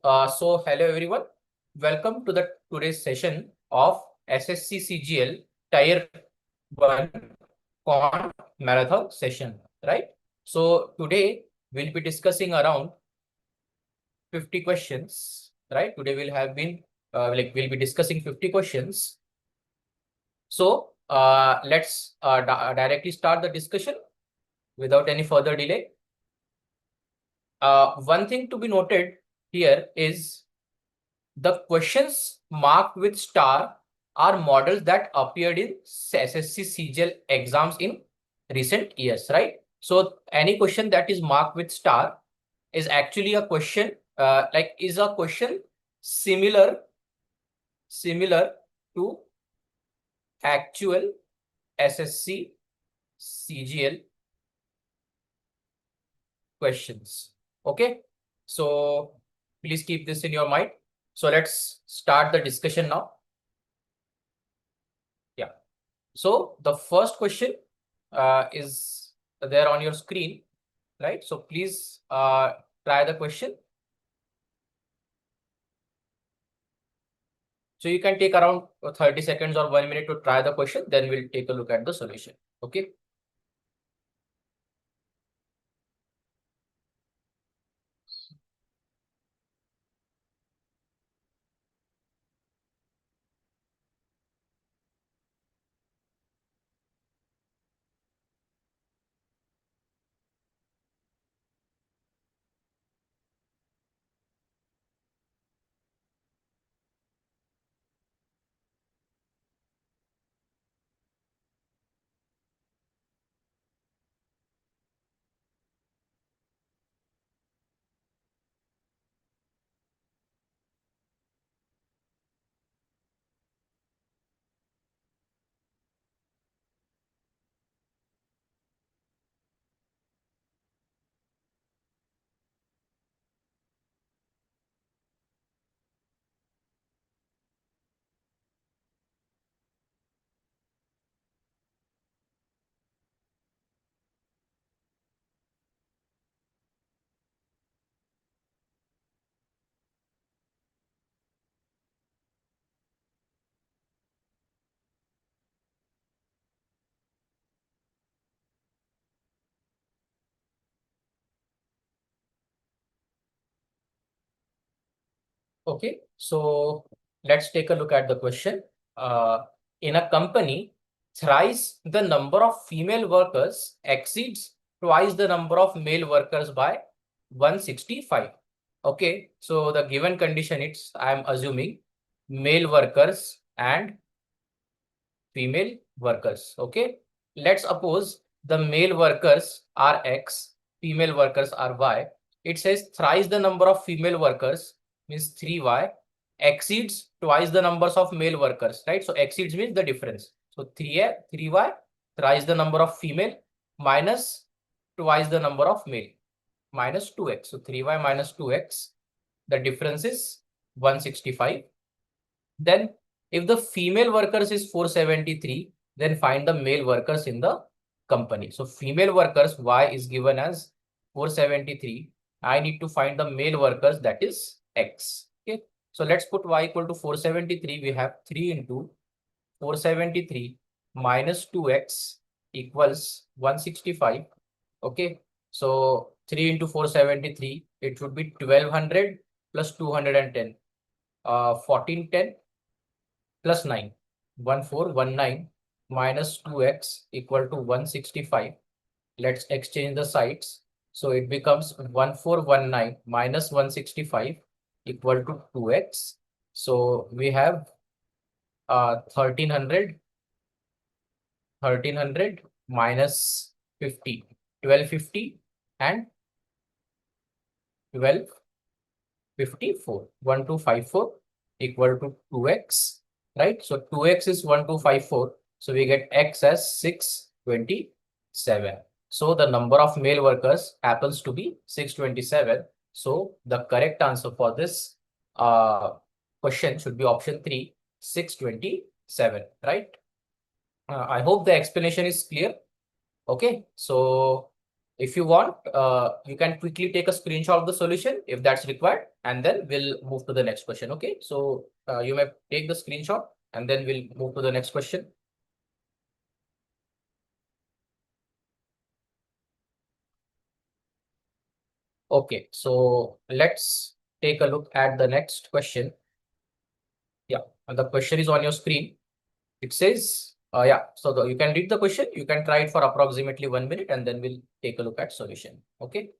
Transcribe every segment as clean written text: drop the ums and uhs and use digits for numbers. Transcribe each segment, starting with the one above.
Hello everyone. Welcome to the today's session of SSC CGL Tier I Quant Marathon session, right? So today we'll be discussing around 50 questions, right? Today we'll be discussing 50 questions. So let's directly start the discussion without any further delay. One thing to be noted here is the questions marked with star are models that appeared in SSC CGL exams in recent years, right? So any question that is marked with star is actually a question, is a question similar to actual SSC CGL questions. Okay, so please keep this in your mind. So let's start the discussion now. Yeah. So the first question is there on your screen, right? So please try the question. So you can take around 30 seconds or 1 minute to try the question. Then we'll take a look at the solution. Okay. Okay, so let's take a look at the question. In a company, thrice the number of female workers exceeds twice the number of male workers by 165. Okay, so the given condition it's, I'm assuming, male workers and female workers. Okay, let's suppose the male workers are X, female workers are Y. It says thrice the number of female workers means 3Y exceeds twice the numbers of male workers, right? So exceeds means the difference. So 3Y thrice the number of female minus twice the number of male minus 2X. So 3Y minus 2X, the difference is 165. Then if the female workers is 473, then find the male workers in the company. So female workers Y is given as 473. I need to find the male workers, that is X. Okay. So let's put Y equal to 473. We have 3 into 473 minus 2X equals 165. Okay. So 3 into 473, it would be 1200 plus 210. 1410 plus 9, 1419 minus 2x equal to 165. Let's exchange the sides. So it becomes 1419 minus 165 equal to 2x. So we have 1300 minus 50, 1250 and 1254, 1254 equal to 2x. Right, so 2x is 1254, so we get x as 627. So the number of male workers happens to be 627. So the correct answer for this question should be option 3, 627, right? I hope the explanation is clear. Okay, so If you want, you can quickly take a screenshot of the solution if that's required, and then we'll move to the next question. Okay, so you may take the screenshot and then we'll move to the next question. Okay, so let's take a look at the next question. Yeah, and the question is on your screen. It says, yeah, so you can read the question, you can try it for approximately 1 minute, and then we'll take a look at solution. Okay.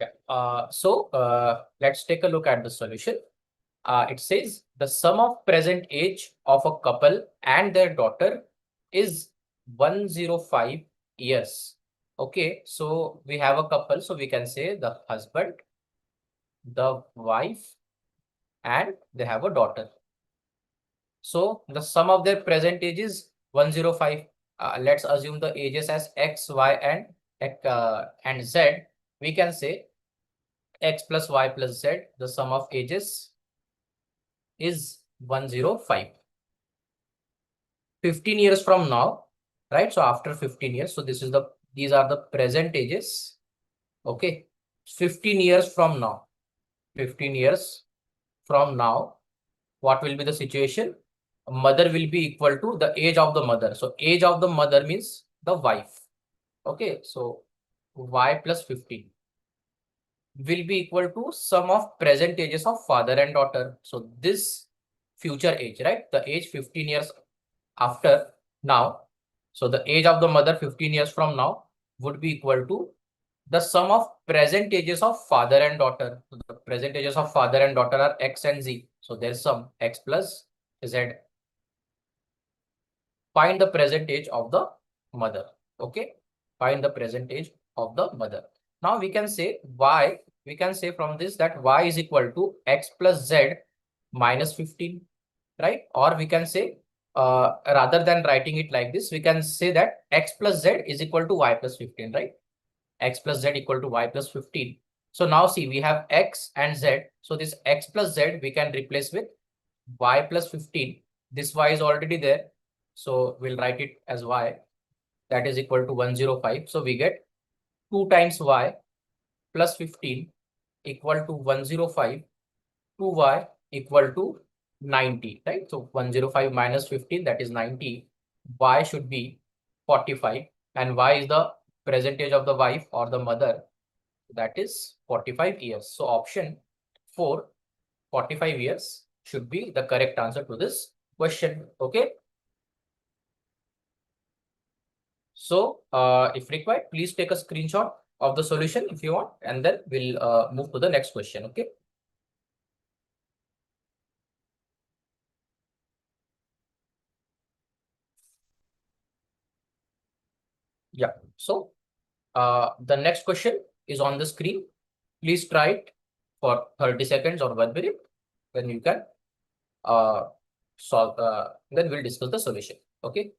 Yeah. Let's take a look at the solution. It says the sum of present age of a couple and their daughter is 105 years. Okay, so we have a couple, so we can say the husband, the wife, and they have a daughter. So the sum of their present age is 105. Let's assume the ages as x, y, and z. We can say x plus y plus z. The sum of ages is 105. 15 years from now, right? So after 15 years, so these are the present ages. Okay, 15 years from now. 15 years from now, what will be the situation? Mother will be equal to the age of the mother. So age of the mother means the wife. Okay, so y plus 15 will be equal to sum of present ages of father and daughter. So this future age, right? The age 15 years after now. So the age of the mother 15 years from now would be equal to the sum of present ages of father and daughter. So the present ages of father and daughter are x and z. So their sum x plus z. Find the present age of the mother. Okay, find the present age of the mother. Now we can say y, we can say from this that y is equal to x plus z minus 15, right? Or we can say rather than writing it like this, we can say that x plus z is equal to y plus 15, right? X plus z equal to y plus 15. So now see, we have x and z. So this x plus z we can replace with y plus 15. This y is already there. So we'll write it as y, that is equal to 105. So we get 2 times y plus 15 equal to 105, 2y equal to 90, right? So 105 minus 15, that is 90. Y should be 45, and y is the present age of the wife or the mother, that is 45 years. So option 4, 45 years should be the correct answer to this question. Okay. So if required, please take a screenshot of the solution if you want, and then we'll move to the next question. Okay. Yeah. So the next question is on the screen. Please try it for 30 seconds or 1 minute. Then you can uh, solve. Then we'll discuss the solution. Okay.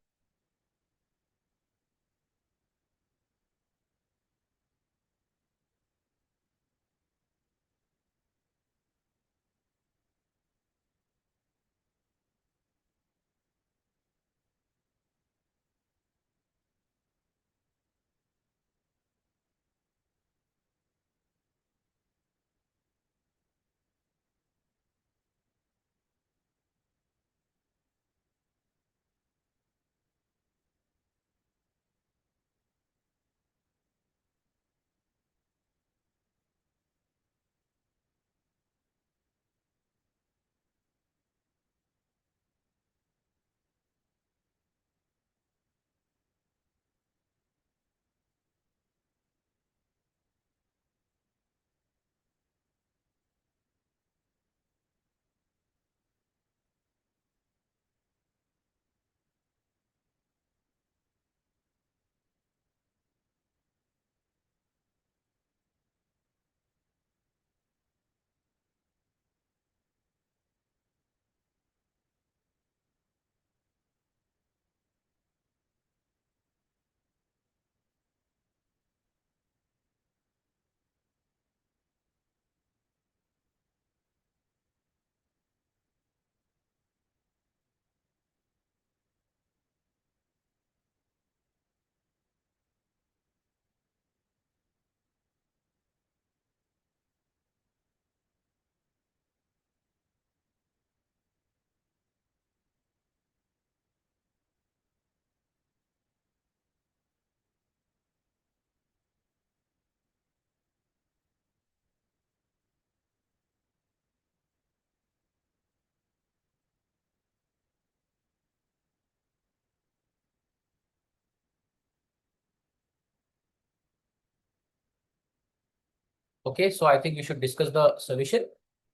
Okay, so I think we should discuss the solution.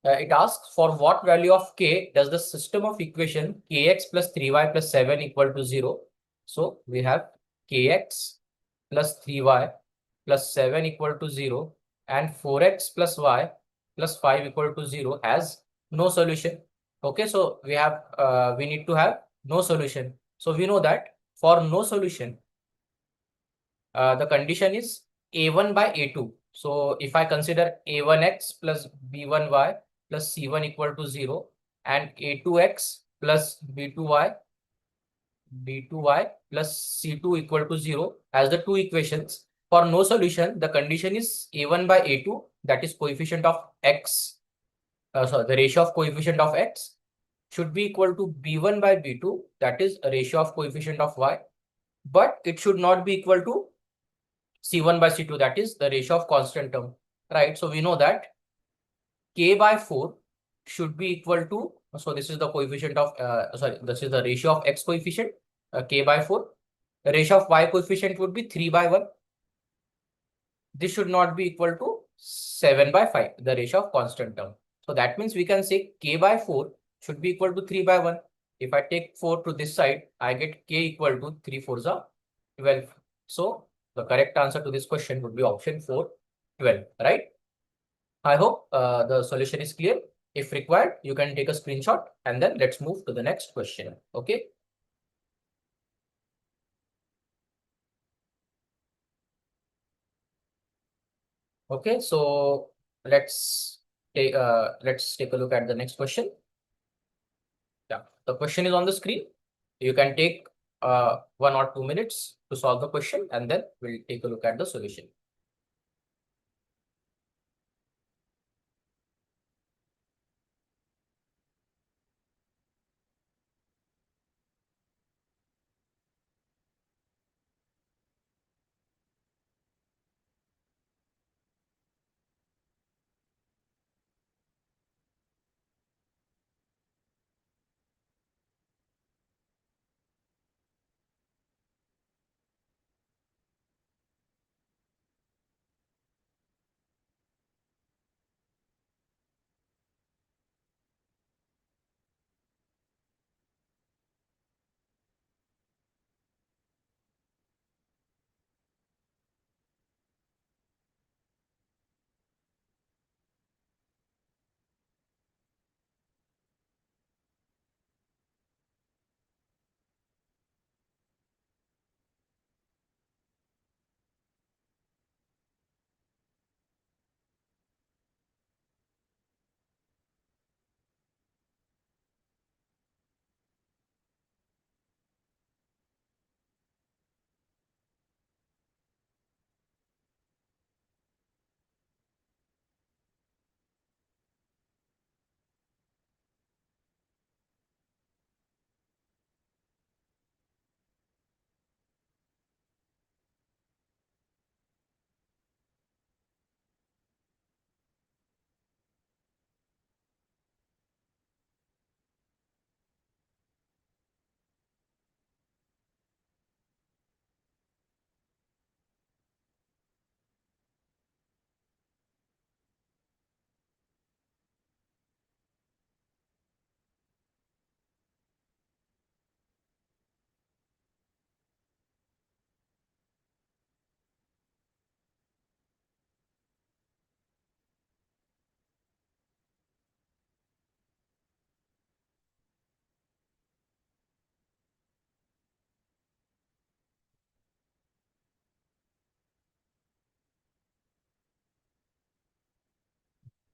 It asks for what value of k does the system of equation kx plus 3y plus 7 equal to 0. So we have kx plus 3y plus 7 equal to 0 and 4x plus y plus 5 equal to 0 has no solution. Okay, so we need to have no solution. So we know that for no solution, the condition is a1 by a2. So if I consider a1x plus b1y plus c1 equal to 0 and a2x plus b2y plus c2 equal to 0 as the two equations, for no solution, the condition is a1 by a2, that is coefficient of x, the ratio of coefficient of x should be equal to b1 by b2, that is a ratio of coefficient of y, but it should not be equal to C1 by C2, that is the ratio of constant term, right? So we know that K by 4 should be equal to, so this is the coefficient of, this is the ratio of X coefficient, K by 4. The ratio of Y coefficient would be 3 by 1. This should not be equal to 7 by 5, the ratio of constant term. So that means we can say K by 4 should be equal to 3 by 1. If I take 4 to this side, I get K equal to 3 4s are 12. So the correct answer to this question would be option 4, 12, right? I hope the solution is clear. If required, you can take a screenshot and then let's move to the next question. Okay. Okay, so let's take a look at the next question. Yeah, the question is on the screen. You can take 1 or 2 minutes to solve the question and then we'll take a look at the solution.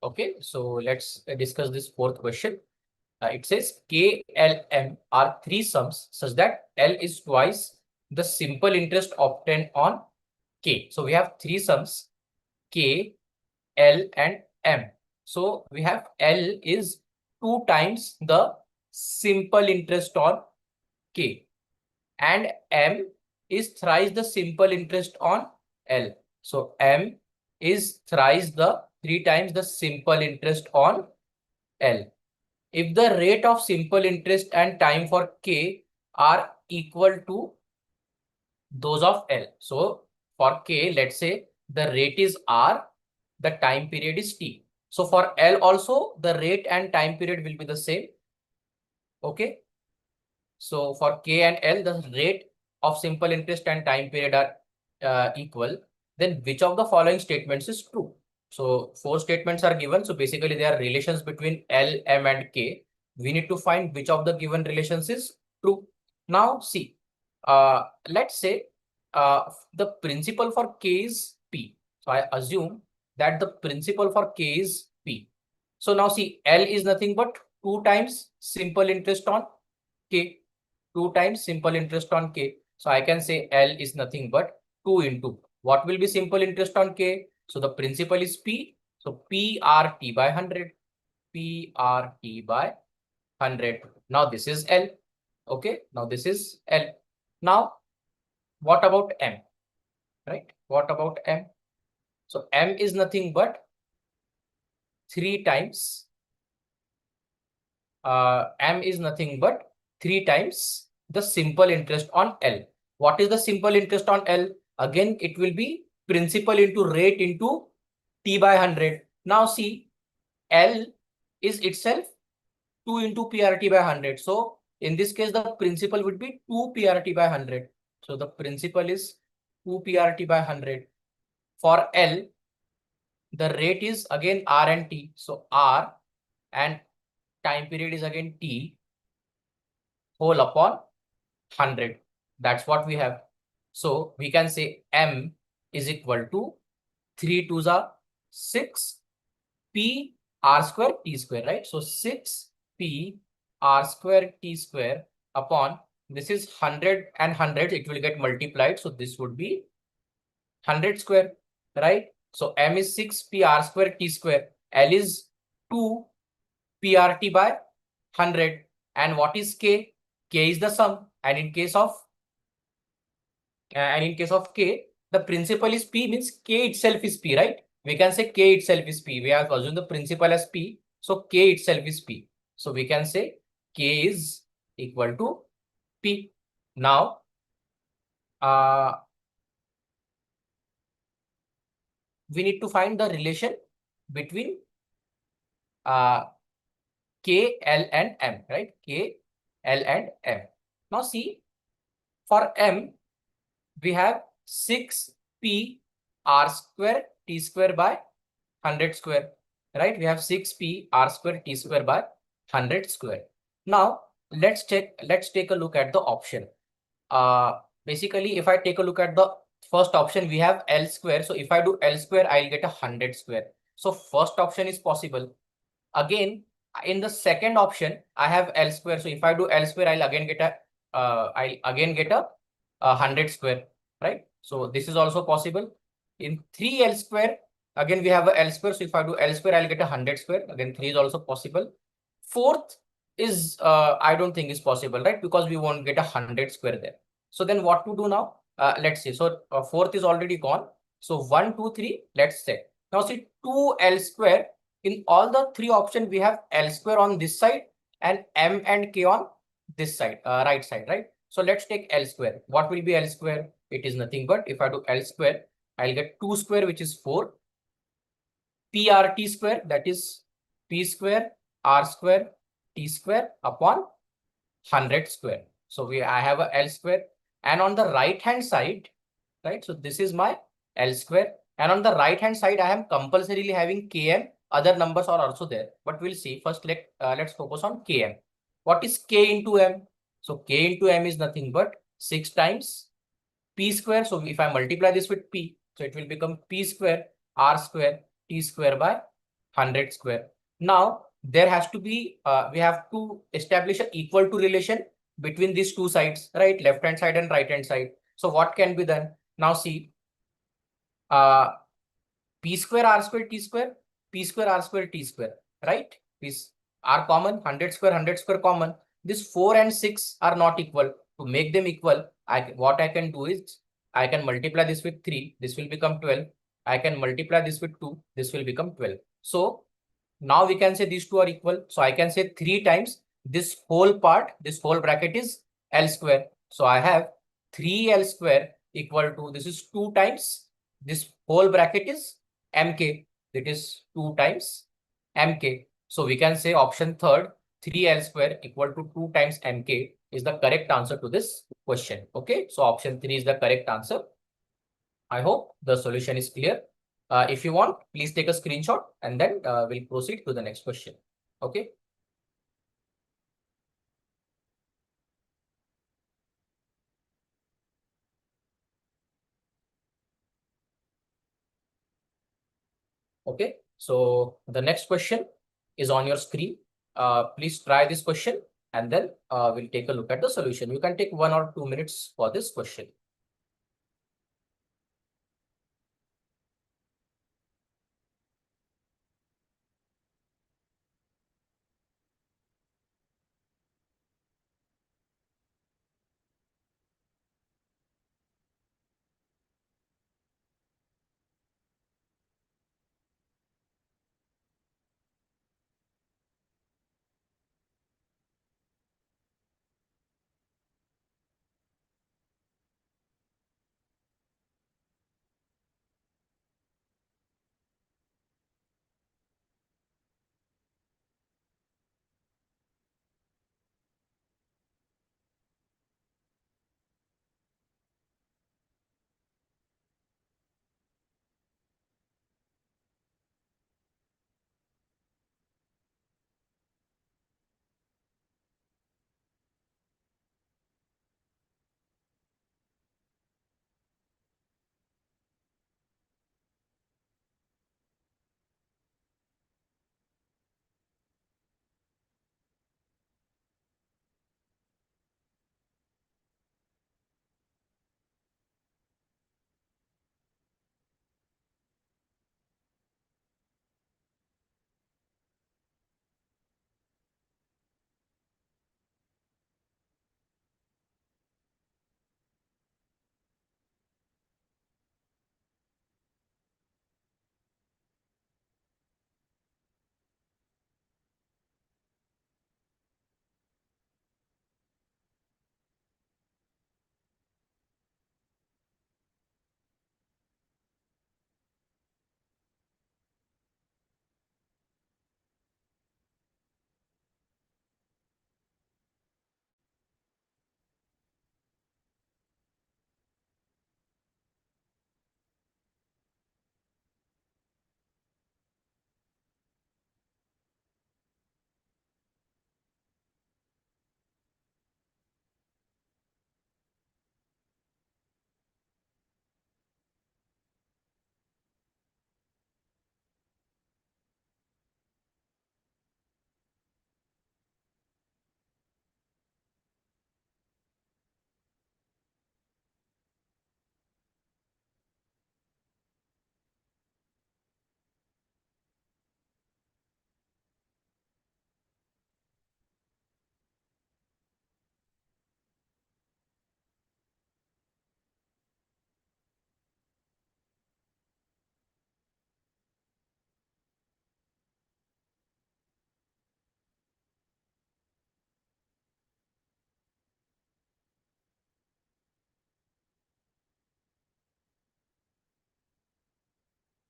Okay, so let's discuss this fourth question. It says K, L, M are three sums such that L is twice the simple interest obtained on K. So we have three sums K, L, and M. So we have L is 2 times the simple interest on K, and M is thrice the simple interest on L. So M is thrice the 3 times the simple interest on L. If the rate of simple interest and time for K are equal to those of L. So for K, let's say the rate is R, the time period is T. So for L also, the rate and time period will be the same. Okay. So for K and L, the rate of simple interest and time period are equal. Then which of the following statements is true? So 4 statements are given. So basically they are relations between L, M, and K. We need to find which of the given relations is true. Now see, let's say the principal for K is P. So I assume that the principal for K is P. So now see, L is nothing but 2 times simple interest on K. 2 times simple interest on K. So I can say L is nothing but 2 into what will be simple interest on K? So the principal is P. So PRT by 100. PRT by 100. Now this is L. Okay. Now this is L. Now what about M? Right? What about M? So M is nothing but 3 times. M is nothing but 3 times the simple interest on L. What is the simple interest on L? Again, it will be principal into rate into T by 100. Now see, L is itself 2 into PRT by 100. So in this case, the principal would be 2 PRT by 100. So the principal is 2 PRT by 100. For L, the rate is again R and T. So R and time period is again T whole upon 100. That's what we have. So we can say M is equal to 3 2s are 6 P R square T square, right? So 6 P R square T square upon this is 100 and 100. It will get multiplied. So this would be 100 square, right? So M is 6 P R square T square. L is 2 PRT by 100. And what is K? K is the sum. And in case of K, the principal is P, means K itself is P, right? We can say K itself is P. We have assumed the principal as P. So K itself is P. So we can say K is equal to P. Now, we need to find the relation between K, L, and M, right? K, L, and M. Now see, for M, we have 6P R square T square by 100 square, right? We have 6P R square T square by 100 square. Now, let's take a look at the option. Basically, if I take a look at the first option, we have L square. So if I do L square, I'll get 100 square. So first option is possible. Again, in the second option, I have L square. So if I do L square, I'll again get a 100 square, right? So this is also possible. In 3L square, again we have a L square. So if I do L square, I'll get 100 square. Again, 3 is also possible. Fourth is I don't think is possible, right? Because we won't get 100 square there. So then what to do now? Let's see. So fourth is already gone. So 1, 2, 3. Let's say now see 2L square. In all the 3 options, we have L square on this side and M and K on this side, right side, right? So let's take L square. What will be L square? It is nothing but if I do L square, I'll get 2 square, which is 4. PRT square, that is P square R square T square upon 100 square. So I have a L square, and on the right hand side, right? So this is my L square, and on the right hand side, I am compulsorily having Km. Other numbers are also there, but we'll see. First, let's focus on Km. What is K into M? So K into M is nothing but 6 times P square. So if I multiply this with P, so it will become P square R square T square by 100 square. Now there has to be, we have to establish an equal to relation between these two sides, right? Left hand side and right hand side. So what can be done? Now see, p square r square t square, p square r square t square, right? These are common, 100 square common. This 4 and 6 are not equal. To make them equal, what I can do is I can multiply this with 3, this will become 12. I can multiply this with 2, this will become 12. So now we can say these two are equal. So I can say 3 times this whole part, this whole bracket is L square. So I have 3L square equal to, this is 2 times this whole bracket is MK. That is 2 times MK. So we can say option third, 3L square equal to 2 times MK is the correct answer to this question. Okay. So option 3 is the correct answer. I hope the solution is clear. If you want, please take a screenshot and then we'll proceed to the next question. Okay. Okay. So the next question is on your screen. Please try this question and then we'll take a look at the solution. You can take 1 or 2 minutes for this question.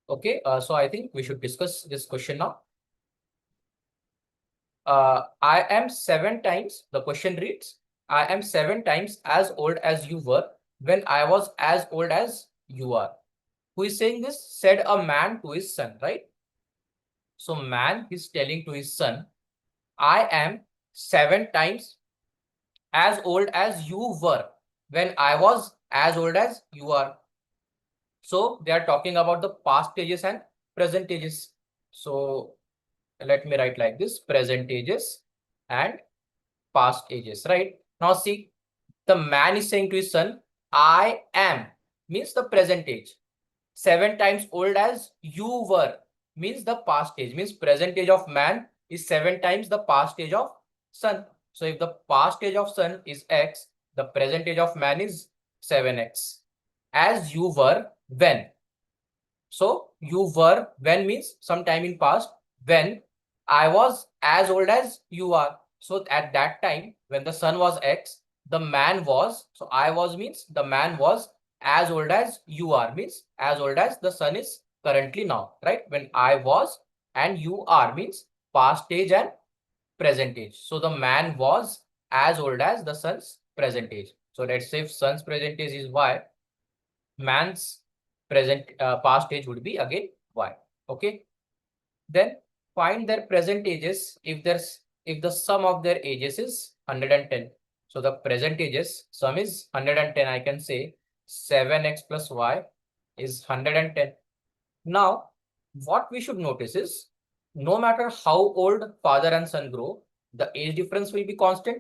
Okay. So I think we should discuss this question now. I am 7 times, the question reads, I am 7 times as old as you were when I was as old as you are. Who is saying this? Said a man to his son, right? So man is telling to his son, I am 7 times as old as you were when I was as old as you are. So they are talking about the past ages and present ages. So let me write like this: present ages and past ages, right? Now see, the man is saying to his son, I am, means the present age. 7 times old as you were means the past age, means present age of man is 7 times the past age of son. So if the past age of son is x, the present age of man is 7x. As you were when. So you were when means sometime in past, when I was as old as you are. So at that time when the son was x, the man was, so I was means the man was as old as you are, means as old as the son is currently now, right? When I was and you are means past age and present age. So the man was as old as the son's present age. So let's say if son's present age is y, man's present past age would be again y. Okay. Then find their present ages if the sum of their ages is 110. So the present ages sum is 110. I can say 7x plus y is 110. Now, what we should notice is no matter how old father and son grow, the age difference will be constant,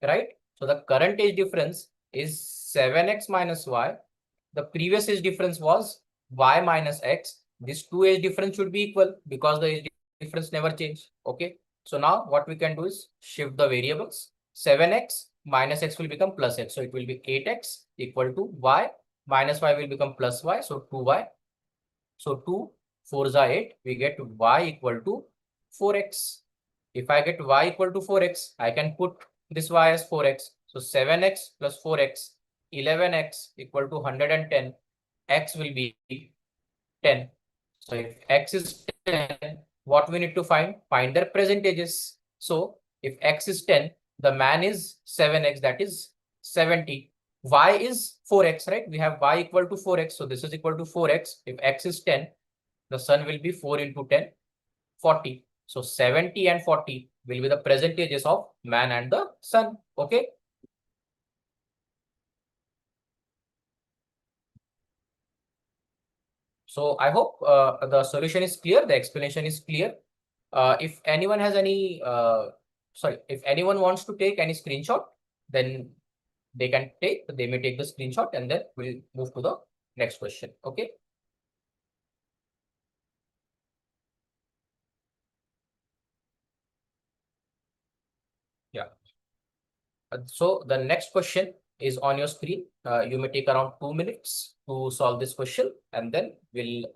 right? So the current age difference is 7x minus y. The previous age difference was y minus x. This two age difference should be equal because the age difference never changed. Okay. So now what we can do is shift the variables. 7x minus x will become plus x. So it will be 8x equal to y minus y will become plus y. So 2y. So 2 4s are 8. We get y equal to 4x. If I get y equal to 4x, I can put this y as 4x. So 7x plus 4x, 11x equal to 110. X will be 10. So if x is 10, what we need to find? Find their percentages. So if x is 10, the man is 7x, that is 70. Y is 4x, right? We have y equal to 4x. So this is equal to 4x. If x is 10, the son will be 4 into 10, 40. So 70 and 40 will be the percentages of man and the son. Okay. So I hope the solution is clear, the explanation is clear. If anyone has any, if anyone wants to take any screenshot, then they may take the screenshot and then we'll move to the next question. Okay. Yeah. So the next question is on your screen. You may take around 2 minutes to solve this question and then we'll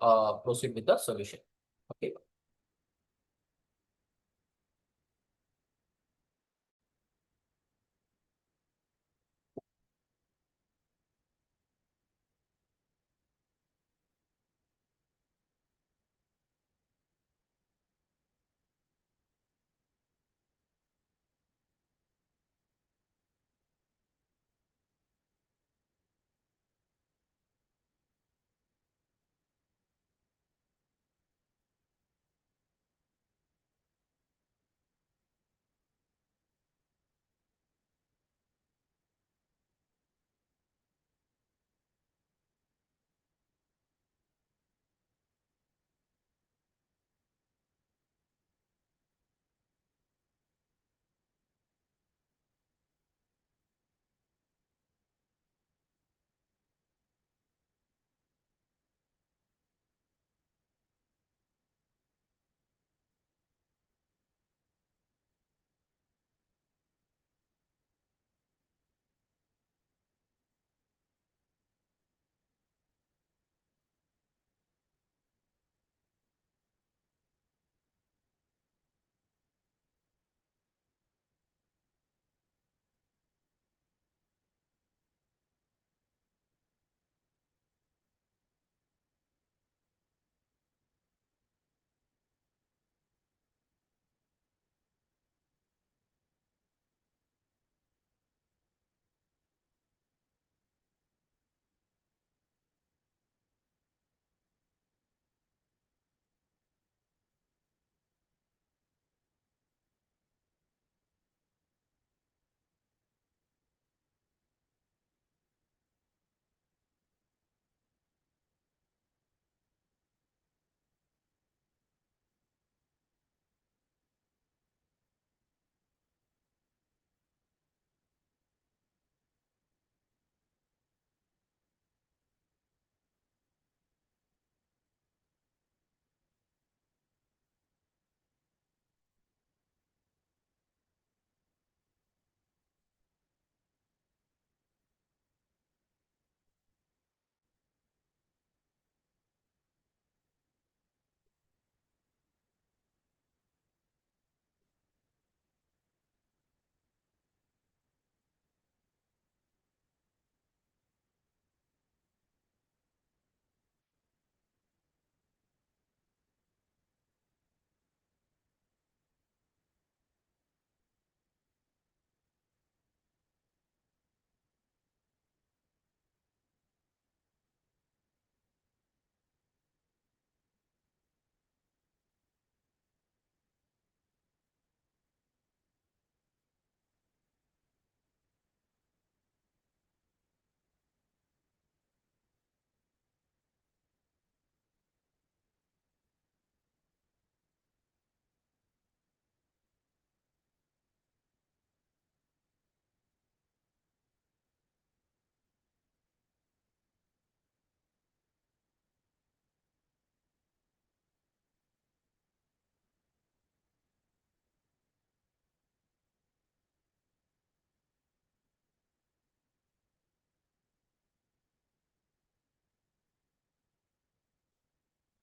proceed with the solution. Okay.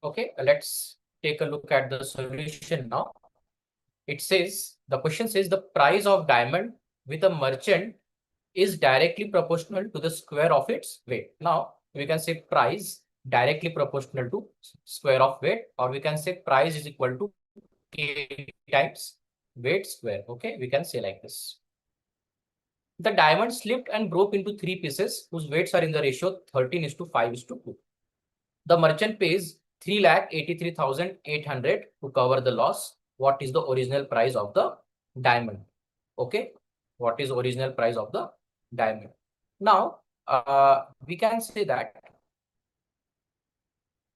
Okay, let's take a look at the solution now. It says, the question says the price of diamond with a merchant is directly proportional to the square of its weight. Now, we can say price directly proportional to square of weight, or we can say price is equal to K times weight square. Okay, we can say like this. The diamond slipped and broke into 3 pieces whose weights are in the ratio 13:5:2. The merchant pays 3,83,800 to cover the loss. What is the original price of the diamond? Okay, what is original price of the diamond? Now, we can say that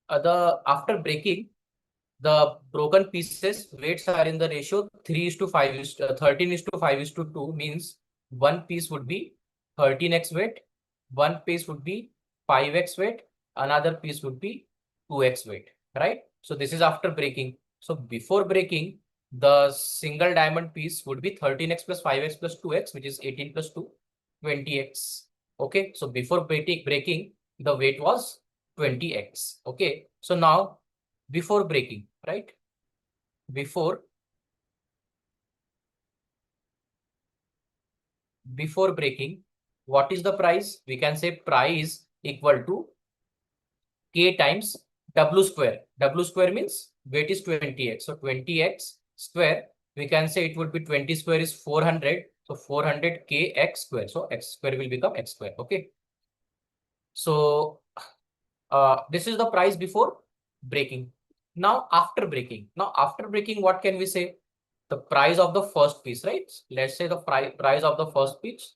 after breaking, the broken pieces weights are in the ratio 13:5:2 means one piece would be 13x weight, one piece would be 5x weight, another piece would be 2x weight, right? So this is after breaking. So before breaking, the single diamond piece would be 13x plus 5x plus 2x, which is 18 plus 2, 20x. Okay, so before breaking, the weight was 20x. Okay, so now before breaking, right? Before breaking, what is the price? We can say price equal to K times W square. W square means weight is 20x. So 20x square, we can say it would be 20 square is 400. So 400 kx square. So x square will become x square. Okay. So this is the price before breaking. Now after breaking. What can we say? The price of the first piece, right? Let's say the price of the first piece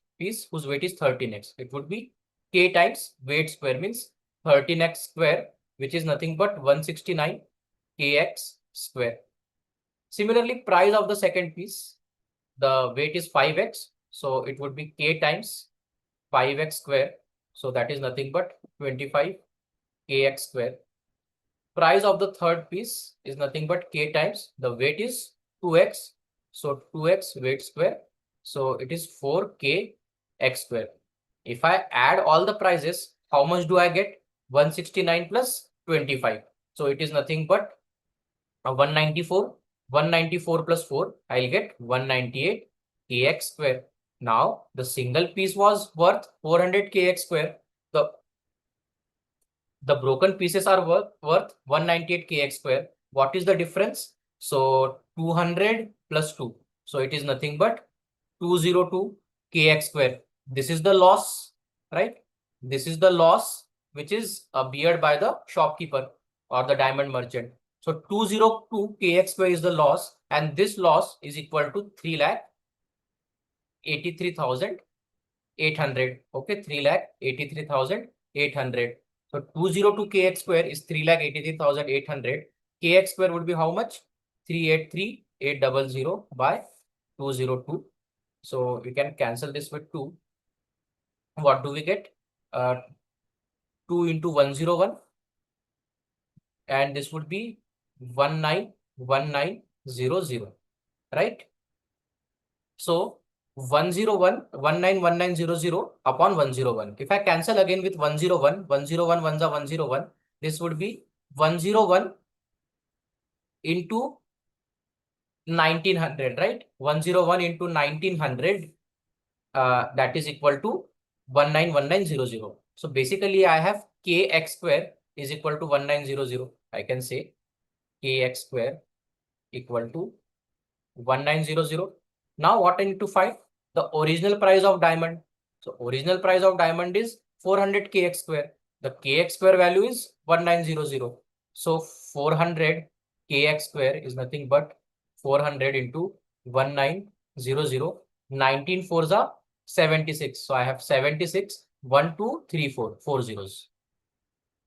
whose weight is 13x. It would be K times weight square means 13x square, which is nothing but 169 kx square. Similarly, price of the second piece, the weight is 5x. So it would be K times 5x square. So that is nothing but 25 kx square. Price of the third piece is nothing but K times the weight is 2x. So 2x weight square. So it is 4k x square. If I add all the prices, how much do I get? 169 plus 25. So it is nothing but 194. 194 plus 4, I'll get 198 kx square. Now the single piece was worth 400 kx square. The broken pieces are worth 198 kx square. What is the difference? So 200 plus 2. So it is nothing but 202 kx square. This is the loss, right? This is the loss which is beared by the shopkeeper or the diamond merchant. So 202 kx square is the loss, and this loss is equal to 3,83,800. Okay, 3,83,800. So 202 kx square is 3,83,800. Kx square would be how much? 383,800 by 202. So we can cancel this with 2. What do we get? 2 into 101. And this would be 191900, right? So 101, 191900 upon 101. If I cancel again with 101, 101, 101, this would be 101 into 1900, right? 101 into 1900, that is equal to 191900. So basically I have kx square is equal to 1900. I can say kx square equal to 1900. Now what I need to find? The original price of diamond. So original price of diamond is 400 kx square. The kx square value is 1900. So 400 kx square is nothing but 400 into 1900. 19 fours are 76. So I have 76, 1, 2, 3, 4, 4 zeros.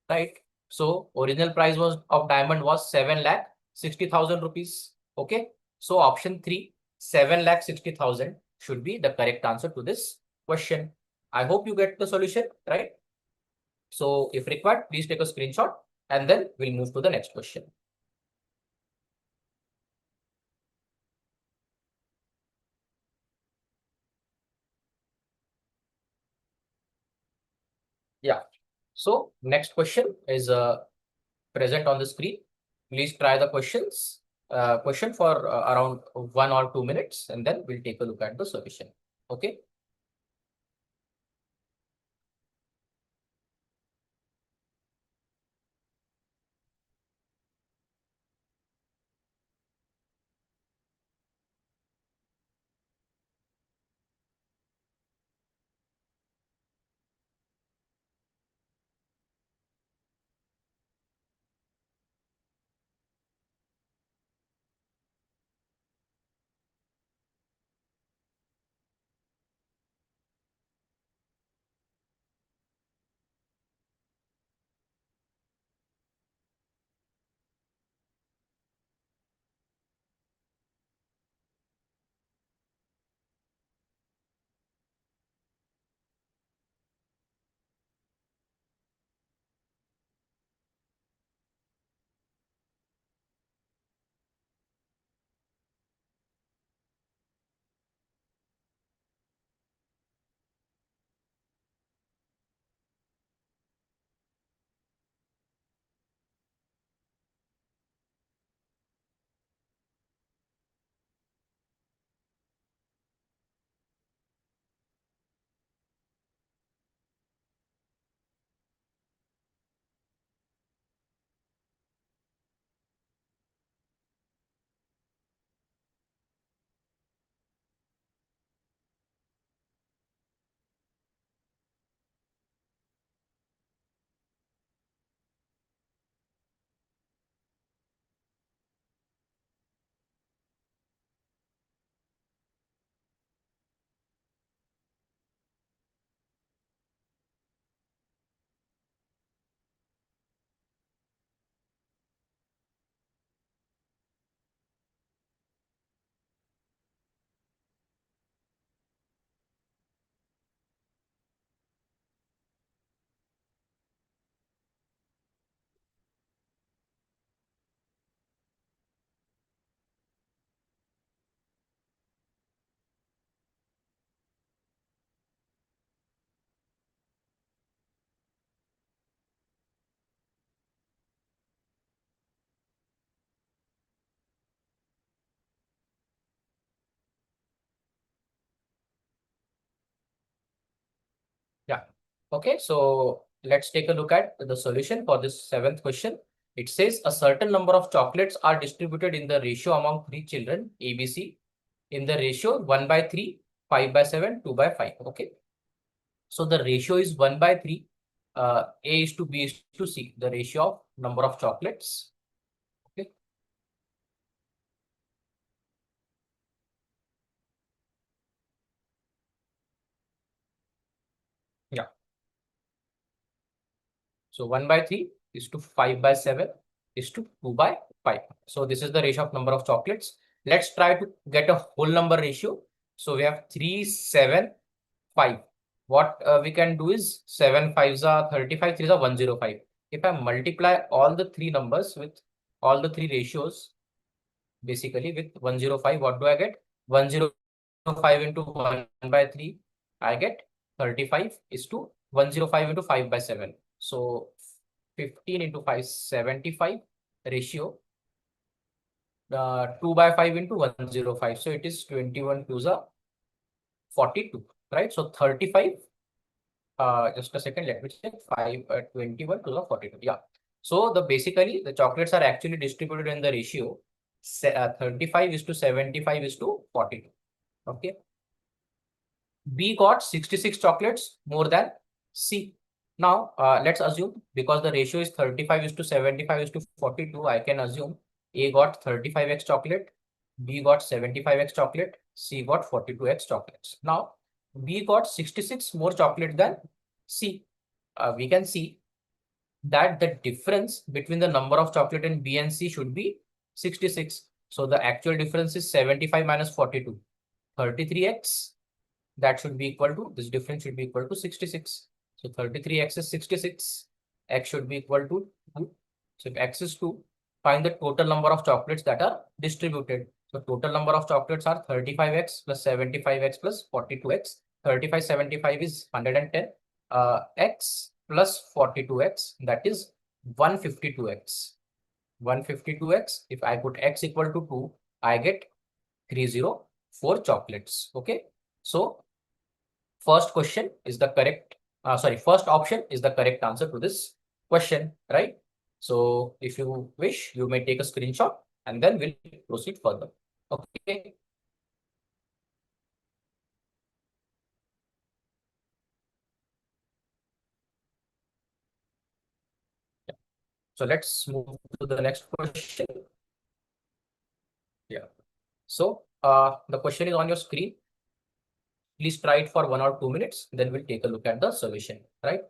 Right? So original price was of diamond was 7,60,000 rupees. Okay. So option 3, 7,60,000 should be the correct answer to this question. I hope you get the solution, right? So if required, please take a screenshot and then we'll move to the next question. Yeah. So next question is present on the screen. Please try the question for around 1 or 2 minutes, and then we'll take a look at the solution. Okay. Yeah. Okay, so let's take a look at the solution for this 7th question. It says a certain number of chocolates are distributed in the ratio among 3 children, ABC, in the ratio 1/3, 5/7, 2/5. Okay. So the ratio is 1/3. A is to B is to C, the ratio of number of chocolates. Okay. Yeah. So 1/3 is to 5/7 is to 2/5. So this is the ratio of number of chocolates. Let's try to get a whole number ratio. So we have 3, 7, 5. What we can do is 7 5s are 35, 3s are 105. If I multiply all the three numbers with all the three ratios, basically with 105, what do I get? 105 into 1/3, I get 35 is to 105 into 5/7. So 15 into 5, 75 ratio. 2/5 into 105. So it is 21 to the 42, right? So 35. Just a second, let me check. 21 to the 42. Yeah. So the basically the chocolates are actually distributed in the ratio 35 is to 75 is to 42. Okay. B got 66 chocolates more than C. Now let's assume, because the ratio is 35 is to 75 is to 42, I can assume A got 35x chocolate, B got 75x chocolate, C got 42x chocolates. Now B got 66 more chocolate than C. We can see that the difference between the number of chocolate in B and C should be 66. So the actual difference is 75 minus 42, 33x. That should be equal to, this difference should be equal to 66. So 33x is 66. X should be equal to 2. So if x is 2, find the total number of chocolates that are distributed. So total number of chocolates are 35x plus 75x plus 42x. 35, 75 is 110. X plus 42x, that is 152x. 152x, if I put x equal to 2, I get 304 chocolates. Okay. So first question is the correct, first option is the correct answer to this question, right? So if you wish, you may take a screenshot and then we'll proceed further. Okay. So let's move to the next question. Yeah. So the question is on your screen. Please try it for 1 or 2 minutes. Then we'll take a look at the solution, right?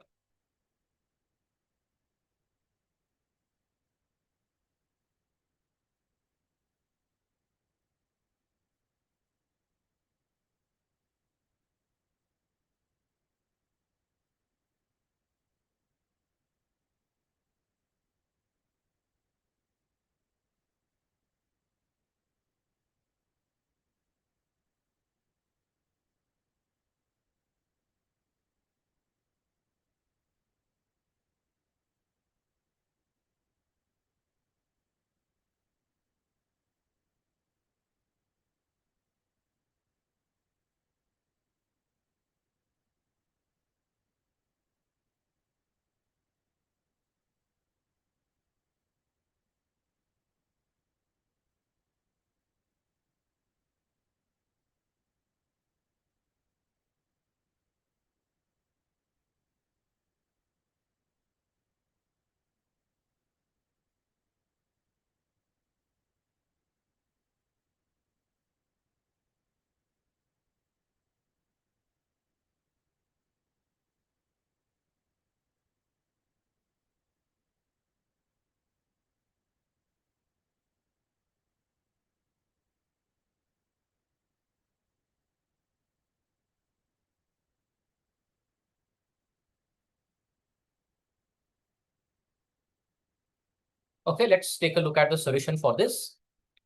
Okay, let's take a look at the solution for this.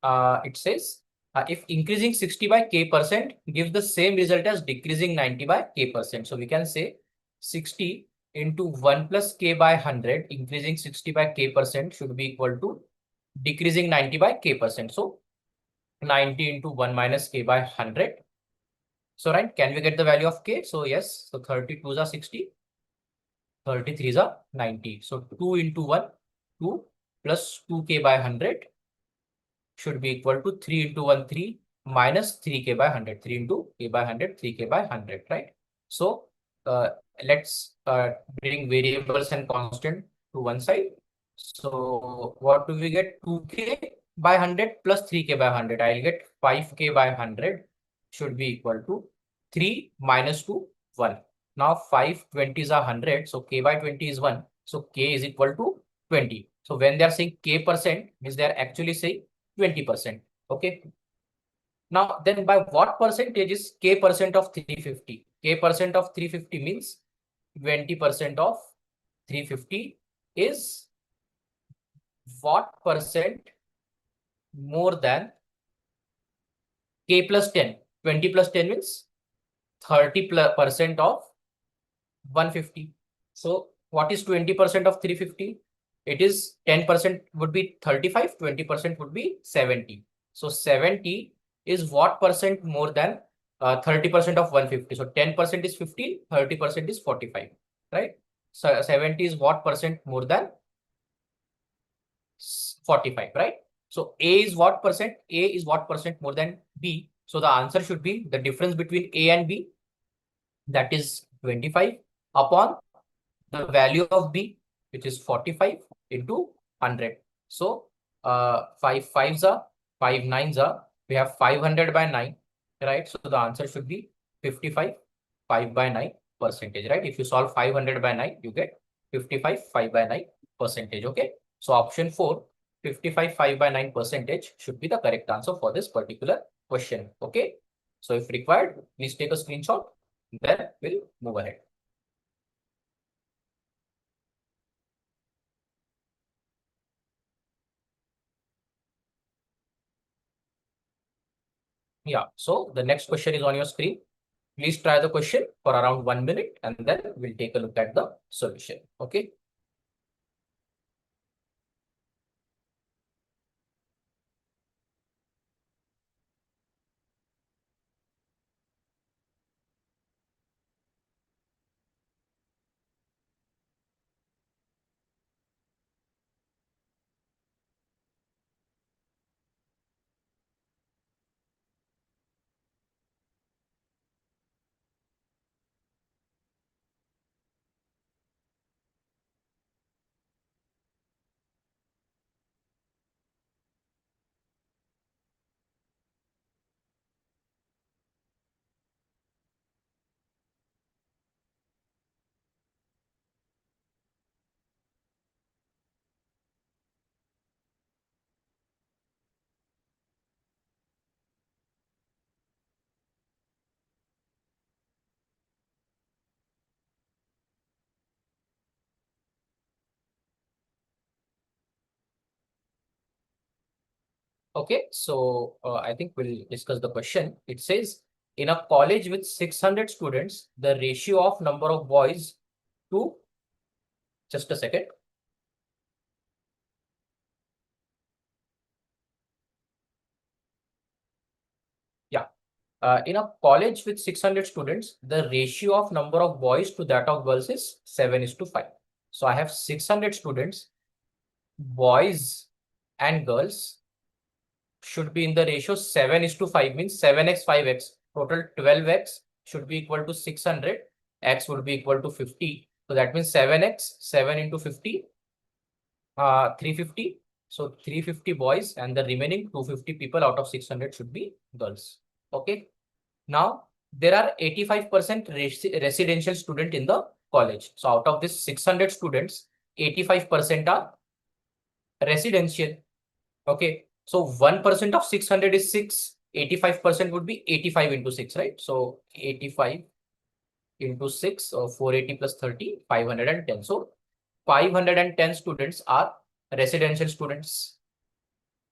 It says if increasing 60 by k% gives the same result as decreasing 90 by k%. So we can say 60 into 1 plus k by 100, increasing 60 by k% should be equal to decreasing 90 by k%. So 90 into 1 minus k by 100. So right, can we get the value of k? So yes, so 32s are 60, 33s are 90. So 2 into 1, 2 plus 2k by 100 should be equal to 3 into 1, 3 minus 3k by 100. 3 into k by 100, 3k by 100, right? So let's bring variables and constant to one side. So what do we get? 2k by 100 plus 3k by 100. I'll get 5k by 100 should be equal to 3 minus 2, 1. Now 5 20s are 100. So k by 20 is 1. So k is equal to 20. So when they are saying k%, means they are actually saying 20%. Okay. Now then by what percentage is k% of 350? K% of 350 means 20% of 350 is what percent more than k plus 10? 20 plus 10 means 30% of 150. So what is 20% of 350? It is 10% would be 35, 20% would be 70. So 70 is what percent more than 30% of 150. So 10% is 15, 30% is 45, right? So 70 is what percent more than 45, right? So A is what percent? A is what percent more than B? So the answer should be the difference between A and B, that is 25 upon the value of B, which is 45 into 100. So 5 5s are 5 9s are, we have 500 by 9, right? So the answer should be 55 5 by 9 percentage, right? If you solve 500 by 9, you get 55 5 by 9 percentage. Okay. So option 4, 55 5 by 9 percentage should be the correct answer for this particular question. Okay. So if required, please take a screenshot. Then we'll move ahead. Yeah, so the next question is on your screen. Please try the question for around 1 minute and then we'll take a look at the solution. Okay. Okay, so I think we'll discuss the question. It says, in a college with 600 students, the ratio of number of boys to, just a second. Yeah. In a college with 600 students, the ratio of number of boys to that of girls is 7:5. So I have 600 students, boys and girls should be in the ratio 7:5, means 7x 5x. Total 12x should be equal to 600. X would be equal to 50. So that means 7x, 7 into 50, 350. So 350 boys and the remaining 250 people out of 600 should be girls. Okay. Now there are 85% residential student in the college. So out of this 600 students, 85% are residential. Okay. So 1% of 600 is 6. 85% would be 85 into 6, right? So 85 into 6, so 480 plus 30, 510. So 510 students are residential students.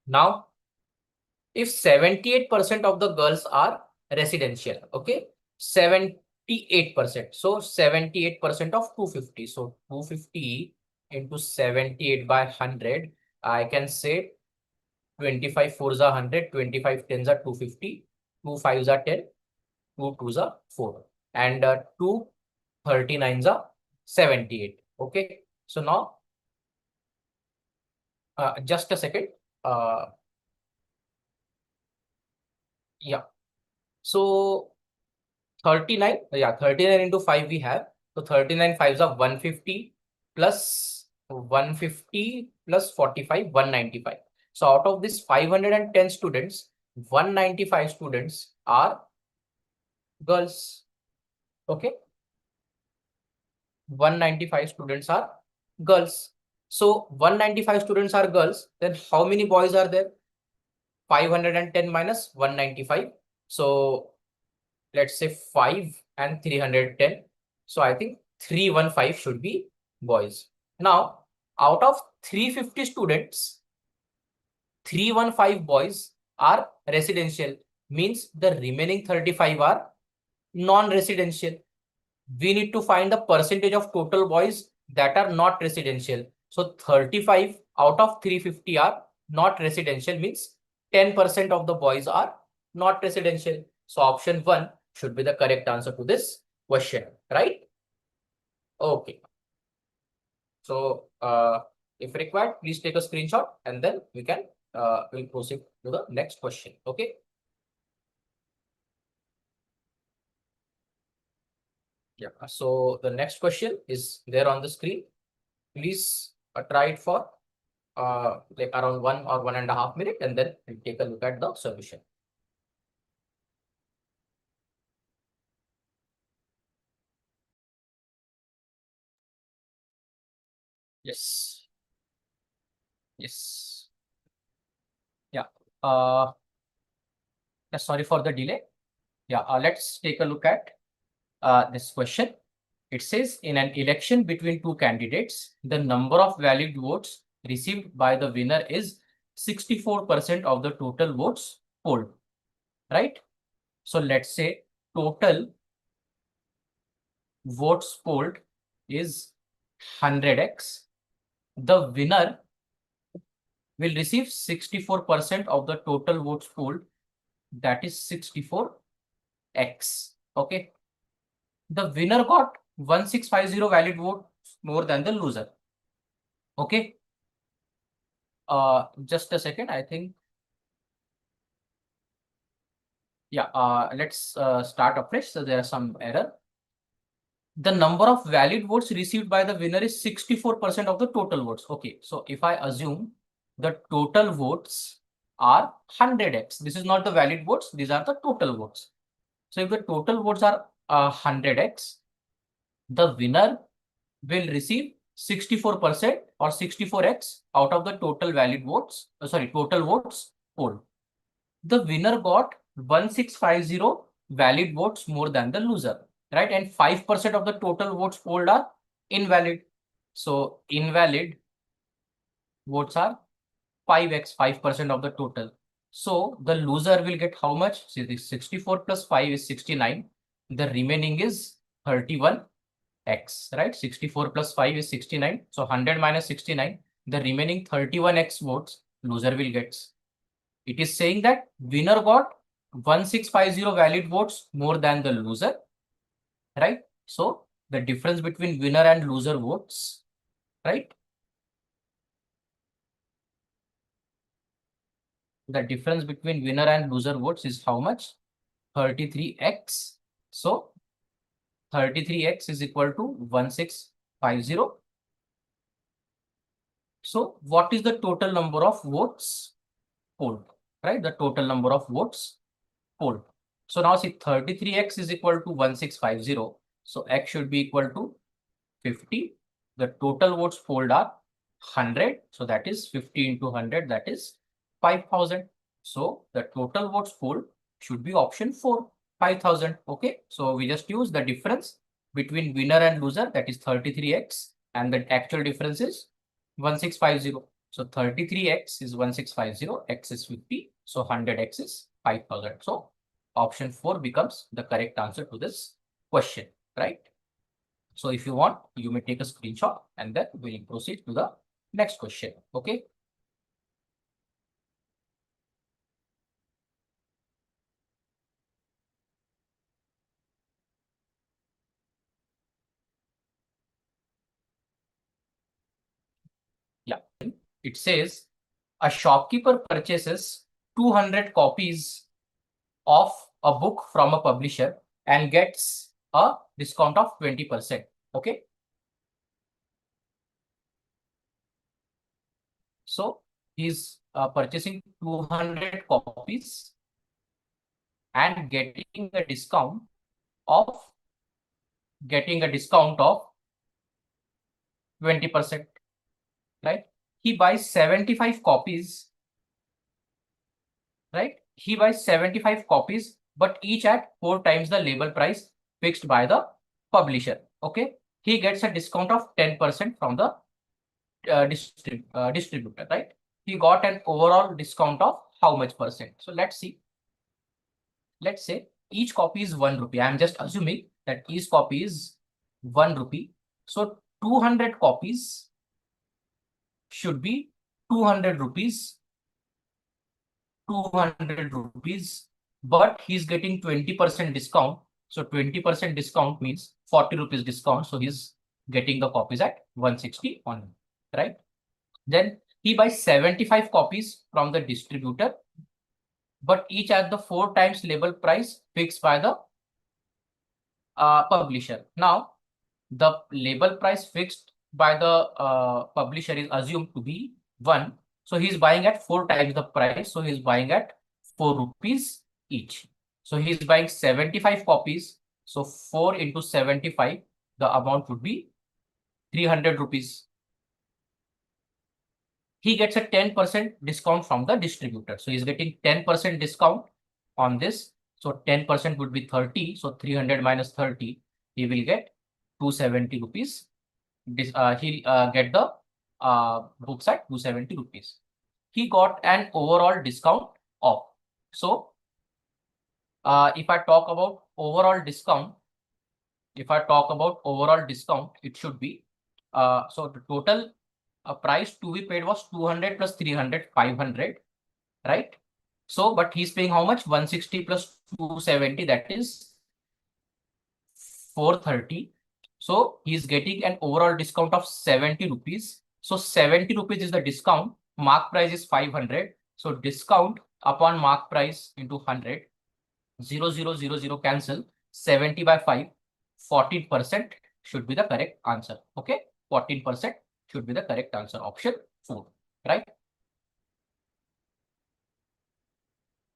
Now, if 78% of the girls are residential, okay, 78%. So 78% of 250. So 250 into 78 by 100, I can say 25 4s are 100, 25 10s are 250, 2 5s are 10, 2 2s are 4, and 2 39s are 78. Okay, so now just a second. Yeah, so 39, yeah, 39 into 5 we have. So 39 5s are 150 plus 150 plus 45, 195. So out of this 510 students, 195 students are girls. Okay, 195 students are girls. So 195 students are girls. Then how many boys are there? 510 minus 195. So let's say 5 and 310. So I think 315 should be boys. Now, out of 350 students, 315 boys are residential, means the remaining 35 are non-residential. We need to find the percentage of total boys that are not residential. So 35 out of 350 are not residential, means 10% of the boys are not residential. So option 1 should be the correct answer to this question, right? Okay. So if required, please take a screenshot and then we'll proceed to the next question. Okay. Yeah. So the next question is there on the screen. Please try it for like around 1 or 1.5 minutes, and then we'll take a look at the solution. Yes. Yes. Yeah. Sorry for the delay. Yeah. Let's take a look at this question. It says, in an election between two candidates, the number of valid votes received by the winner is 64% of the total votes polled, right? So let's say total votes polled is 100x. The winner will receive 64% of the total votes polled, that is 64x. Okay. The winner got 1650 valid votes more than the loser. Okay. Just a second, I think. Yeah, let's start afresh. So there are some error. The number of valid votes received by the winner is 64% of the total votes. Okay, so if I assume the total votes are 100x, this is not the valid votes, these are the total votes. So if the total votes are 100x, the winner will receive 64% or 64x out of the total valid votes, total votes polled. The winner got 1650 valid votes more than the loser, right? And 5% of the total votes polled are invalid. So invalid votes are 5x, 5% of the total. So the loser will get how much? See, the 64 plus 5 is 69. The remaining is 31x, right? 64 plus 5 is 69. So 100 minus 69, the remaining 31x votes loser will get. It is saying that winner got 1650 valid votes more than the loser, right? So the difference between winner and loser votes, right? The difference between winner and loser votes is how much? 33x. So 33x is equal to 1650. So what is the total number of votes polled, right? The total number of votes polled. So now see 33x is equal to 1650. So x should be equal to 50. The total votes polled are 100. So that is 50 into 100, that is 5000. So the total votes polled should be option 4, 5000. Okay. So we just use the difference between winner and loser, that is 33x, and the actual difference is 1650. So 33x is 1650, x is 50. So 100x is 5000. So option 4 becomes the correct answer to this question, right? So if you want, you may take a screenshot and then we'll proceed to the next question. Okay. Yeah. It says a shopkeeper purchases 200 copies of a book from a publisher and gets a discount of 20%. Okay. So he's purchasing 200 copies and of getting a discount of 20%, right? He buys 75 copies, right? He buys 75 copies, but each at 4 times the label price fixed by the publisher. Okay. He gets a discount of 10% from the distributor, right? He got an overall discount of how much percent? So let's see. Let's say each copy is 1 rupee. I'm just assuming that each copy is 1 rupee. So 200 copies should be 200 rupees, 200 rupees, but he's getting 20% discount. So 20% discount means 40 rupees discount. So he's getting the copies at 160 only, right? Then he buys 75 copies from the distributor, but each at the 4 times label price fixed by the publisher. Now, the label price fixed by the publisher is assumed to be 1. So he's buying at 4 times the price. So he's buying at 4 rupees each. So he's buying 75 copies. So 4 into 75, the amount would be 300 rupees. He gets a 10% discount from the distributor. So he's getting 10% discount on this. So 10% would be 30. So 300 minus 30, he will get 270 rupees. He'll get the books at 270 rupees. He got an overall discount of. So if I talk about overall discount, it should be so the total price to be paid was 200 plus 300, 500, right? So, but he's paying how much? 160 plus 270, that is 430. So he's getting an overall discount of 70 rupees. So 70 rupees is the discount. Mark price is 500. So discount upon mark price into 100. 0000 cancel. 70 by 5. 14% should be the correct answer. Okay. 14% should be the correct answer. Option 4. Right.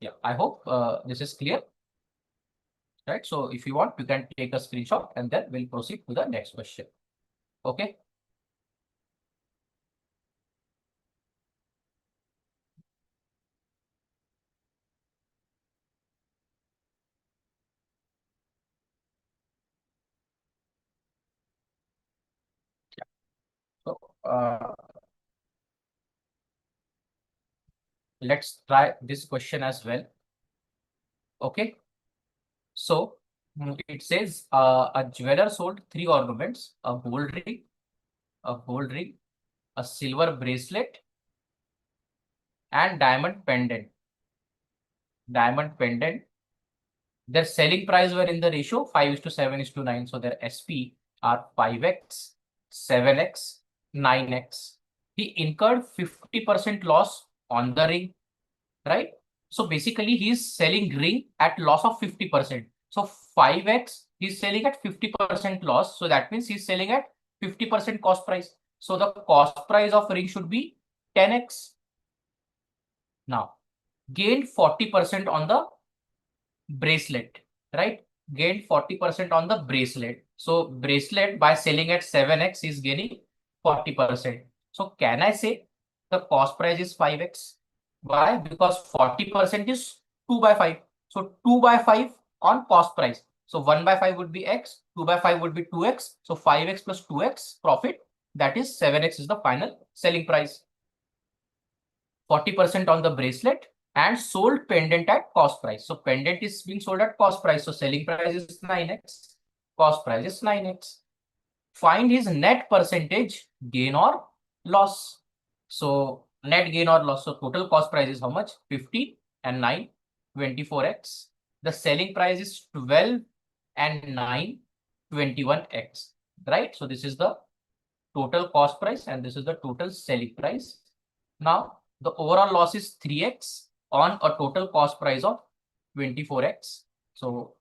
Yeah. I hope this is clear. Right. So if you want, you can take a screenshot and then we'll proceed to the next question. Okay. So let's try this question as well. Okay. So it says a jeweler sold 3 ornaments, a gold ring, a silver bracelet, and diamond pendant. Diamond pendant. Their selling price were in the ratio 5:7:9. So their SP are 5x, 7x, 9x. He incurred 50% loss on the ring, right? So basically he's selling ring at loss of 50%. So 5x he's selling at 50% loss. So that means he's selling at 50% cost price. So the cost price of ring should be 10x. Now gained 40% on the bracelet, right? Gained 40% on the bracelet. So bracelet by selling at 7x is gaining 40%. So can I say the cost price is 5x? Why? Because 40% is 2 by 5. So 2 by 5 on cost price. So 1 by 5 would be x, 2 by 5 would be 2x. So 5x plus 2x profit, that is 7x is the final selling price. 40% on the bracelet and sold pendant at cost price. So pendant is being sold at cost price. So selling price is 9x, cost price is 9x. Find his net percentage gain or loss. So net gain or loss. So total cost price is how much? 50 and 9, 24x. The selling price is 12 and 9, 21x. Right? So this is the total cost price and this is the total selling price. Now the overall loss is 3x on a total cost price of 24x. So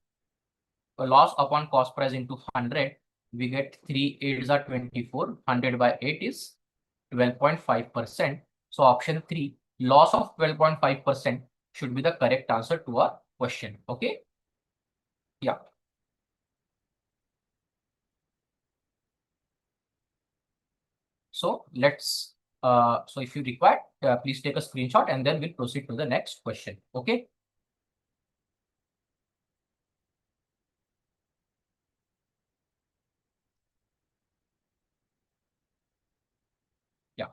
a loss upon cost price into 100, we get 3 8s are 24, 100 by 8 is 12.5%. So option 3, loss of 12.5% should be the correct answer to our question. Okay. Yeah. So let's, so if you require, please take a screenshot and then we'll proceed to the next question. Okay. Yeah.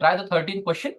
Try the 13th question.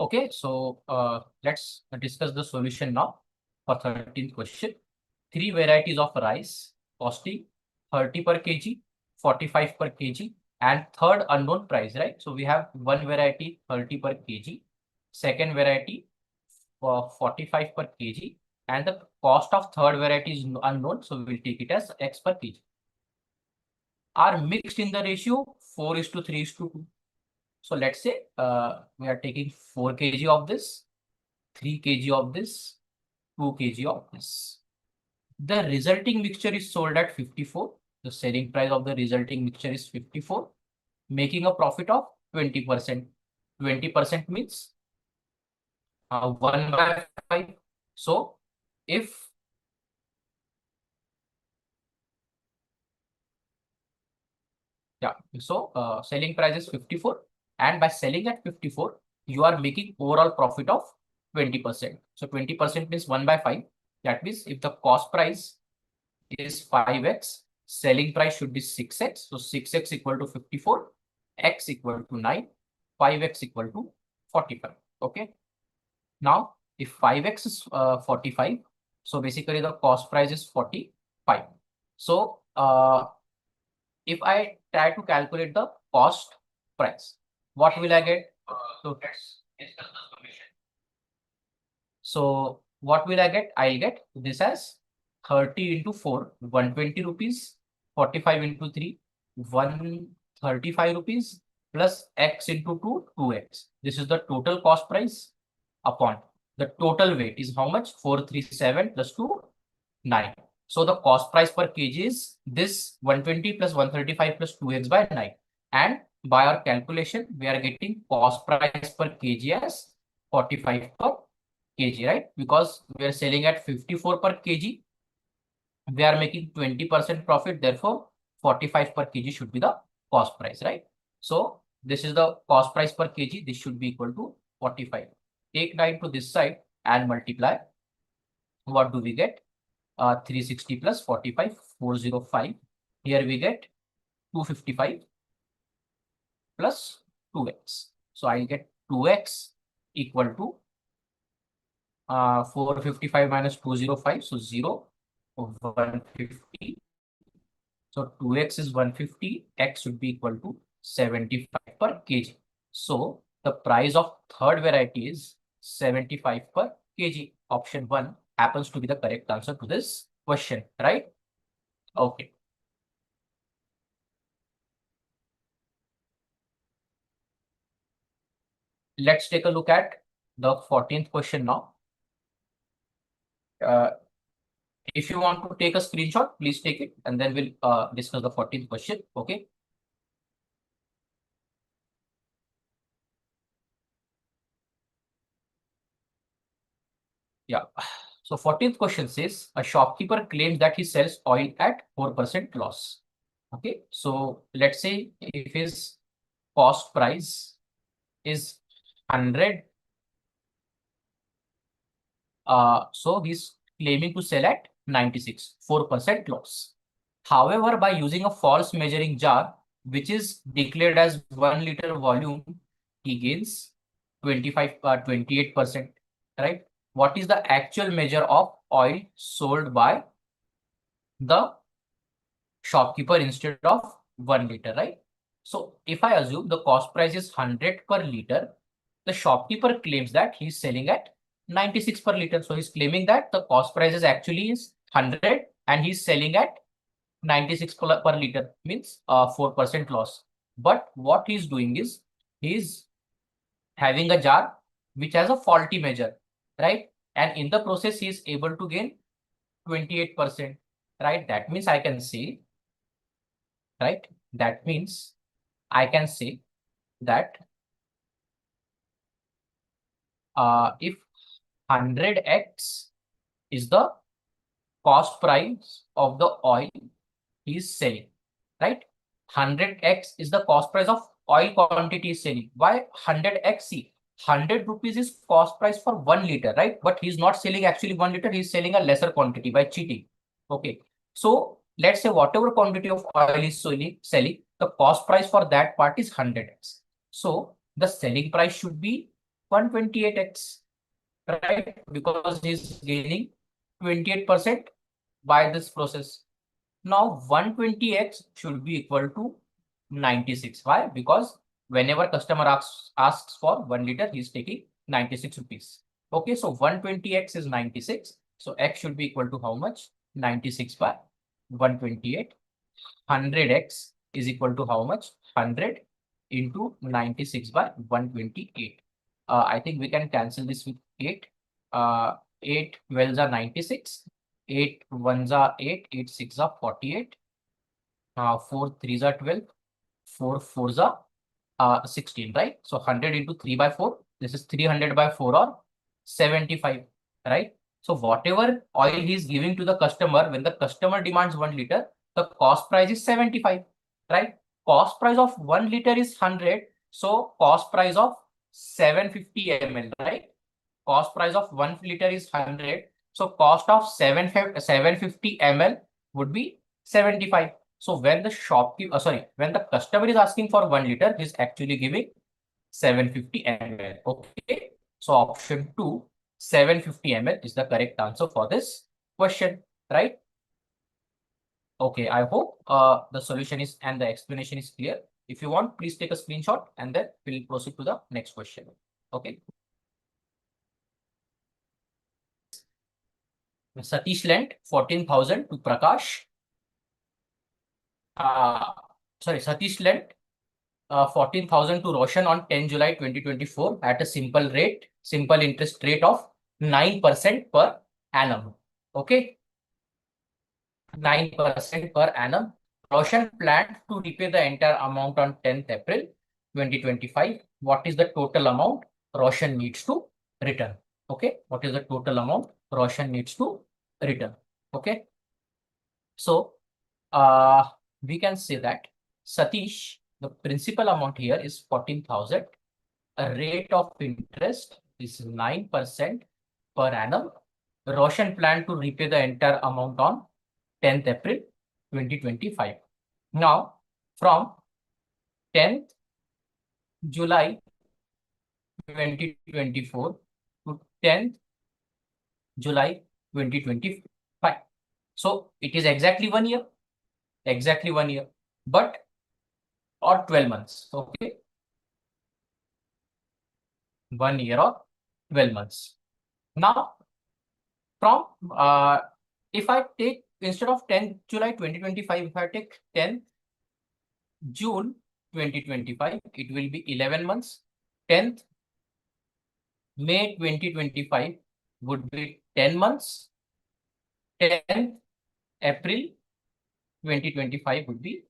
Okay, so let's discuss the solution now for 13th question. 3 varieties of rice costing 30 per kg, 45 per kg, and third unknown price, right? So we have one variety 30 per kg, second variety 45 per kg, and the cost of third variety is unknown, so we will take it as x per kg. Are mixed in the ratio 4:3:2. So let's say we are taking 4 kg of this, 3 kg of this, 2 kg of this. The resulting mixture is sold at 54. The selling price of the resulting mixture is 54, making a profit of 20%. 20% means 1 by 5. So if selling price is 54, and by selling at 54, you are making overall profit of 20%. So 20% means 1 by 5. That means if the cost price is 5x, selling price should be 6x. So 6x equal to 54, x equal to 9, 5x equal to 45. Okay. Now, if 5x is 45, so basically the cost price is 45. So if I try to calculate the cost price, what will I get? So what will I get? I'll get this as 30 into 4, 120 rupees, 45 into 3, 135 rupees, plus x into 2, 2x. This is the total cost price upon the total weight is how much? 437 plus 2, 9. So the cost price per kg is this 120 plus 135 plus 2x by 9. And by our calculation, we are getting cost price per kg as 45 per kg, right? Because we are selling at 54 per kg. We are making 20% profit. Therefore, 45 per kg should be the cost price, right? So this is the cost price per kg. This should be equal to 45. Take 9 to this side and multiply. What do we get? 360 plus 45, 405. Here we get 255 plus 2x. So I'll get 2x equal to 455 minus 205. So 0, 150. So 2x is 150. X should be equal to 75 per kg. So the price of third variety is 75 per kg. Option 1 happens to be the correct answer to this question, right? Okay. Let's take a look at the 14th question now. If you want to take a screenshot, please take it, and then we'll discuss the 14th question. Okay. Yeah. So 14th question says a shopkeeper claims that he sells oil at 4% loss. Okay. So let's say if his cost price is 100, so he's claiming to sell at 96, 4% loss. However, by using a false measuring jar, which is declared as 1 liter volume, he gains 28%, right? What is the actual measure of oil sold by the shopkeeper instead of 1 liter, right? So if I assume the cost price is 100 per liter, the shopkeeper claims that he's selling at 96 per liter. So he's claiming that the cost price is actually is 100 and he's selling at 96 per liter, means 4% loss. But what he's doing is he's having a jar which has a faulty measure, right? And in the process, he is able to gain 28%, right? That means I can say, right? That means I can say that if 100x is the cost price of the oil he is selling, right? 100x is the cost price of oil quantity is selling. Why 100x? See, 100 rupees is cost price for 1 liter, right? But he's not selling actually 1 liter, he's selling a lesser quantity by cheating. Okay. So let's say whatever quantity of oil is selling, the cost price for that part is 100x. So the selling price should be 128x, right? Because he's gaining 28% by this process. Now 120x should be equal to 96. Why? Because whenever customer asks for 1 liter, he's taking 96 rupees. Okay, so 120x is 96. So x should be equal to how much? 96 by 128. 100x is equal to how much? 100 into 96 by 128. I think we can cancel this with 8. 8 12s are 96. 8 1s are 8. 8 6s are 48. 4 3s are 12. 4 4s are 16, right? So 100 into 3 by 4. This is 300 by 4 or 75, right? So whatever oil he is giving to the customer, when the customer demands 1 liter, the cost price is 75, right? Cost price of 1 liter is 100. So cost price of 750 ml, right? Cost price of 1 liter is 100. So cost of 750 ml would be 75. So when the when the customer is asking for 1 liter, he's actually giving 750 ml. Okay. So option 2, 750 ml is the correct answer for this question, right? Okay, I hope the solution is and the explanation is clear. If you want, please take a screenshot and then we'll proceed to the next question. Okay. Satish lent 14,000 to Prakash. Satish lent 14,000 to Roshan on 10 July 2024 at a simple interest rate of 9% per annum. Okay. 9% per annum. Roshan planned to repay the entire amount on 10th April 2025. What is the total amount Roshan needs to return? Okay. What is the total amount Roshan needs to return? Okay. So, we can say that Satish, the principal amount here is 14,000. A rate of interest is 9% per annum. Roshan planned to repay the entire amount on 10th April 2025. Now, from 10th July 2024 to 10th July 2025. So it is exactly 1 year. Exactly 1 year. But or 12 months. Okay. 1 year or 12 months. Now, from if I take instead of 10th July 2025, if I take 10th June 2025, it will be 11 months. 10th May 2025 would be 10 months. 10th April 2025 would be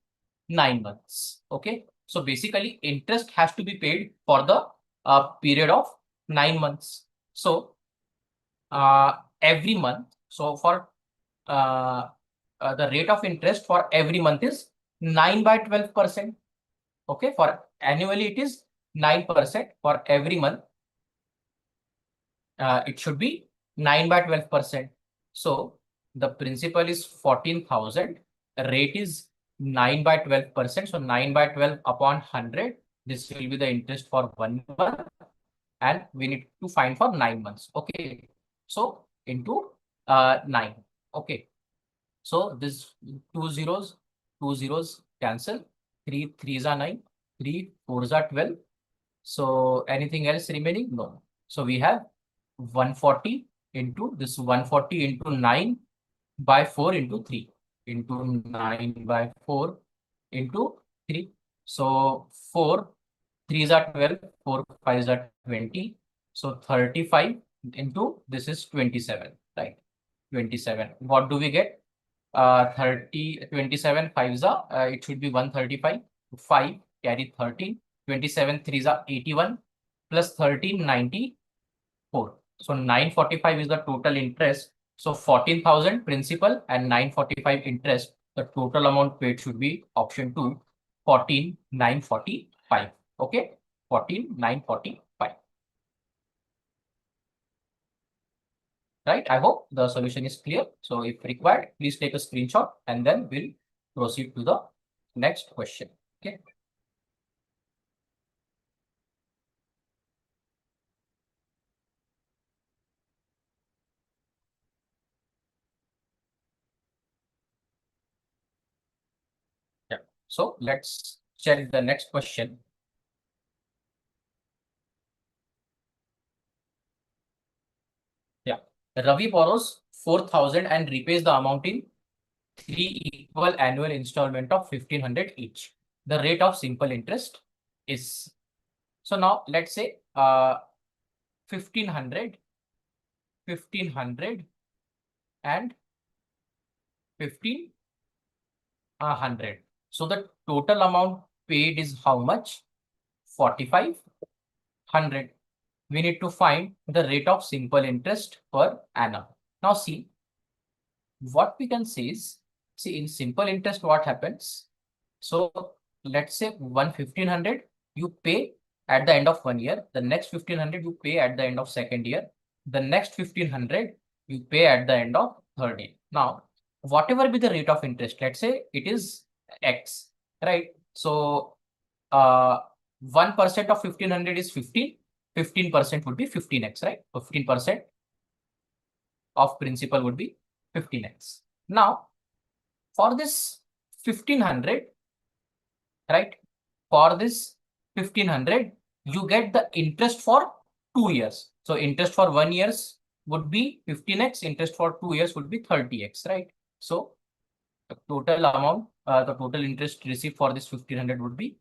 9 months. Okay. So basically, interest has to be paid for the period of 9 months. So every month, so for the rate of interest for every month is 9 by 12%. Okay. For annually, it is 9%. For every month, it should be 9 by 12%. So the principal is 14,000. The rate is 9 by 12%. So 9 by 12 upon 100. This will be the interest for 1 month. And we need to find for 9 months. Okay. So into 9. Okay. So this 2 zeros cancel. 3 3s are 9. 3 4s are 12. So anything else remaining? No. So we have 140 into this 140 into 9 by 4 into 3 into 9 by 4 into 3. So 4 3s are 12, 4 5s are 20. So 35 into this is 27, right? 27. What do we get? 27 5s are, it should be 135. 5 carry 13. 27 3s are 81 plus 13 94. So 945 is the total interest. So 14,000 principal and 945 interest. The total amount paid should be option 2, 14,945. Okay, 14,945. Right. I hope the solution is clear. So if required, please take a screenshot and then we'll proceed to the next question. Okay. So let's check the next question. Yeah, Ravi borrows 4,000 and repays the amount in 3 equal annual installment of 1,500 each. The rate of simple interest is. So now let's say 1,500, 1,500 and 1,500. So the total amount paid is how much? 4,500. We need to find the rate of simple interest per annum. Now see, what we can say is, see, in simple interest, what happens? So let's say 1,500 you pay at the end of 1 year. The next 1,500 you pay at the end of 2nd year. The next 1,500 you pay at the end of 3rd year. Now, whatever be the rate of interest, let's say it is X, right? So 1% of 1,500 is 15. 15% would be 15x, right? 15% of principal would be 15x. Now, for this 1,500, right? For this 1,500, you get the interest for 2 years. So interest for 1 year would be 15x, interest for 2 years would be 30x, right? So the total amount, the total interest received for this 1,500 would be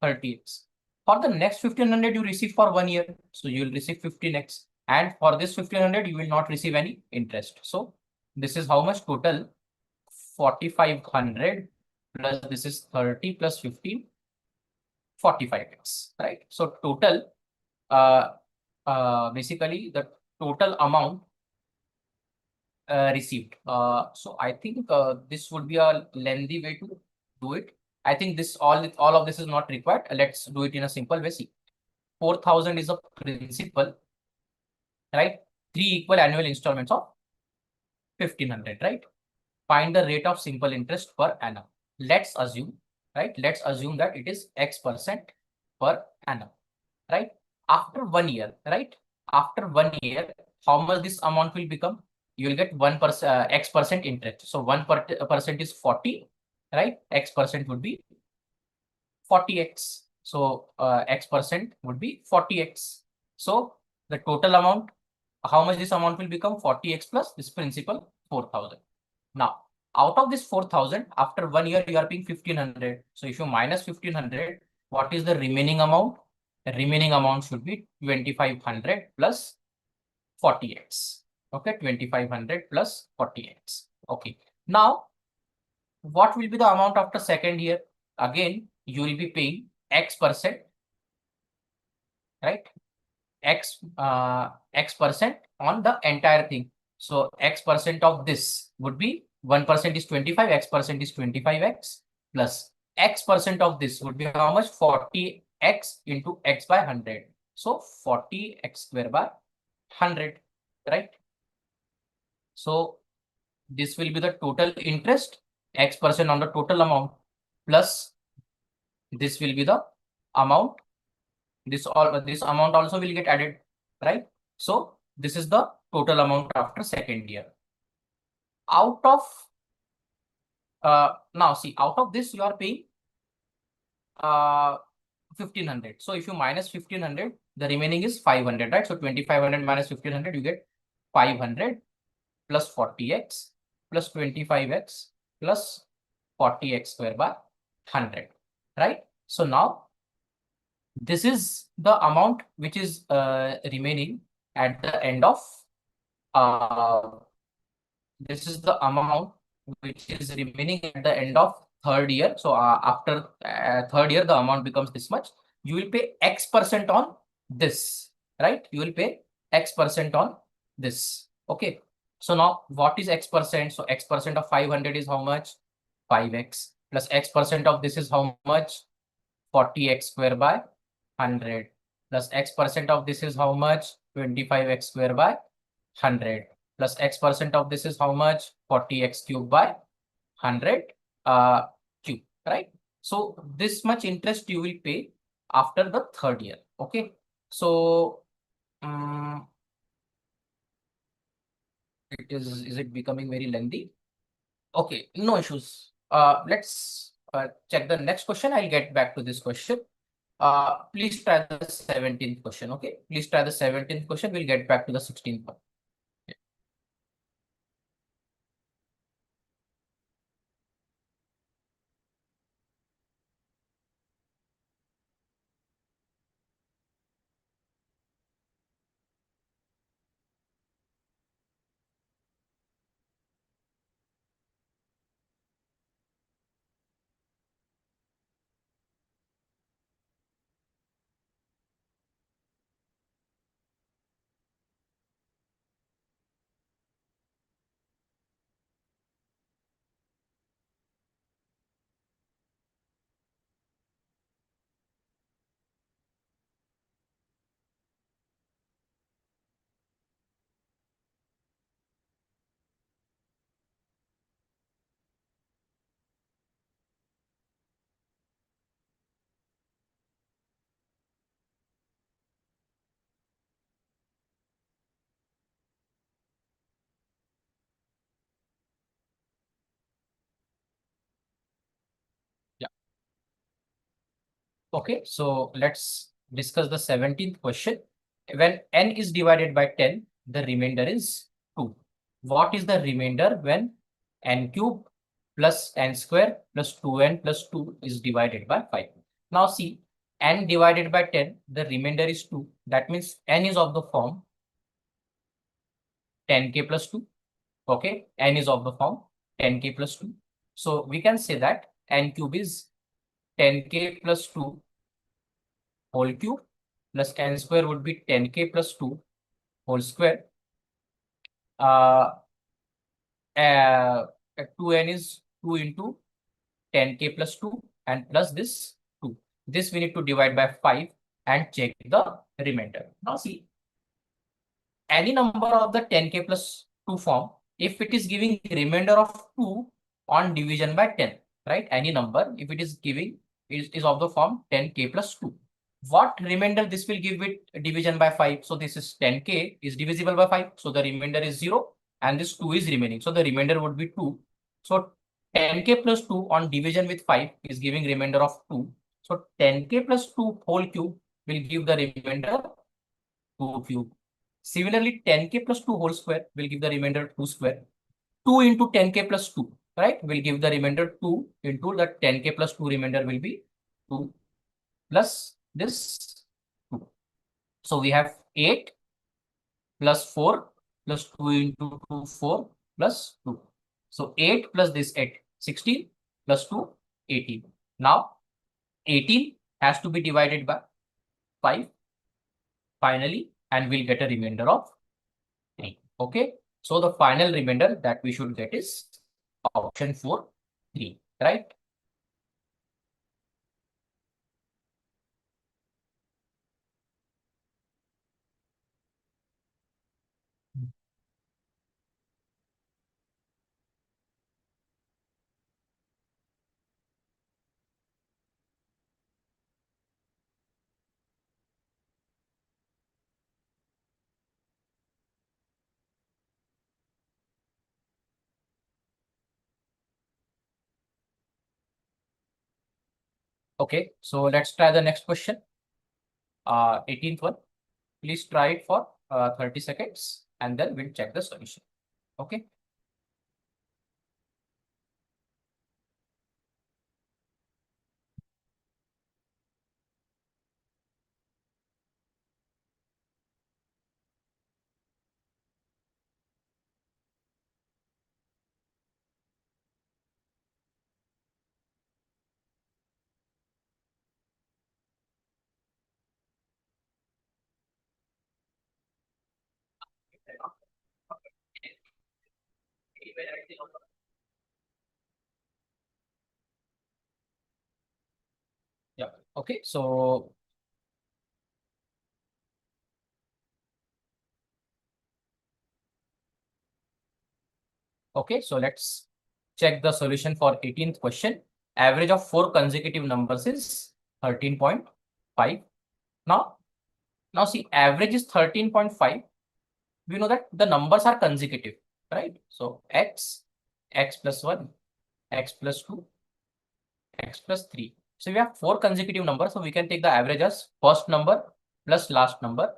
30x. For the next 1,500 you receive for 1 year, so you will receive 15x. And for this 1,500 you will not receive any interest. So this is how much total 4,500 plus this is 30 plus 15, 45x, right? So total, basically the total amount received. So I think this would be a lengthy way to do it. I think this all of this is not required. Let's do it in a simple way. See, 4,000 is a principal, right? 3 equal annual installments of 1,500, right? Find the rate of simple interest per annum. Let's assume, right? Let's assume that it is X% per annum, right? After 1 year, right? After 1 year, how much this amount will become? You will get 1% X% interest. So 1% is 40, right? X% would be 40x. So X% would be 40x. So the total amount, how much this amount will become? 40x plus this principal 4,000. Now, out of this 4,000, after 1 year, you are paying 1,500. So if you minus 1,500, what is the remaining amount? The remaining amount should be 2,500 plus 40x. Okay, 2,500 plus 40x. Okay. Now, what will be the amount after 2nd year? Again, you will be paying X%, right? X% on the entire thing. So X% of this would be 1% is 25, X% is 25x plus X% of this would be how much? 40x into X by 100. So 40x square by 100, right? So this will be the total interest, X% on the total amount plus this will be the amount. This amount also will get added, right? So this is the total amount after 2nd year. Out of now see, out of this you are paying 1,500. So if you minus 1,500, the remaining is 500, right? So 2,500 minus 1,500, you get 500 plus 40x plus 25x plus 40x square by 100, right? So now this is the amount which is remaining at the end of this is the amount which is remaining at the end of 3rd year. So after 3rd year, the amount becomes this much. You will pay X% on this, right? You will pay X% on this. Okay. So now what is X%? So X% of 500 is how much? 5x plus X% of this is how much? 40x square by 100 plus X% of this is how much? 25x square by 100 plus X% of this is how much? 40x cube by 100 cube, right? So this much interest you will pay after the 3rd year. Okay. So is it becoming very lengthy? Okay, no issues. Let's check the next question. I'll get back to this question. Please try the 17th question. Okay, please try the 17th question. We'll get back to the 16th one. Okay, so let's discuss the 17th question. When n is divided by 10, the remainder is 2. What is the remainder when n cube plus n square plus 2n plus 2 is divided by 5? Now see, n divided by 10, the remainder is 2. That means n is of the form 10k plus 2. Okay, n is of the form 10k plus 2. So we can say that n cube is 10k plus 2 whole cube plus n square would be 10k plus 2 whole square. 2n is 2 into 10k plus 2 and plus this 2. This we need to divide by 5 and check the remainder. Now see, any number of the 10k plus 2 form, if it is giving remainder of 2 on division by 10, right? Any number, if it is giving, is of the form 10k plus 2. What remainder this will give it division by 5? So this is 10k is divisible by 5. So the remainder is 0 and this 2 is remaining. So the remainder would be 2. So 10k plus 2 on division with 5 is giving remainder of 2. So 10k plus 2 whole cube will give the remainder 2 cube. Similarly, 10k plus 2 whole square will give the remainder 2 square. 2 into 10k plus 2, right, will give the remainder 2 into the 10k plus 2 remainder will be 2 plus this 2. So we have 8 plus 4 plus 2 into 2, 4 plus 2. So 8 plus this 8, 16 plus 2, 18. Now 18 has to be divided by 5 finally, and we'll get a remainder of 3. Okay. So the final remainder that we should get is option 4, 3, right? Okay, so let's try the next question. 18th one. Please try it for 30 seconds and then we'll check the solution. Okay. Yeah. Okay. So let's check the solution for 18th question. Average of 4 consecutive numbers is 13.5. Now see, average is 13.5. We know that the numbers are consecutive, right? So x plus 1, x plus 2, x plus 3. So we have 4 consecutive numbers, so we can take the average as first number plus last number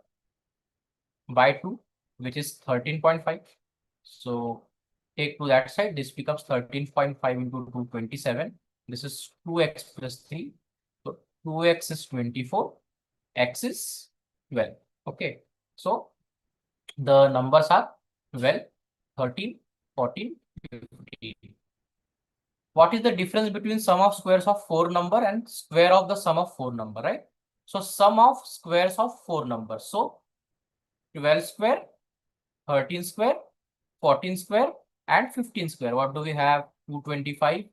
by 2, which is 13.5. So take to that side, this becomes 13.5 into 2, 27. This is 2x plus 3. So 2x is 24, x is 12. Okay, so the numbers are 12, 13, 14, 15. What is the difference between sum of squares of 4 number and square of the sum of 4 number, right? So sum of squares of 4 numbers. So 12 square, 13 square, 14 square, and 15 square. What do we have? 225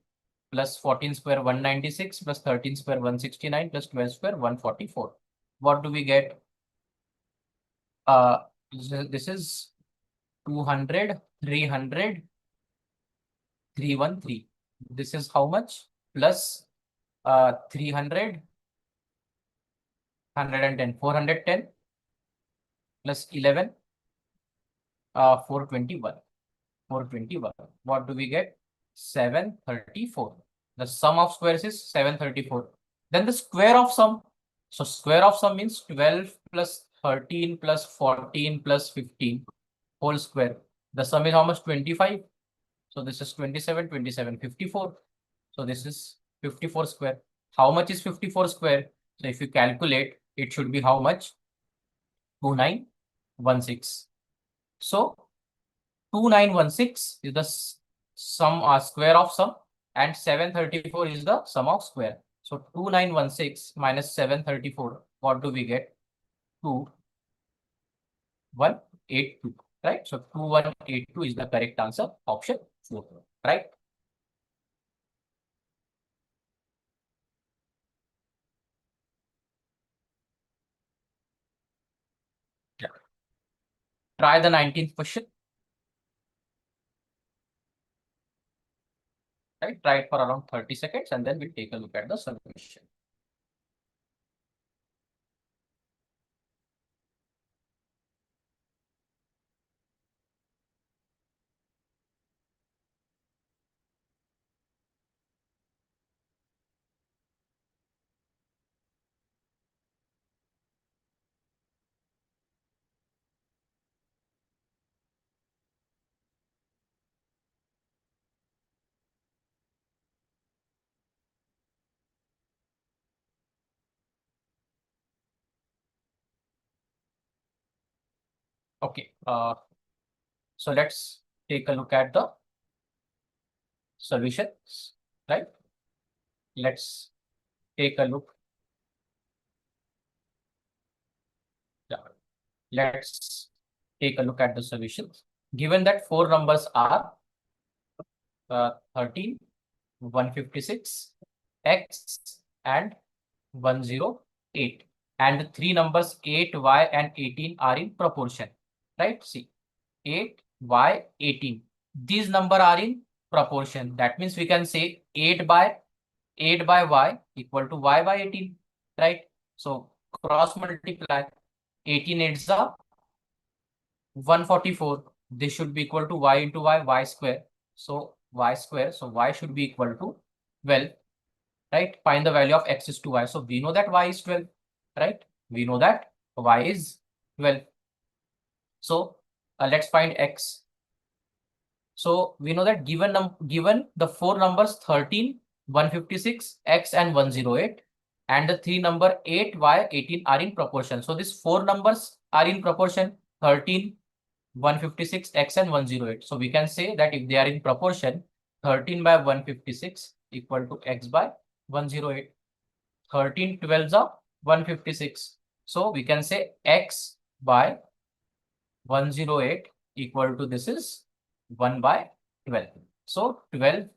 plus 14 square 196 plus 13 square 169 plus 12 square 144. What do we get? This is 200, 300, 313. This is how much? Plus 300, 110, 410 plus 11, 421. 421. What do we get? 734. The sum of squares is 734. Then the square of sum. So square of sum means 12 plus 13 plus 14 plus 15 whole square. The sum is how much? 25. So this is 27, 27, 54. So this is 54 square. How much is 54 square? So if you calculate, it should be how much? 2916. So 2916 is the sum square of sum, and 734 is the sum of square. So 2916 minus 734, what do we get? 2182, right? So 2182 is the correct answer, option 4, right? Yeah. Try the 19th question. Right? Try it for around 30 seconds and then we'll take a look at the solution. Okay, so let's take a look at the solutions, right? Let's take a look. Yeah. Let's take a look at the solutions. Given that 4 numbers are 13, 156, x, and 108, and the 3 numbers 8, y, and 18 are in proportion, right? See, 8, y, 18. These numbers are in proportion. That means we can say 8 by y equal to y by 18, right? So cross multiply. 18 8s are 144. This should be equal to y into y square. So y square. So y should be equal to 12, right? Find the value of x is to y. So we know that y is 12, right? We know that y is 12. So let's find x. So we know that given the 4 numbers 13, 156, x, and 108, and the 3 number 8, y, 18 are in proportion. So these 4 numbers are in proportion: 13, 156, x, and 108. So we can say that if they are in proportion, 13 by 156 equal to x by 108. 13 12s are 156. So we can say x by 108 equal to, this is 1 by 12. So 12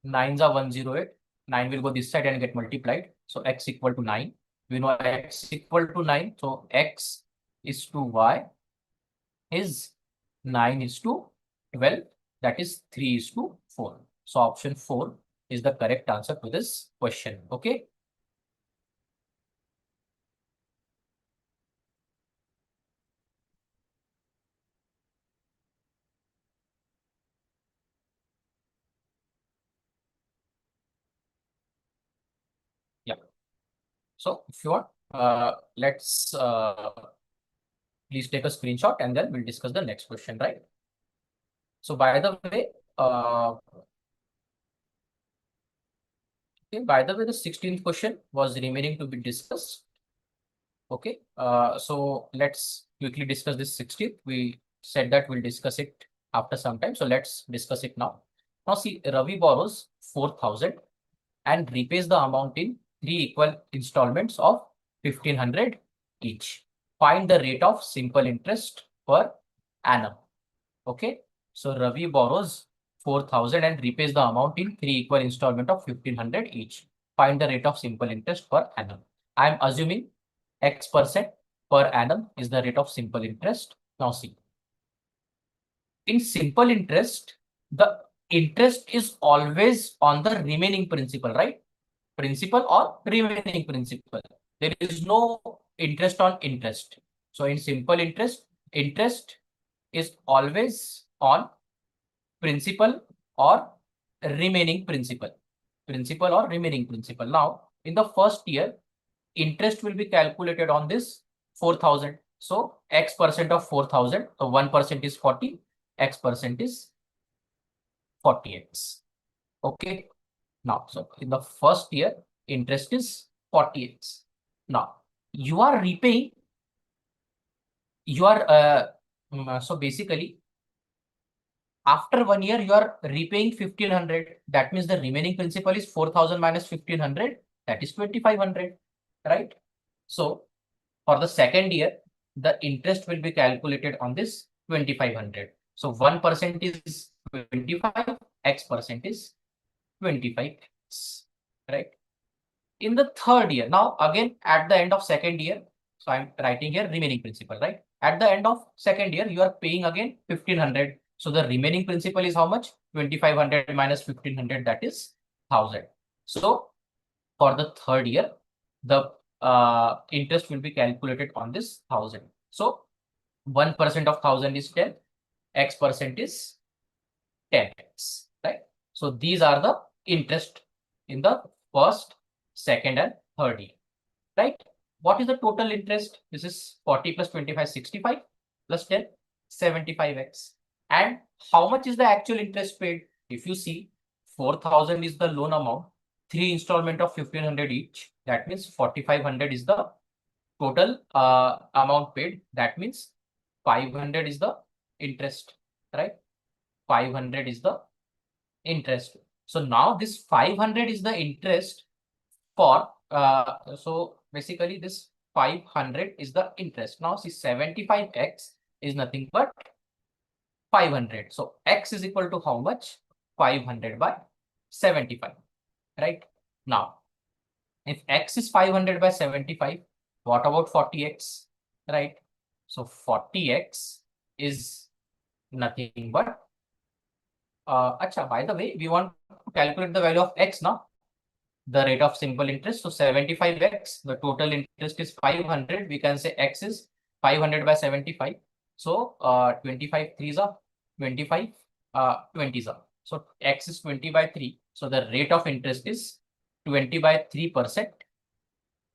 9s are 108. 9 will go this side and get multiplied. So x equal to 9. We know x equal to 9. So x is to y is 9 is to 12. That is 3 is to 4. So option 4 is the correct answer to this question. Okay. So if you want, let's please take a screenshot and then we'll discuss the next question, right? So by the way, the 16th question was remaining to be discussed. Okay, so let's quickly discuss this 16th. We said that we'll discuss it after some time. So let's discuss it now. Now see, Ravi borrows 4,000 and repays the amount in 3 equal installments of 1,500 each. Find the rate of simple interest per annum. Okay, so Ravi borrows 4,000 and repays the amount in 3 equal installment of 1,500 each. Find the rate of simple interest per annum. I am assuming X% per annum is the rate of simple interest. Now see, in simple interest, the interest is always on the remaining principal, right? Principal or remaining principal. There is no interest on interest. So in simple interest, interest is always on principal or remaining principal. Principal or remaining principal. Now, in the first year, interest will be calculated on this 4,000. So X% of 4,000. So 1% is 40. X% is 40x. Okay. Now, so in the first year, interest is 40x. Now, you are repaying, so basically, after 1 year, you are repaying 1,500. That means the remaining principal is 4,000 minus 1,500. That is 2,500, right? So for the second year, the interest will be calculated on this 2,500. So 1% is 25, X% is 25x, right? In the third year, now again at the end of second year, so I'm writing here remaining principal, right? At the end of second year, you are paying again 1,500. So the remaining principal is how much? 2,500 minus 1,500, that is 1,000. So for the third year, the interest will be calculated on this 1,000. So 1% of 1,000 is 10, X% is 10x, right? So these are the interest in the first, second, and third year, right? What is the total interest? This is 40 plus 25, 65 plus 10, 75x. And how much is the actual interest paid? If you see, 4,000 is the loan amount, 3 installment of 1,500 each. That means 4,500 is the total amount paid. That means 500 is the interest, right? 500 is the interest. So now this 500 is the interest for, so basically this 500 is the interest. Now see, 75x is nothing but 500. So x is equal to how much? 500 by 75, right? Now, if x is 500 by 75, what about 40x, right? So 40x is nothing but, by the way, we want to calculate the value of x now, the rate of simple interest. So 75x, the total interest is 500. We can say x is 500 by 75. So 25 3s are 25, 20s are. So x is 20 by 3. So the rate of interest is 20 by 3%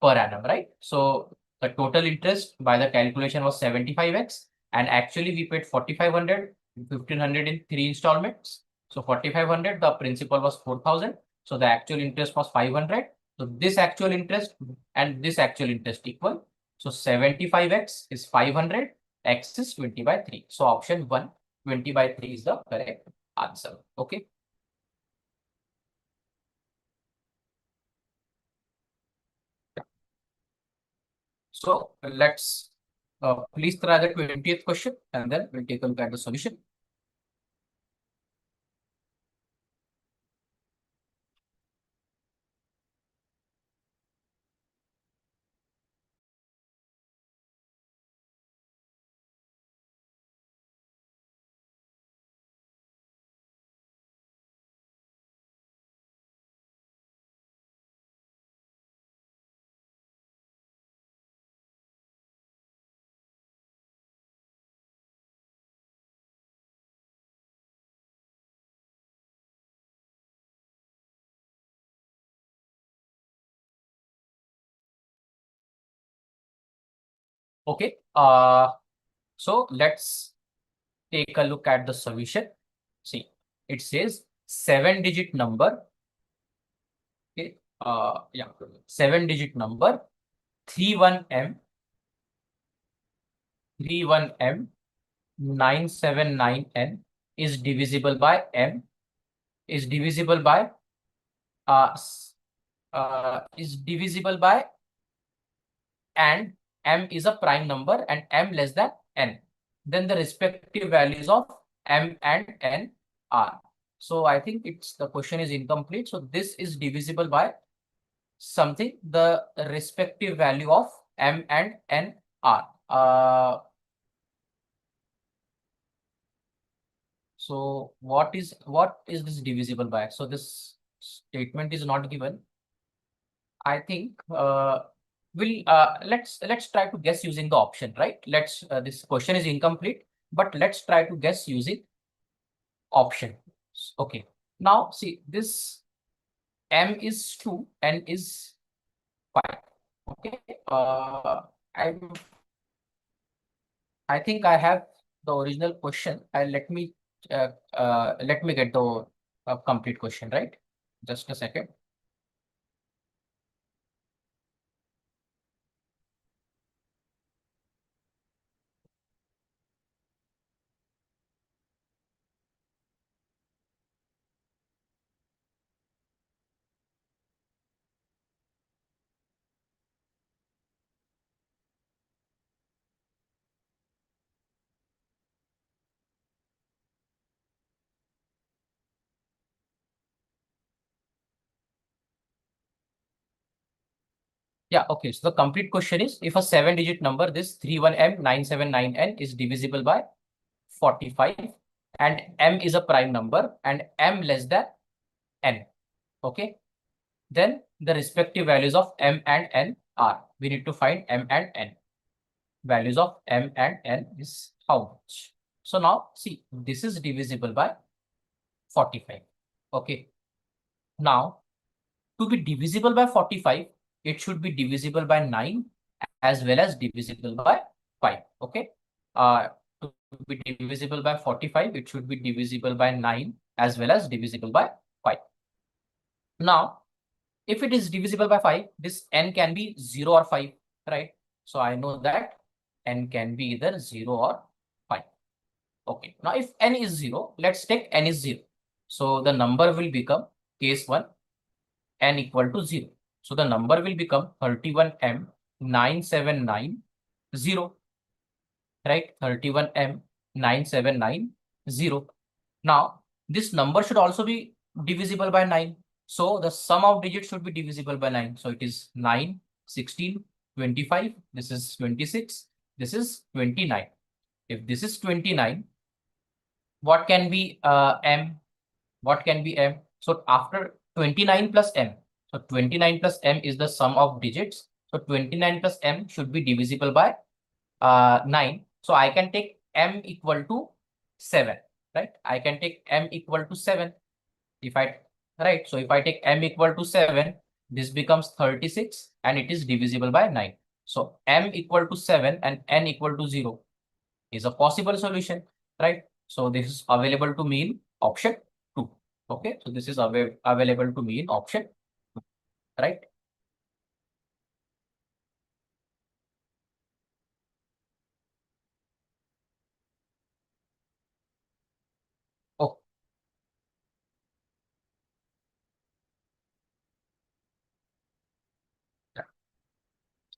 per annum, right? So the total interest by the calculation was 75x, and actually we paid 4,500, 1,500 in 3 installments. So 4,500, the principal was 4,000. So the actual interest was 500. So this actual interest and this actual interest equal. So 75x is 500, x is 20 by 3. So option 1, 20 by 3 is the correct answer. Okay. So let's please try the 20th question and then we'll take a look at the solution. Okay. So let's take a look at the solution. See, it says 7-digit number. Okay. Yeah, 7-digit number 31M 979N is divisible by M is divisible by and M is a prime number and M less than N. Then the respective values of M and N are. So I think the question is incomplete. So this is divisible by something, the respective value of M and N are. So what is this divisible by? So this statement is not given. I think let's try to guess using the option, right? This question is incomplete, but let's try to guess using option. Okay. Now see, this M is 2, N is 5. Okay. I think I have the original question. Let me get the complete question, right? Just a second. Yeah, okay. So the complete question is, if a 7-digit number, this 31M 979N is divisible by 45 and M is a prime number and M less than N. Okay. Then the respective values of M and N are. We need to find M and N. Values of M and N is how much? So now see, this is divisible by 45. Okay. Now, to be divisible by 45, it should be divisible by 9 as well as divisible by 5. Okay. To be divisible by 45, it should be divisible by 9 as well as divisible by 5. Now, if it is divisible by 5, this N can be 0 or 5, right? So I know that N can be either 0 or 5. Okay. Now, if N is 0, let's take N is 0. So the number will become case 1, N equal to 0. So the number will become 31M 979 0, right? 31M 979 0. Now, this number should also be divisible by 9. So the sum of digits should be divisible by 9. So it is 9, 16, 25. This is 26. This is 29. If this is 29, what can be M? What can be M? So after 29 plus M. So 29 plus M is the sum of digits. So 29 plus M should be divisible by 9. So I can take M equal to 7, right? I can take M equal to 7. So if I take M equal to 7, this becomes 36 and it is divisible by 9. So M equal to 7 and N equal to 0 is a possible solution, right? So this is available to me in option 2. Okay, so this is available to me in option 2, right?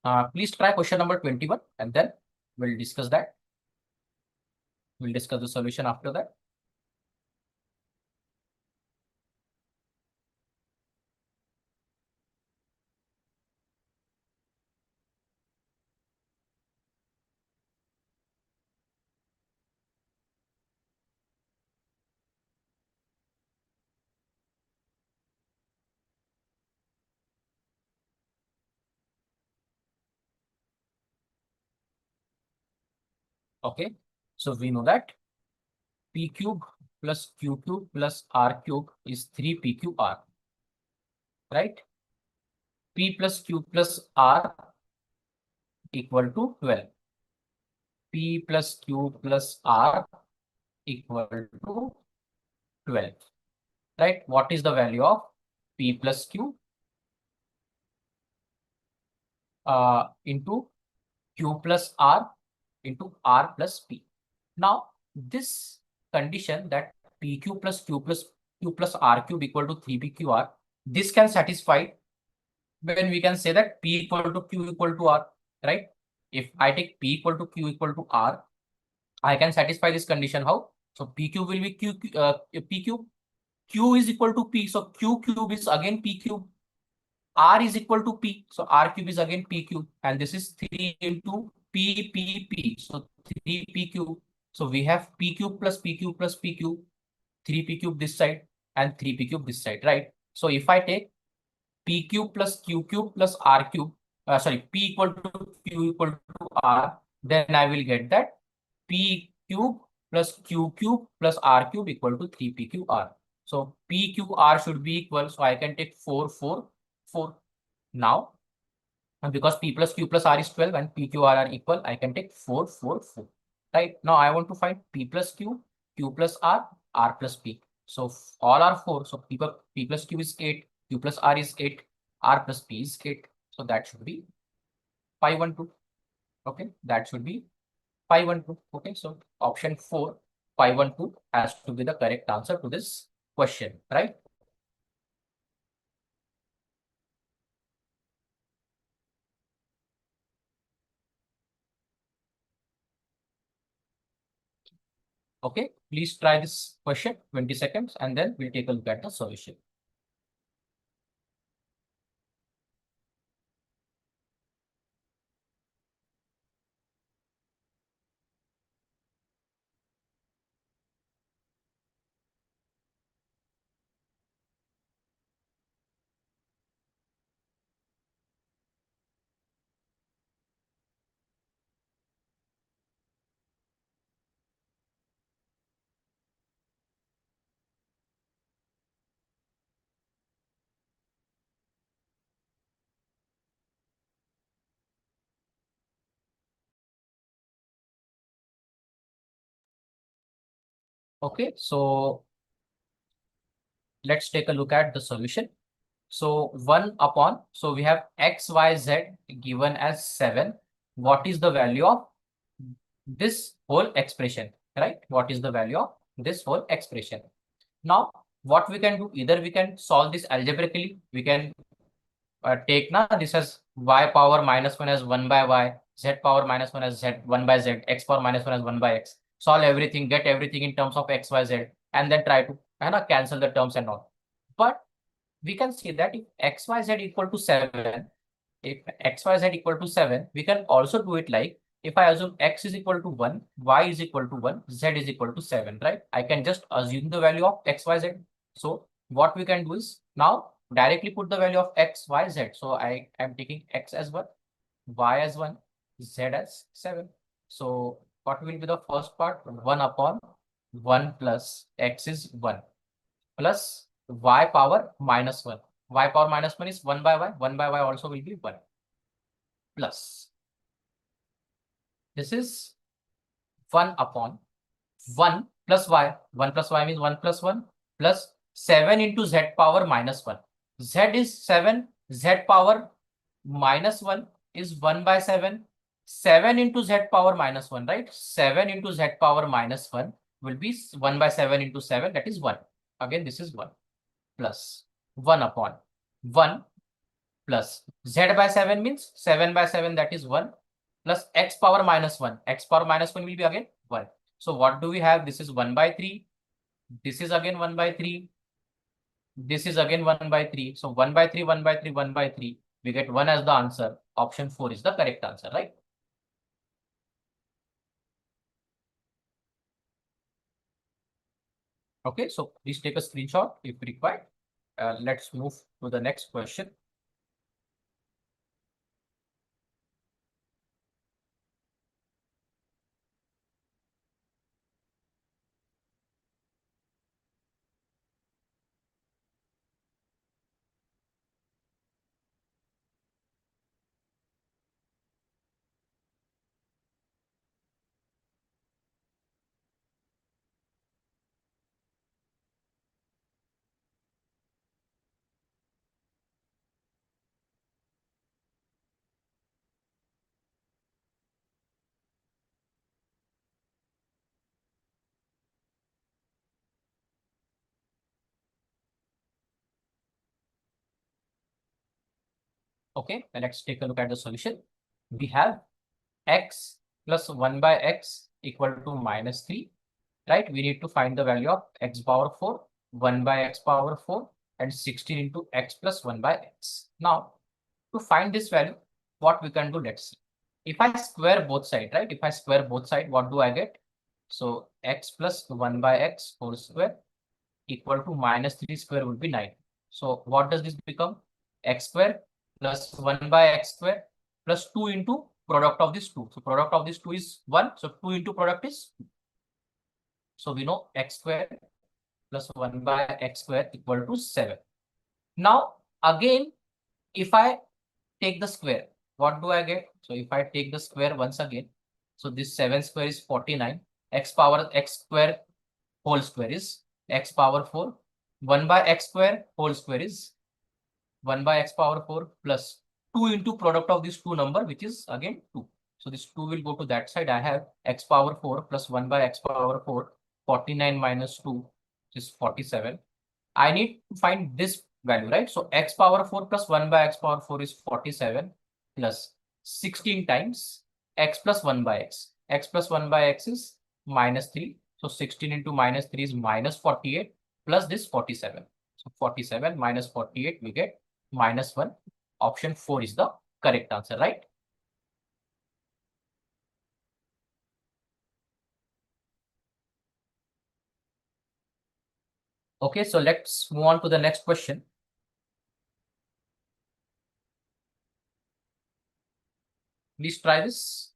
Oh, please try question number 21 and then we'll discuss that. We'll discuss the solution after that. Okay, so we know that P cube plus Q cube plus R cube is 3PQR, right? P plus Q plus R equal to 12. P plus Q plus R equal to 12, right? What is the value of P plus Q into Q plus R into R plus P? Now, this condition that PQ plus Q plus R cube equal to 3PQR, this can satisfy when we can say that P equal to Q equal to R, right? If I take P equal to Q equal to R, I can satisfy this condition. How? So PQ will be P cube. Q is equal to P. So Q cube is again P cube. R is equal to P. So R cube is again P cube. And this is 3 into P. So 3P cube. So we have P cube plus P cube plus P cube. 3P cube this side and 3P cube this side, right? So if I take P cube plus Q cube plus R cube, P equal to Q equal to R, then I will get that P cube plus Q cube plus R cube equal to 3PQR. So PQR should be equal. So I can take 4, 4, 4. Now, because P plus Q plus R is 12 and PQR are equal, I can take 4, 4, 4. Right? Now I want to find P plus Q, Q plus R, R plus P. So all are 4. So P plus Q is 8, Q plus R is 8, R plus P is 8. So that should be 512. Okay, that should be 512. Okay, so option 4, 512 has to be the correct answer to this question, right? Okay, please try this question 20 seconds and then we'll take a look at the solution. Okay, so let's take a look at the solution. So 1 upon, so we have x, y, z given as 7. What is the value of this whole expression, right? What is the value of this whole expression? Now, what we can do, either we can solve this algebraically, we can take now this as y power minus 1 as 1 by y, z power minus 1 as z 1 by z, x power minus 1 as 1 by x. Solve everything, get everything in terms of x, y, z, and then try to cancel the terms and all. But we can see that if x, y, z equal to 7, if x, y, z equal to 7, we can also do it like, if I assume x is equal to 1, y is equal to 1, z is equal to 7, right? I can just assume the value of x, y, z. So what we can do is now directly put the value of x, y, z. So I am taking x as 1, y as 1, z as 7. So what will be the first part? 1 upon 1 plus x is 1 plus y power minus 1. Y power minus 1 is 1 by y. 1 by y also will be 1 plus. This is 1 upon 1 plus y. 1 plus y means 1 plus 1 plus 7 into z power minus 1. Z is 7. Z power minus 1 is 1 by 7. 7 into z power minus 1, right? 7 into z power minus 1 will be 1 by 7 into 7, that is 1. Again, this is 1 plus 1 upon 1 plus z by 7 means 7 by 7, that is 1 plus x power minus 1. X power minus 1 will be again 1. So what do we have? This is 1 by 3. This is again 1 by 3. This is again 1 by 3. So 1 by 3, 1 by 3, 1 by 3. We get 1 as the answer. Option 4 is the correct answer, right? Okay, so please take a screenshot if required. Let's move to the next question. Okay, let's take a look at the solution. We have x plus 1 by x equal to minus 3, right? We need to find the value of x power 4, 1 by x power 4, and 16 into x plus 1 by x. Now, to find this value, what we can do, let's see. If I square both sides, right? If I square both sides, what do I get? So x plus 1 by x whole square equal to minus 3 square would be 9. So what does this become? X square plus 1 by x square plus 2 into product of this 2. So product of this 2 is 1. So 2 into product is 2. So we know x square plus 1 by x square equal to 7. Now again, if I take the square, what do I get? So if I take the square once again, so this 7 square is 49. X power x square whole square is x power 4. 1 by x square whole square is 1 by x power 4 plus 2 into product of this two number, which is again 2. So this 2 will go to that side. I have x power 4 plus 1 by x power 4, 49 minus 2, which is 47. I need to find this value, right? So x power 4 plus 1 by x power 4 is 47 plus 16 times x plus 1 by x. X plus 1 by x is minus 3. So 16 into minus 3 is minus 48 plus this 47. So 47 minus 48, we get minus 1. Option 4 is the correct answer, right? Okay, so let's move on to the next question. Please try this.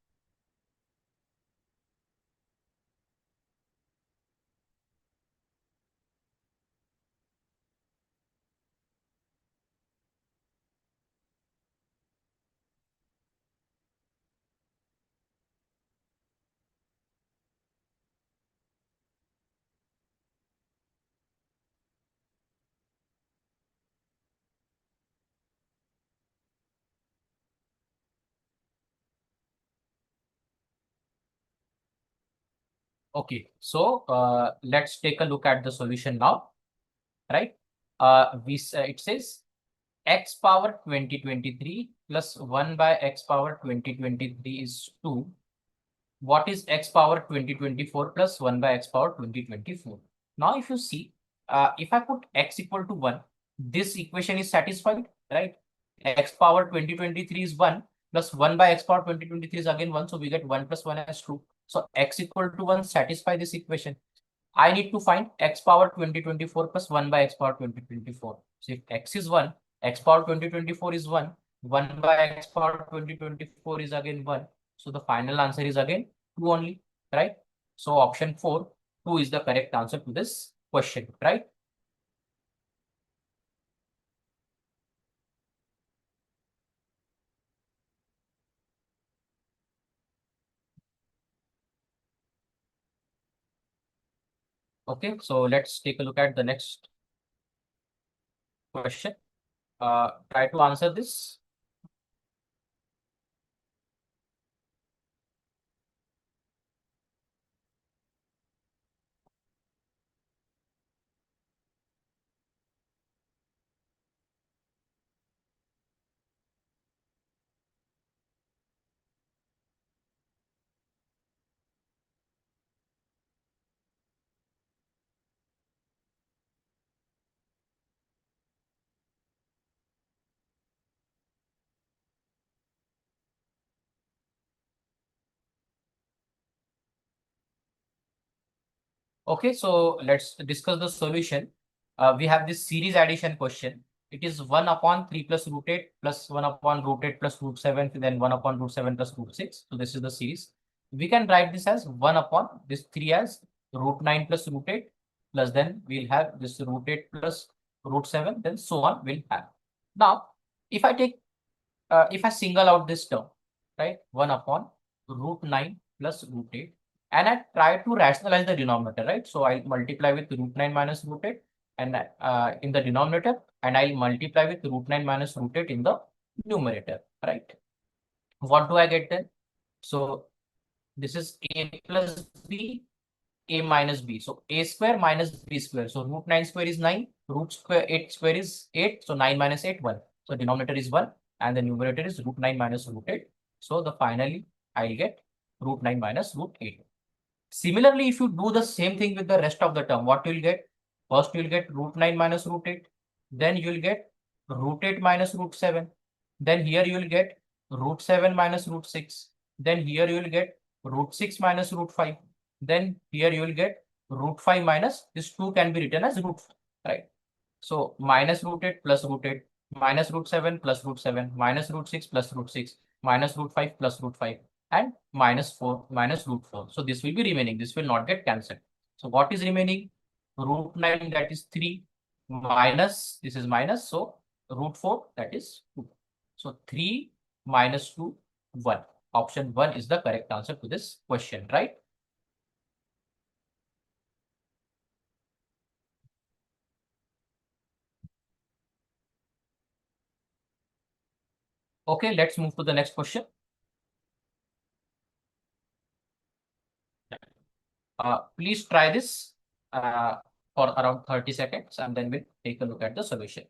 Okay, so let's take a look at the solution now, right? It says x power 2023 plus 1 by x power 2023 is 2. What is x power 2024 plus 1 by x power 2024? Now, if you see, if I put x equal to 1, this equation is satisfied, right? X power 2023 is 1 plus 1 by x power 2023 is again 1. So we get 1 plus 1 as 2. So x equal to 1 satisfy this equation. I need to find x power 2024 plus 1 by x power 2024. So if x is 1, x power 2024 is 1, 1 by x power 2024 is again 1. So the final answer is again 2 only, right? So option 4, 2 is the correct answer to this question, right? Okay, so let's take a look at the next question. Try to answer this. Okay, so let's discuss the solution. We have this series addition question. It is 1 upon 3 plus root 8 plus 1 upon root 8 plus root 7, then 1 upon root 7 plus root 6. So this is the series. We can write this as 1 upon this 3 as root 9 plus root 8, plus then we'll have this root 8 plus root 7, then so on we'll have. Now, if I take, if I single out this term, right, 1 upon root 9 plus root 8, and I try to rationalize the denominator, right? So I'll multiply with root 9 minus root 8 and in the denominator, and I'll multiply with root 9 minus root 8 in the numerator, right? What do I get then? So this is a plus b, a minus b. So a square minus b square. So root 9 square is 9, root square 8 square is 8. So 9 minus 8, 1. So denominator is 1. and the numerator is root 9 minus root 8. So the finally I'll get root 9 minus root 8. Similarly, if you do the same thing with the rest of the term, what you'll get? First you'll get root 9 minus root 8. Then you'll get root 8 minus root 7. Then here you'll get root 7 minus root 6. Then here you'll get root 6 minus root 5. Then here you will get root 5 minus this 2 can be written as root 5, right? So minus root 8 plus root 8, minus root 7 plus root 7, minus root 6 plus root 6, minus root 5 plus root 5, and minus 4 minus root 4. So this will be remaining. This will not get cancelled. So what is remaining? Root 9, that is 3, minus, this is minus, so root 4, that is 2. So 3 minus 2, 1. Option 1 is the correct answer to this question, right? Okay, let's move to the next question. Please try this for around 30 seconds and then we'll take a look at the solution.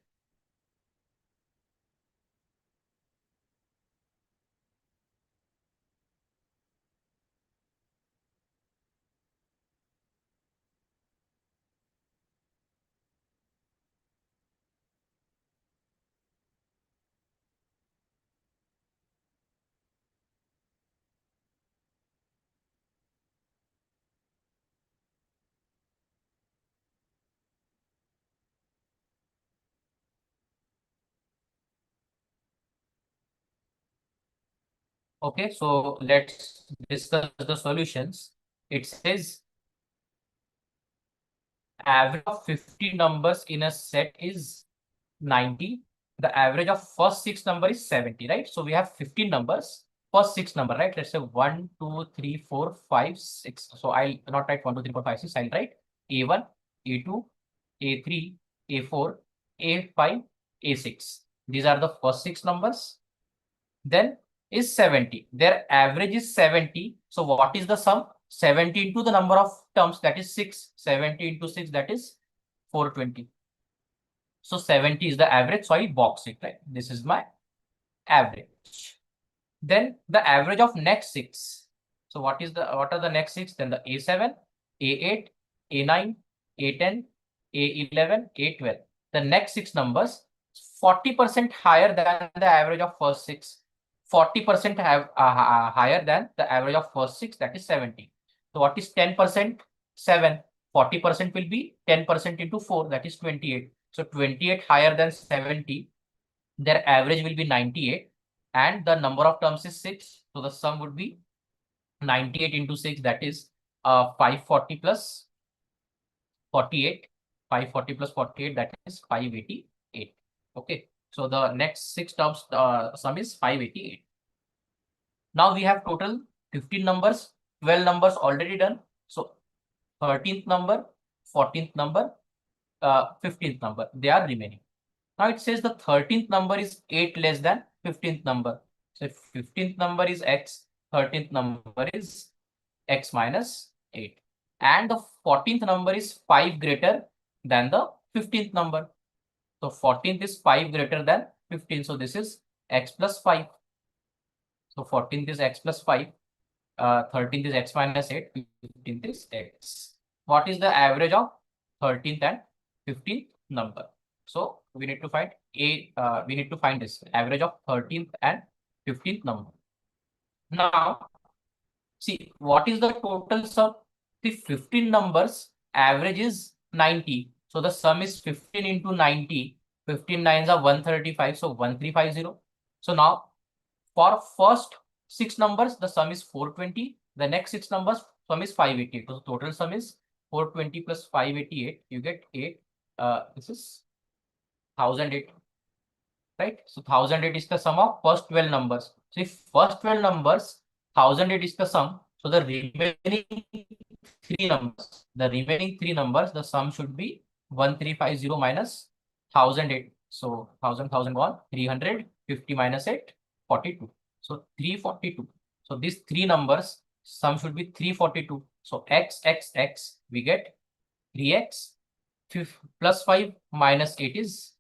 Okay, so let's discuss the solutions. It says average of 50 numbers in a set is 90. The average of first 6 number is 70, right? So we have 15 numbers, first 6 number, right? Let's say 1, 2, 3, 4, 5, 6. So I'll not write 1, 2, 3, 4, 5, 6. I'll write A1, A2, A3, A4, A5, A6. These are the first 6 numbers. Then is 70. Their average is 70. So what is the sum? 70 into the number of terms, that is 6. 70 into 6, that is 420. So 70 is the average. So I box it, right? This is my average. Then the average of next 6. So what are the next 6? Then the A7, A8, A9, A10, A11, A12. The next 6 numbers 40% higher than the average of first 6. 40% higher than the average of first 6, that is 70. So what is 10%? 7. 40% will be 10% into 4, that is 28. So 28 higher than 70. Their average will be 98. And the number of terms is 6. So the sum would be 98 into 6, that is 540 plus 48. 540 plus 48, that is 588. Okay. So the next 6 terms sum is 588. Now we have total 15 numbers, 12 numbers already done. So 13th number, 14th number, 15th number, they are remaining. Now it says the 13th number is 8 less than 15th number. So if 15th number is x, 13th number is x minus 8. And the 14th number is 5 greater than the 15th number. So 14th is 5 greater than 15. So this is x plus 5. So 14th is x plus 5. 13th is x minus 8. 15th is x. What is the average of 13th and 15th number? So we need to find we need to find this average of 13th and 15th number. Now, see what is the total sum? The 15 numbers average is 90. So the sum is 15 into 90. 15 nines are 135. So 1350. So now for first 6 numbers, the sum is 420. The next 6 numbers, sum is 588. So total sum is 420 plus 588. You get 8. This is 1008. Right? So 1008 is the sum of first 12 numbers. So if first 12 numbers, 1008 is the sum. So the remaining 3 numbers, the sum should be 1350 minus 1008. So 1000 gone, 300, 50 minus 8, 42. So 342. So these 3 numbers, sum should be 342. So x, we get 3x plus 5 minus 8 is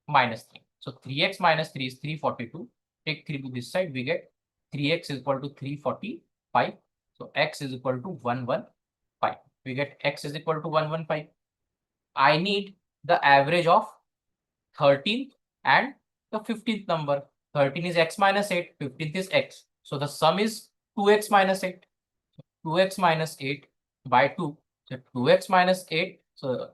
minus 3. So 3x minus 3 is 342. Take 3 to this side, we get 3x is equal to 345. So x is equal to 115. We get x is equal to 115. I need the average of 13th and the 15th number. 13 is x minus 8, 15th is x. So the sum is 2x minus 8. 2x minus 8 by 2. So 2x minus 8. So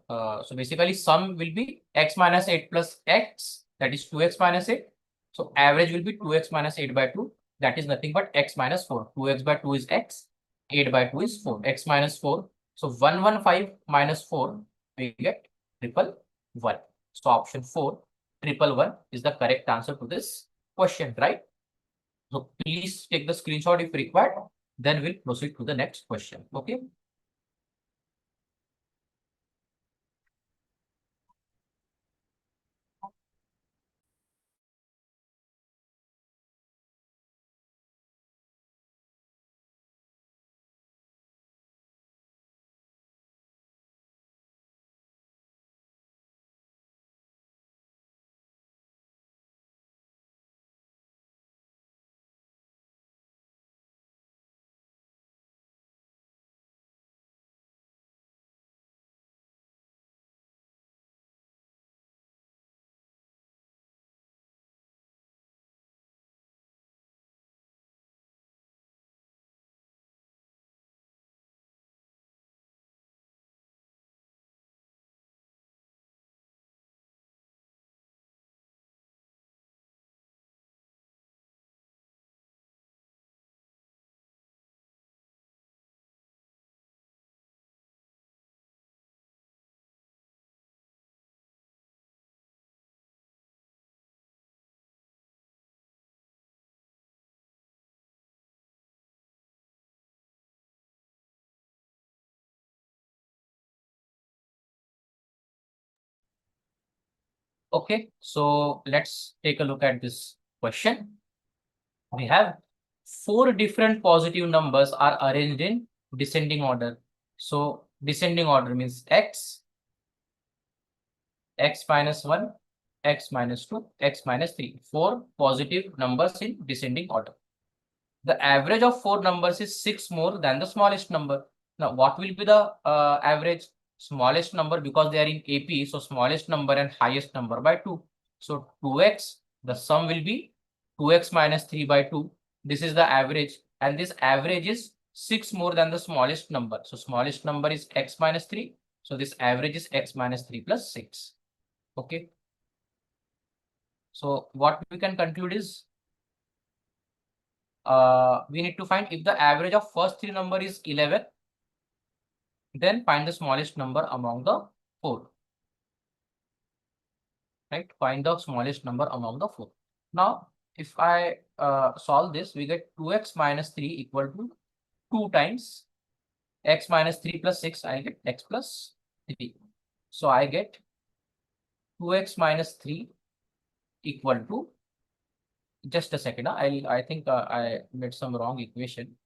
basically sum will be x minus 8 plus x, that is 2x minus 8. So average will be 2x minus 8 by 2. That is nothing but x minus 4. 2x by 2 is x. 8 by 2 is 4. X minus 4. So 115 minus 4, we get 111. So option 4, 111 is the correct answer to this question, right? So please take the screenshot if required. Then we'll proceed to the next question. Okay. Okay, so let's take a look at this question. We have 4 different positive numbers are arranged in descending order. So descending order means x, x minus 1, x minus 2, x minus 3. 4 positive numbers in descending order. The average of 4 numbers is 6 more than the smallest number. Now, what will be the average? Smallest number, because they are in AP, so smallest number and highest number by 2. So 2x, the sum will be 2x minus 3 by 2. This is the average, and this average is 6 more than the smallest number. So smallest number is x minus 3. So this average is x minus 3 plus 6. Okay. So what we can conclude is we need to find if the average of first 3 number is 11, then find the smallest number among the 4. Right? Find the smallest number among the 4. Now, if I solve this, we get 2x minus 3 equal to 2 times x minus 3 plus 6. I get x plus 3. So I get 2x minus 3 equal to, just a second. I think I made some wrong equation.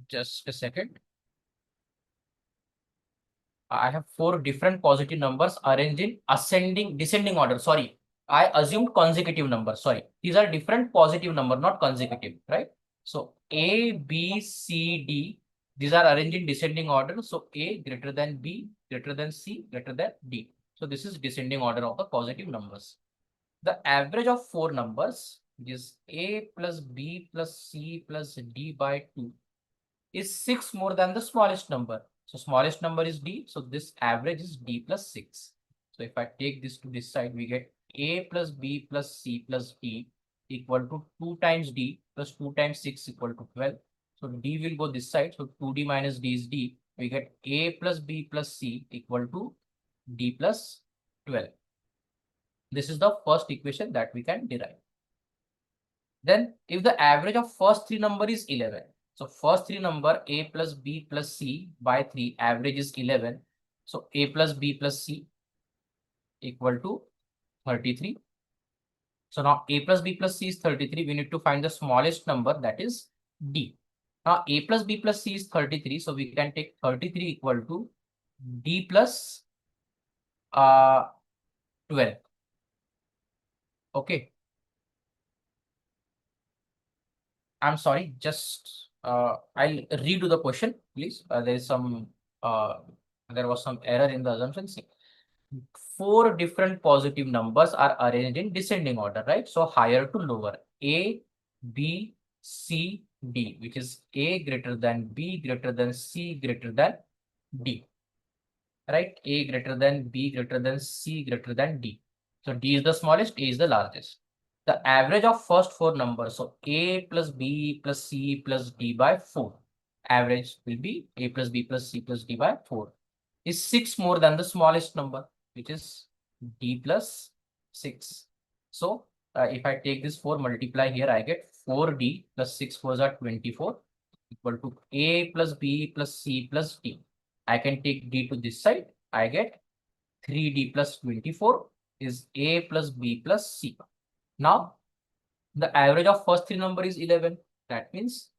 Just a second. I have 4 different positive numbers arranged in descending order. Sorry, I assumed consecutive numbers. Sorry, these are different positive number, not consecutive, right? So A, B, C, D, these are arranged in descending order. So A greater than B, greater than C, greater than D. So this is descending order of the positive numbers. The average of 4 numbers is A plus B plus C plus D by 2 is 6 more than the smallest number. So smallest number is D. So this average is D plus 6. So if I take this to this side, we get A plus B plus C plus D equal to 2 times D plus 2 times 6 equal to 12. So D will go this side. So 2D minus D is D. We get A plus B plus C equal to D plus 12. This is the first equation that we can derive. Then if the average of first 3 number is 11, so first 3 number A plus B plus C by 3, average is 11. So A plus B plus C equal to 33. So now A plus B plus C is 33. We need to find the smallest number, that is D. Now a plus b plus c is 33. So we can take 33 equal to d plus 12. Okay. I'm sorry, just I'll redo the question, please. There was some error in the assumptions. Four different positive numbers are arranged in descending order, right? So higher to lower. A, B, C, D, which is A greater than B greater than C greater than D, right? A greater than B greater than C greater than D. So D is the smallest, A is the largest. The average of first four numbers, so A plus B plus C plus D by 4. Average will be A plus B plus C plus D by 4. Is 6 more than the smallest number, which is D plus 6. So if I take this 4 multiply here, I get 4D plus 6 4s are 24 equal to A plus B plus C plus D. I can take D to this side. I get 3D plus 24 is A plus B plus C. Now, the average of first three number is 11. That means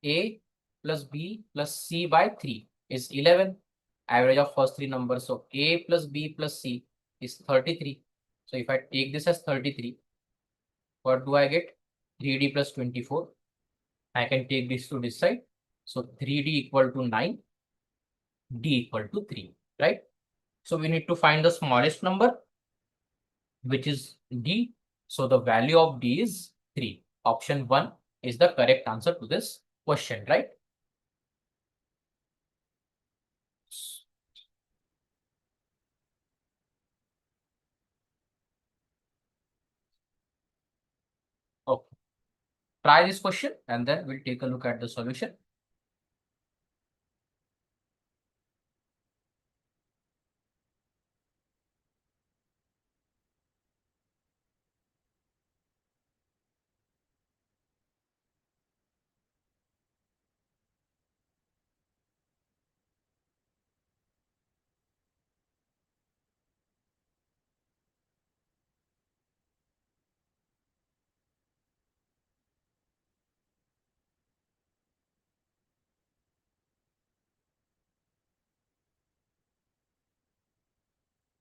A plus B plus C by 3 is 11. Average of first three numbers. So A plus B plus C is 33. So if I take this as 33, what do I get? 3D plus 24. I can take this to this side. So 3D equal to 9, D equal to 3, right? So we need to find the smallest number, which is D. So the value of D is 3. Option 1 is the correct answer to this question, right? Okay. Try this question and then we'll take a look at the solution.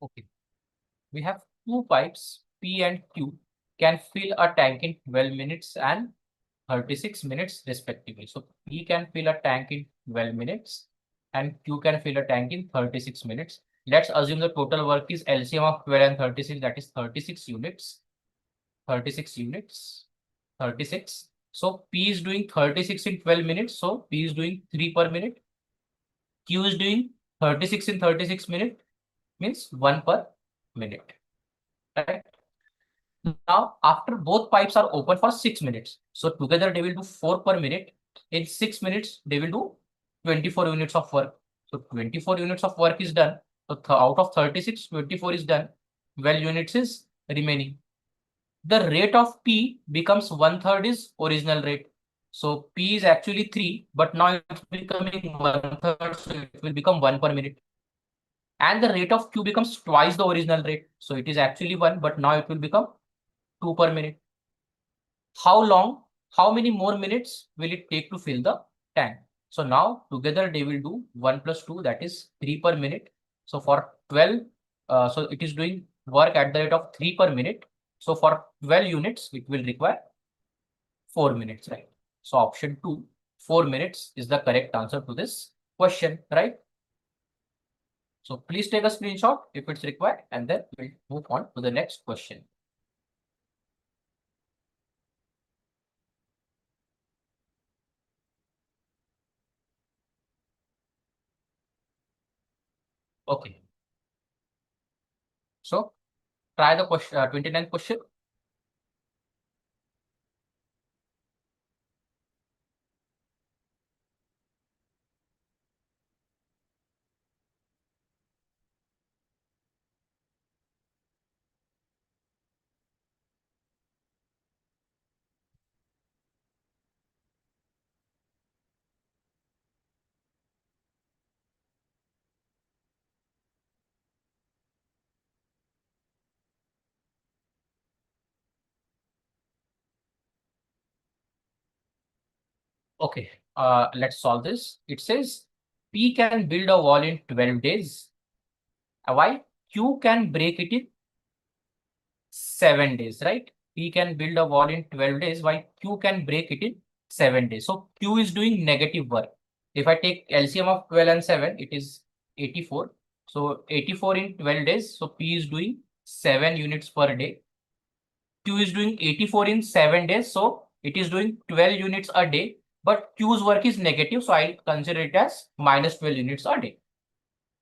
Okay. We have two pipes, P and Q, can fill a tank in 12 minutes and 36 minutes respectively. So P can fill a tank in 12 minutes and Q can fill a tank in 36 minutes. Let's assume the total work is LCM of 12 and 36, that is 36 units. 36 units. 36. So P is doing 36 in 12 minutes. So P is doing 3 per minute. Q is doing 36 in 36 minutes, means 1 per minute. Right? Now, after both pipes are open for 6 minutes, so together they will do 4 per minute. In 6 minutes, they will do 24 units of work. So 24 units of work is done. So out of 36, 24 is done. 12 units is remaining. The rate of P becomes 1/3 is original rate. So P is actually 3, but now it's becoming 1/3, so it will become 1 per minute. And the rate of Q becomes twice the original rate. So it is actually 1, but now it will become 2 per minute. How long, how many more minutes will it take to fill the tank? So now together they will do 1 plus 2, that is 3 per minute. So for 12, so it is doing work at the rate of 3 per minute. So for 12 units, it will require 4 minutes, right? So option 2, 4 minutes is the correct answer to this question, right? So please take a screenshot if it's required, and then we'll move on to the next question. Okay. So try the question, 29th question. Okay, let's solve this. It says P can build a wall in 12 days. Why? Q can break it in 7 days, right? P can build a wall in 12 days, while Q can break it in 7 days. So Q is doing negative work. If I take LCM of 12 and 7, it is 84. So 84 in 12 days. So P is doing 7 units per day. Q is doing 84 in 7 days. So it is doing 12 units a day. But Q's work is negative. So I'll consider it as minus 12 units a day.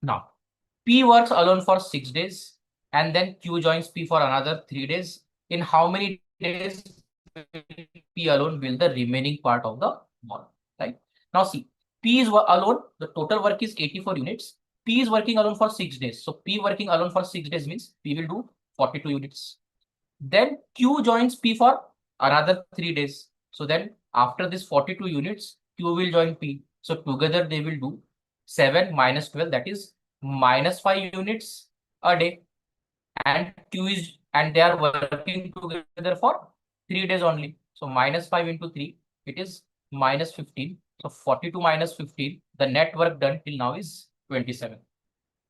Now, P works alone for 6 days. And then Q joins P for another 3 days. In how many days will P alone build the remaining part of the wall? Right? Now see, P is alone, the total work is 84 units. P is working alone for 6 days. So P working alone for 6 days means P will do 42 units. Then Q joins P for another 3 days. So then after this 42 units, Q will join P. So together they will do 7 minus 12, that is minus 5 units a day. And Q is, and they are working together for 3 days only. So minus 5 into 3, it is minus 15. So 42 minus 15, the net work done till now is 27.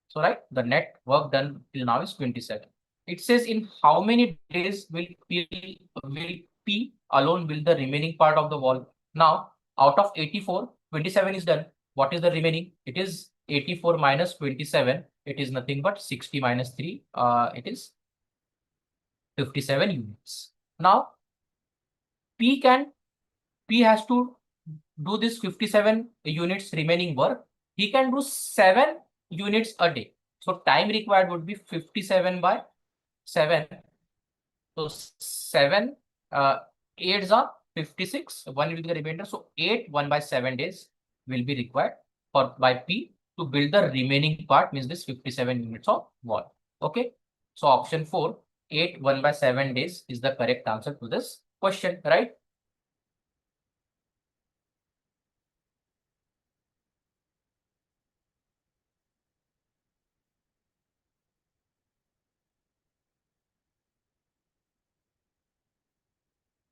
So right, the net work done till now is 27. It says in how many days will P alone build the remaining part of the wall? Now, out of 84, 27 is done. What is the remaining? It is 84 minus 27. It is nothing but 60 minus 3. It is 57 units. Now, P has to do this 57 units remaining work. He can do 7 units a day. So time required would be 57 by 7. So 7 8s are 56. 1 will be the remainder. So 8 1 by 7 days will be required for by P to build the remaining part, means this 57 units of wall. Okay. So option 4, 8 1 by 7 days is the correct answer to this question, right?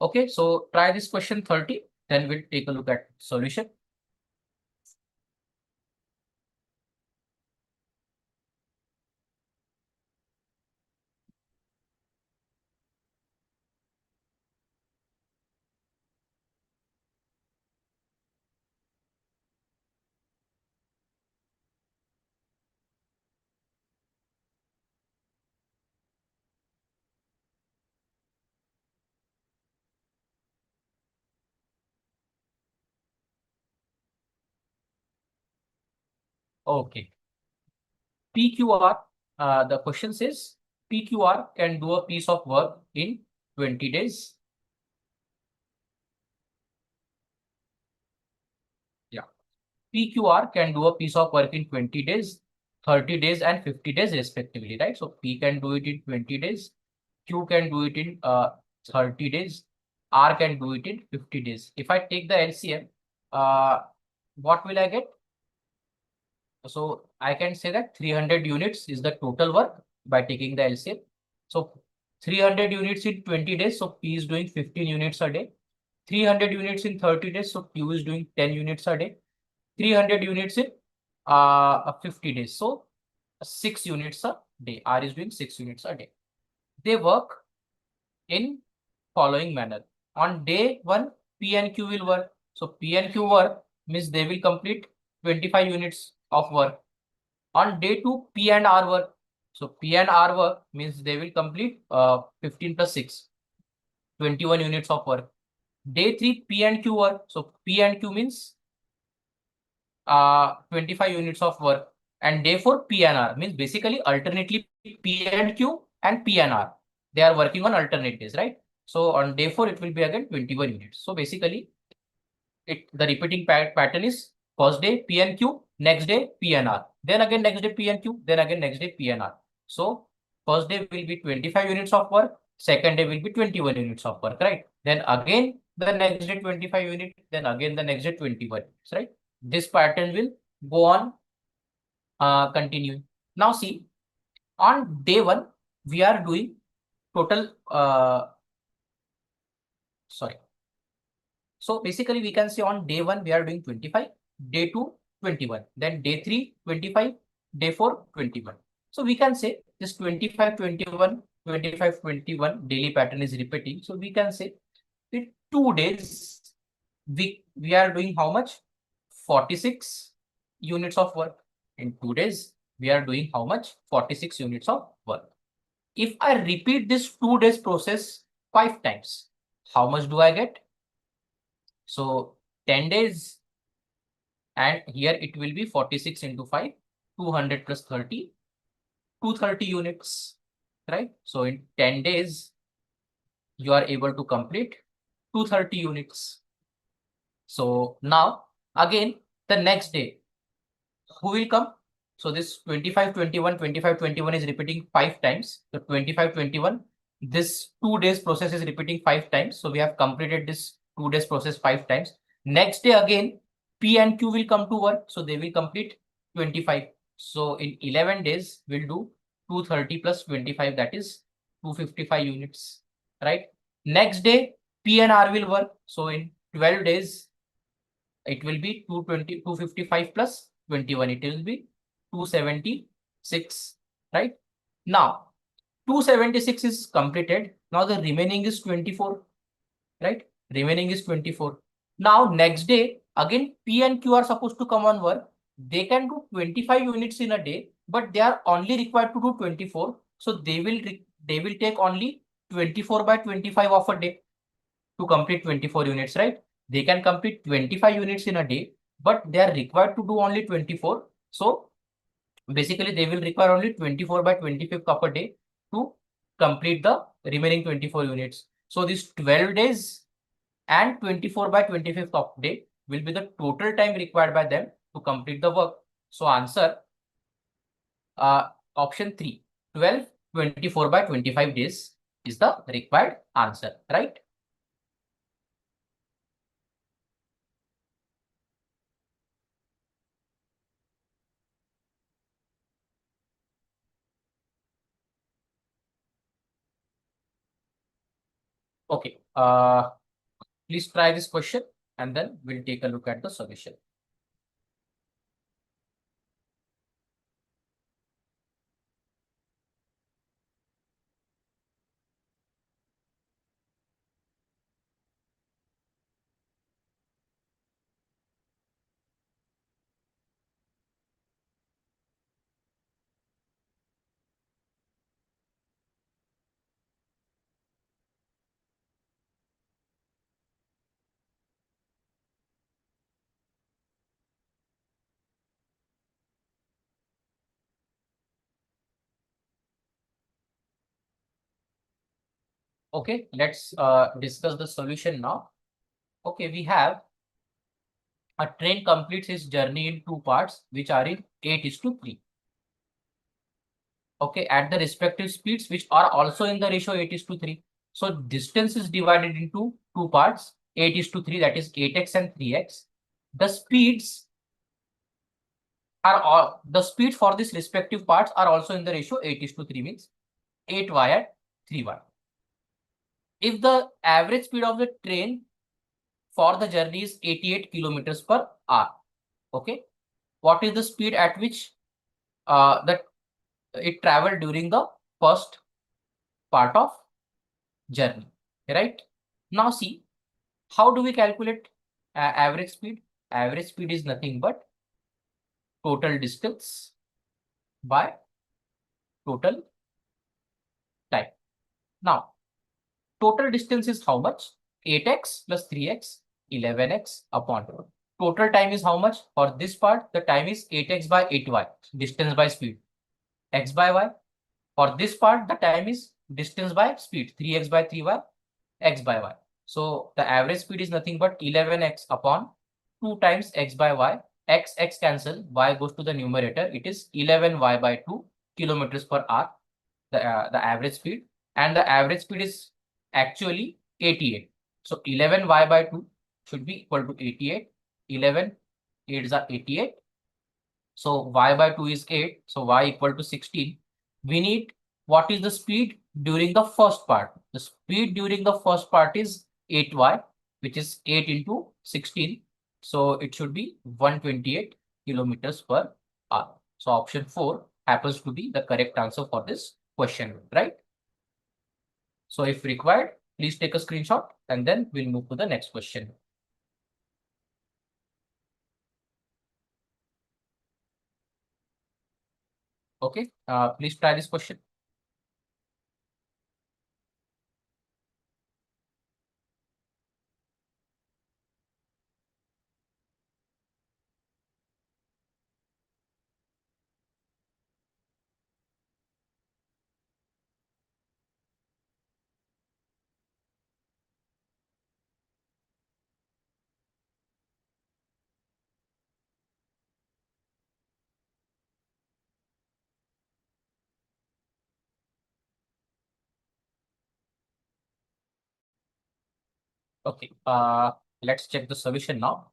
Okay, so try this question 30, then we'll take a look at solution. Okay. PQR, the question says PQR can do a piece of work in 20 days. Yeah. PQR can do a piece of work in 20 days, 30 days, and 50 days respectively, right? So P can do it in 20 days, Q can do it in 30 days, R can do it in 50 days. If I take the LCM, what will I get? So I can say that 300 units is the total work by taking the LCM. So 300 units in 20 days. So P is doing 15 units a day. 300 units in 30 days. So Q is doing 10 units a day. 300 units in 50 days. So 6 units a day. R is doing 6 units a day. They work in following manner. On day 1, P and Q will work. So P and Q work means they will complete 25 units of work. On day 2, P and R work. So P and R work means they will complete 15 plus 6, 21 units of work. Day 3, P and Q work. So P and Q means 25 units of work. And day 4, P and R means basically alternately P and Q and P and R. They are working on alternate days, right? So on day 4, it will be again 21 units. So basically, the repeating pattern is first day P and Q, next day P and R, then again next day P and Q, then again next day P and R. So first day will be 25 units of work, second day will be 21 units of work, right? Then again the next day 25 units, then again the next day 21 units, right? This pattern will go on continuing. Now see, on day 1, we are doing total So basically we can say on day 1 we are doing 25, day 2 21, then day 3 25, day 4 21. So we can say this 25 21 25 21 daily pattern is repeating. So we can say in 2 days we are doing how much? 46 units of work. In 2 days we are doing how much? 46 units of work. If I repeat this 2 days process 5 times, how much do I get? So 10 days, and here it will be 46 into 5, 200 plus 30, 230 units, right? So in 10 days, you are able to complete 230 units. So now again, the next day, who will come? So this 25, 21, 25, 21 is repeating 5 times. So 25, 21, this 2 days process is repeating 5 times. So we have completed this 2 days process 5 times. Next day again, P and Q will come to work. So they will complete 25. So in 11 days, we'll do 230 plus 25, that is 255 units, right? Next day, P and R will work. So in 12 days, it will be 220, 255 plus 21. It will be 276, right? Now, 276 is completed. Now the remaining is 24, right? Remaining is 24. Now next day, again P and Q are supposed to come on work. They can do 25 units in a day, but they are only required to do 24. So they will take only 24 by 25 of a day to complete 24 units, right? They can complete 25 units in a day, but they are required to do only 24. So basically they will require only 24 by 25th of a day to complete the remaining 24 units. So these 12 days and 24 by 25th of day will be the total time required by them to complete the work. So answer option 3, 12, 24 by 25 days is the required answer, right? Okay, please try this question and then we'll take a look at the solution. Okay, let's discuss the solution now. Okay, we have a train completes its journey in 2 parts, which are in 8:3. Okay, at the respective speeds, which are also in the ratio 8:3. So distance is divided into 2 parts, 8:3, that is 8x and 3x. The speeds for this respective parts are also in the ratio 8:3, means 8y and 3y. If the average speed of the train for the journey is 88 kilometers per hour, okay, what is the speed at which it traveled during the first part of journey, right? Now see, how do we calculate average speed? Average speed is nothing but total distance by total time. Now, total distance is how much? 8x plus 3x, 11x upon total time is how much? For this part, the time is 8x by 8y, distance by speed, x by y. For this part, the time is distance by speed, 3x by 3y, x by y. So the average speed is nothing but 11x upon 2 times x by y. X cancel, y goes to the numerator. It is 11y by 2 kilometers per hour, the average speed. And the average speed is actually 88. So 11y by 2 should be equal to 88. 11 8 is 88. So y by 2 is 8. So y equal to 16. We need what is the speed during the first part. The speed during the first part is 8y. which is 8 into 16. So it should be 128 kilometers per hour. So option 4 happens to be the correct answer for this question, right? So if required, please take a screenshot and then we'll move to the next question. Okay, please try this question. Okay, let's check the solution now.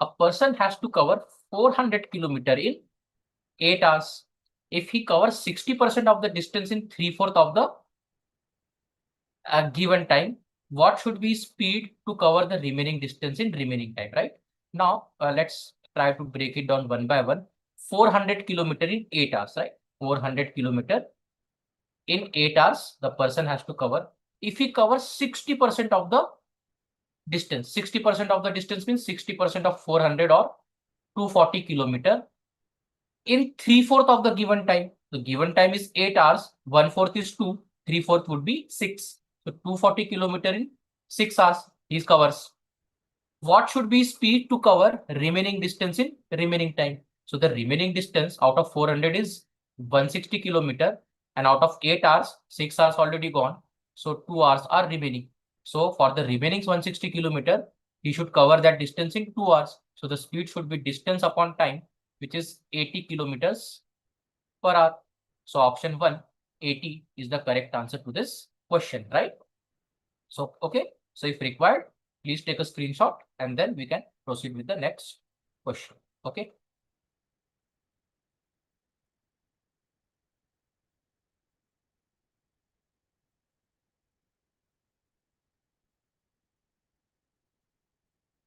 A person has to cover 400 kilometers in 8 hours. If he covers 60% of the distance in 3/4 of the given time, what should be speed to cover the remaining distance in remaining time, right? Now, let's try to break it down one by one. 400 kilometers in 8 hours, right? 400 kilometers in 8 hours, the person has to cover. If he covers 60% of the distance, 60% of the distance means 60% of 400 or 240 kilometers in 3/4 of the given time. The given time is 8 hours, 1/4 is 2, 3/4 would be 6. So 240 kilometers in 6 hours he covers. What should be speed to cover remaining distance in remaining time? So the remaining distance out of 400 is 160 kilometers, and out of 8 hours, 6 hours already gone. So 2 hours are remaining. So for the remaining 160 kilometers, he should cover that distance in 2 hours. So the speed should be distance upon time, which is 80 kilometers per hour. So option 1, 80 is the correct answer to this question, right? So, okay. So if required, please take a screenshot and then we can proceed with the next question. Okay.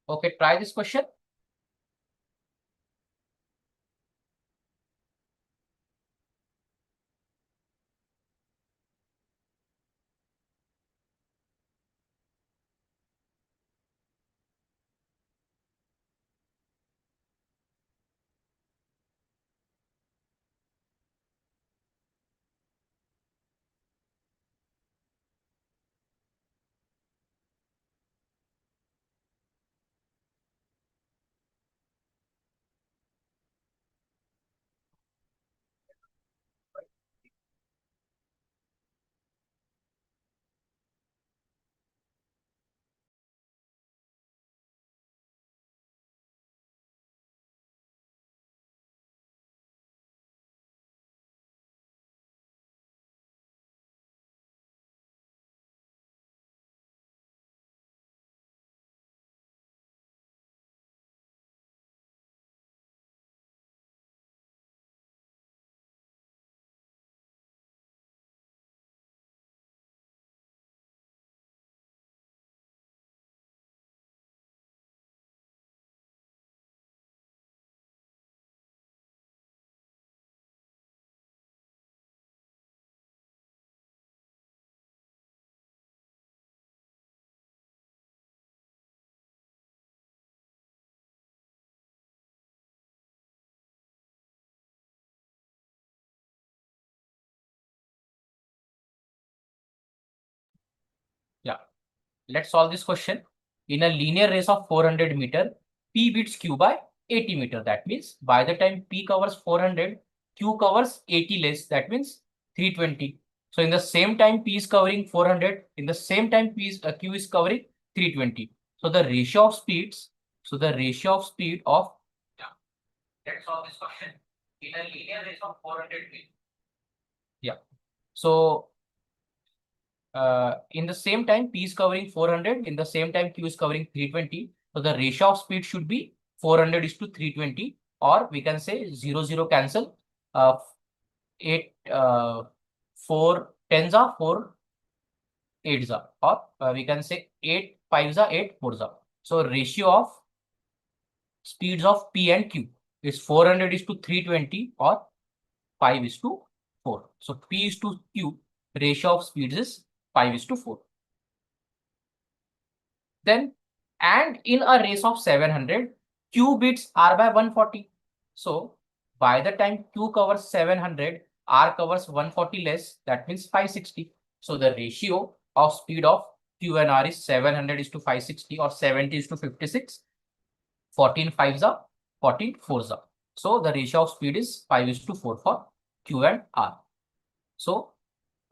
Okay, try this question. Yeah. Let's solve this question. In a linear race of 400 meter, P beats Q by 80 meter. That means by the time P covers 400, Q covers 80 less. That means 320. So in the same time P is covering 400, in the same time Q is covering 320. So the ratio of speeds, yeah. Let's solve this question. In a linear race of 400 meter. Yeah. So in the same time P is covering 400, in the same time Q is covering 320. So the ratio of speed should be 400 is to 320, or we can say 0, 0 cancel. 8, 4 tens are 4, 8s are, or we can say 8 5s are 8 4s are. So ratio of speeds of P and Q is 400 is to 320 or 5 is to 4. So P is to Q, ratio of speeds is 5 is to 4. Then, and in a race of 700, Q beats R by 140. So by the time Q covers 700, R covers 140 less, that means 560. So the ratio of speed of Q and R is 700 is to 560 or 70 is to 56. 14 5s are, 14 4s are. So the ratio of speed is 5 is to 4 for Q and R. So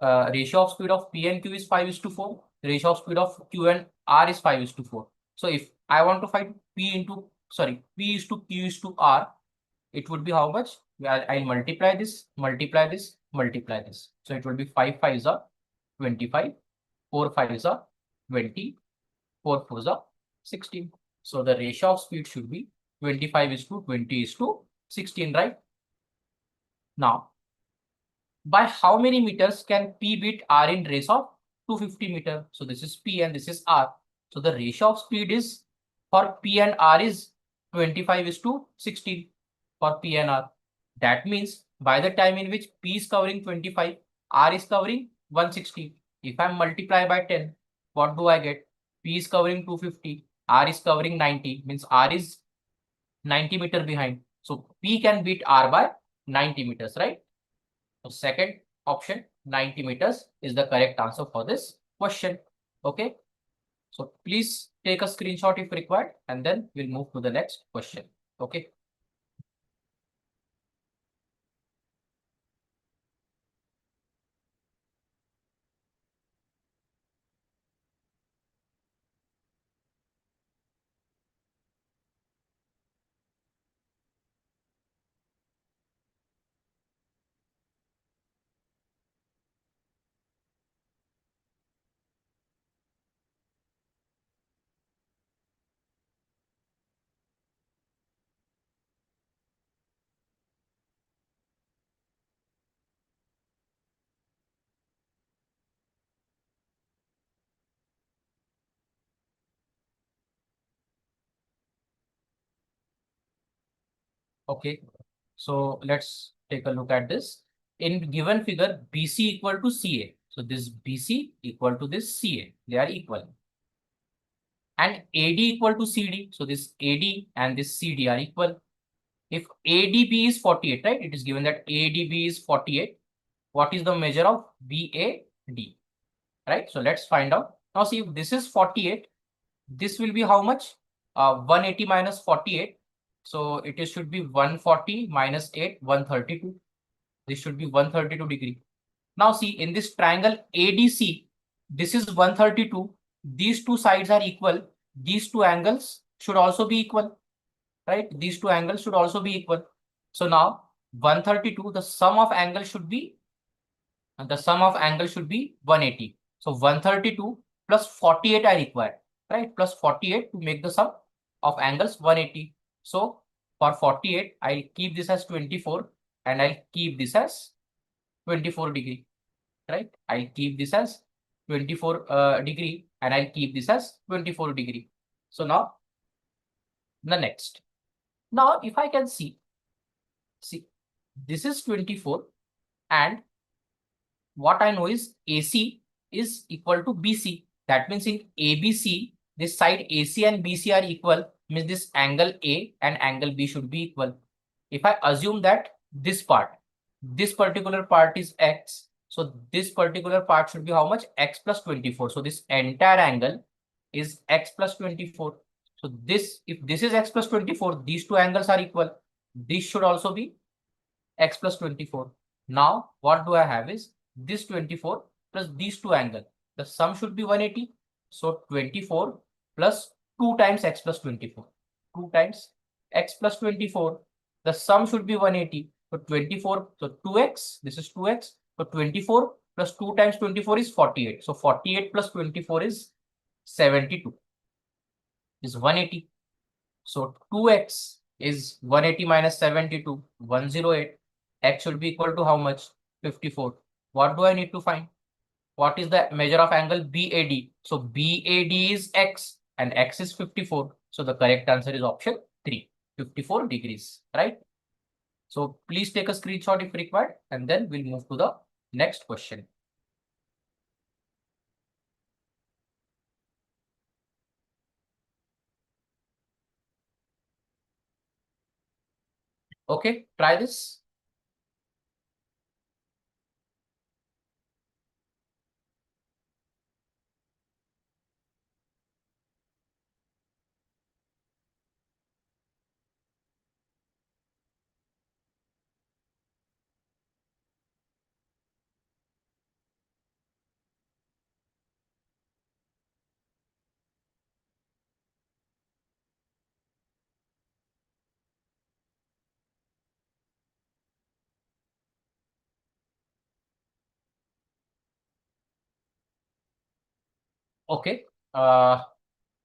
ratio of speed of P and Q is 5 is to 4. Ratio of speed of Q and R is 5 is to 4. So if I want to find P is to Q is to R, it would be how much? I'll multiply this, multiply this, multiply this. So it will be 5 5s are 25, 4 5s are 20, 4 4s are 16. So the ratio of speed should be 25 is to 20 is to 16, right? Now, by how many meters can P beat R in race of 250 meter? So this is P and this is R. So the ratio of speed is for P and R is 25 is to 16 for P and R. That means by the time in which P is covering 25, R is covering 160. If I multiply by 10, what do I get? P is covering 250, R is covering 90, means R is 90 meter behind. So P can beat R by 90 meters, right? So second option, 90 meters is the correct answer for this question. Okay. So please take a screenshot if required, and then we'll move to the next question. Okay. Okay. So let's take a look at this. In given figure, BC equal to CA. So this BC equal to this CA. They are equal. And AD equal to CD. So this AD and this CD are equal. If ADB is 48, right? It is given that ADB is 48. What is the measure of BAD? Right? So let's find out. Now see, if this is 48, this will be how much? 180 minus 48. So it is should be 140 minus 8, 132. This should be 132 degree. Now see, in this triangle ADC, this is 132. These two sides are equal. These two angles should also be equal, right? These two angles should also be equal. So now 132, the sum of angles should be 180. So 132 plus 48 are required, right? Plus 48 to make the sum of angles 180. So for 48, I'll keep this as 24 and I'll keep this as 24 degree, right? I'll keep this as 24 degree and I'll keep this as 24 degree. So now the next. Now if I can see this is 24 and what I know is AC is equal to BC. That means in ABC, this side AC and BC are equal, means this angle A and angle B should be equal. If I assume that this particular part is X, so this particular part should be how much? X plus 24. So this entire angle is X plus 24. So this, if this is X plus 24, these two angles are equal. This should also be X plus 24. Now what do I have is this 24 plus these two angles. The sum should be 180. So 24 plus 2 times X plus 24. 2 times X plus 24. The sum should be 180. So 24, so 2X, this is 2X. So 24 plus 2 times 24 is 48. So 48 plus 24 is 72. Is 180. So 2X is 180 minus 72, 108. X should be equal to how much? 54. What do I need to find? what is the measure of angle BAD? So BAD is X and X is 54. So the correct answer is option 3, 54 degrees, right? So please take a screenshot if required, and then we'll move to the next question. Okay, try this. Okay,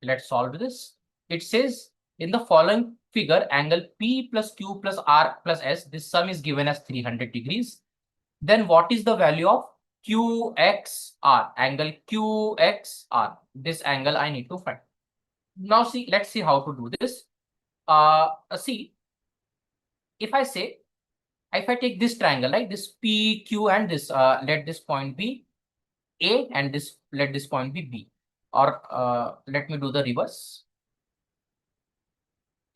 let's solve this. It says in the following figure, angle P plus Q plus R plus S, this sum is given as 300 degrees. Then what is the value of QXR? Angle QXR. This angle I need to find. Now see, let's see how to do this. See, if I take this triangle, like this PQ and this, let this point be A and this, let this point be B. Or let me do the reverse.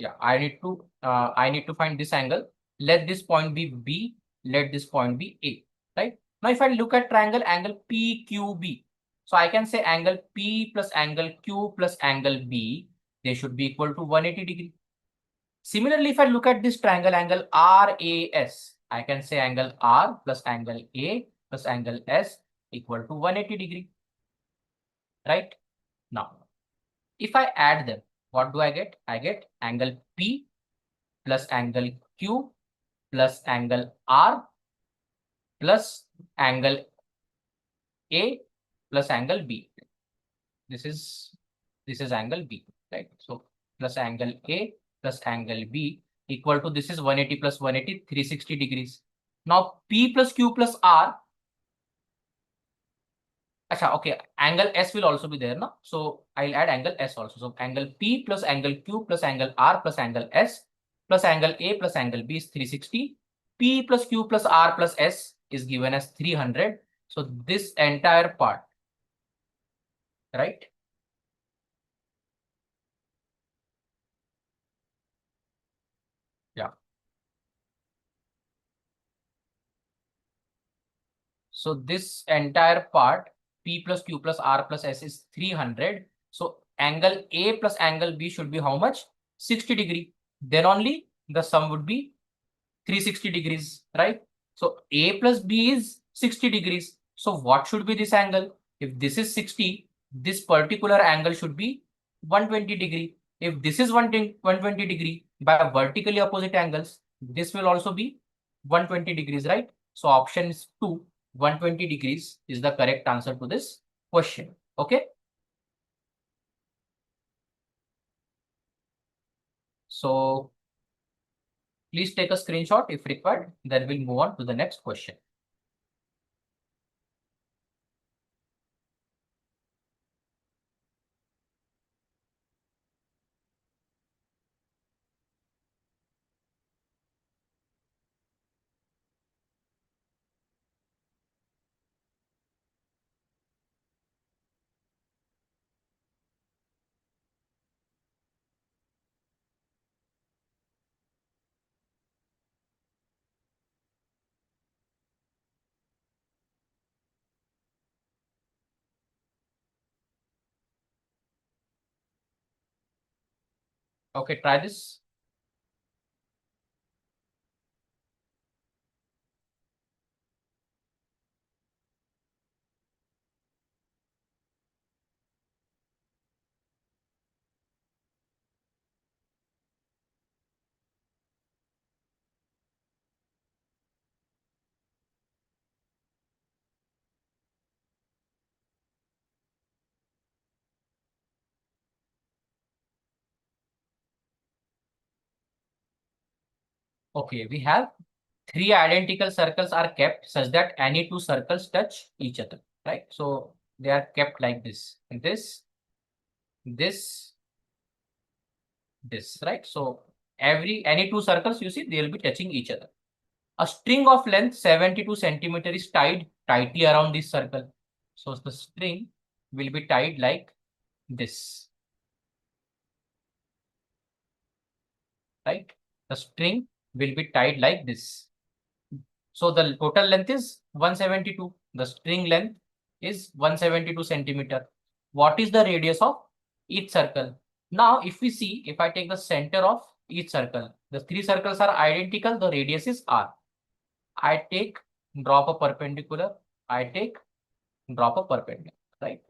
Yeah, I need to find this angle. Let this point be B, let this point be A, right? Now, if I look at triangle angle PQB, so I can say angle P plus angle Q plus angle B, they should be equal to 180 degree. Similarly, if I look at this triangle angle RAS, I can say angle R plus angle A plus angle S equal to 180 degree, right? Now, if I add them, what do I get? I get angle P plus angle Q plus angle R plus angle A plus angle B. This is angle B, right? So plus angle A plus angle B equal to, this is 180 plus 180, 360 degrees. Now P plus Q plus R. Acha, okay, angle S will also be there, no? So I'll add angle S also. So angle P plus angle Q plus angle R plus angle S plus angle A plus angle B is 360. P plus Q plus R plus S is given as 300. So this entire part, right? Yeah. So this entire part, P plus Q plus R plus S is 300. So angle A plus angle B should be how much? 60 degree. Then only the sum would be 360 degrees, right? So A plus B is 60 degrees. So what should be this angle? If this is 60, this particular angle should be 120 degree. If this is 120 degree by vertically opposite angles, this will also be 120 degrees, right? So option is 2, 120 degrees is the correct answer to this question. Okay. So please take a screenshot if required. Then we'll move on to the next question. Okay, try this. Okay, we have three identical circles are kept such that any two circles touch each other, right? So they are kept like this, and this, right? So any two circles you see, they will be touching each other. A string of length 72 centimeter is tied tightly around this circle. So the string will be tied like this, right? The string will be tied like this. So the total length is 172. The string length is 172 centimeter. What is the radius of each circle? Now, if we see, if I take the center of each circle, the three circles are identical. The radius is r. I take, drop a perpendicular. I take, drop a perpendicular, right?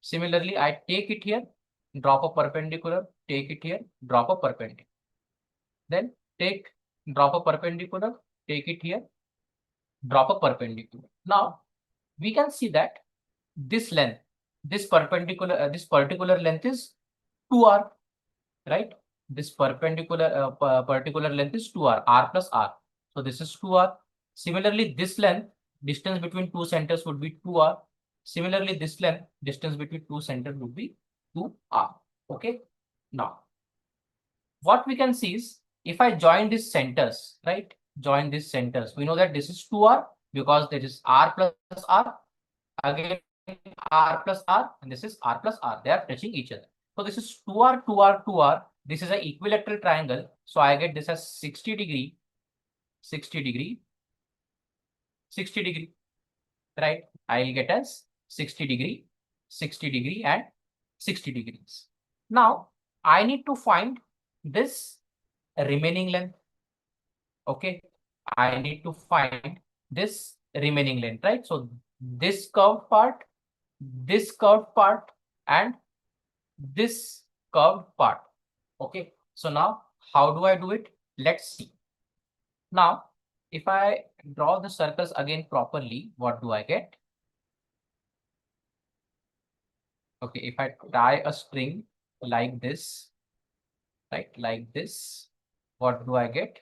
Similarly, I take it here, drop a perpendicular, take it here, drop a perpendicular. Then take, drop a perpendicular, take it here, drop a perpendicular. Now, we can see that this length, this particular length is 2r, right? This particular length is 2r, r plus r. So this is 2r. Similarly, this length, distance between two centers would be 2r. Similarly, this length, distance between two centers would be 2r. Okay. Now, what we can see is, if I join these centers, right? Join these centers, we know that this is 2r because there is r plus r. Again, r plus r, and this is r plus r. They are touching each other. So this is 2r, 2r, 2r. This is an equilateral triangle. So I get this as 60 degree, 60 degree, 60 degree, right? I'll get as 60 degree, 60 degree, and 60 degrees. Now, I need to find this remaining length. Okay, I need to find this remaining length, right? So this curved part, and this curved part. Okay, so now how do I do it? Let's see. Now, if I draw the circles again properly, what do I get? Okay, if I tie a string like this, right, like this, what do I get?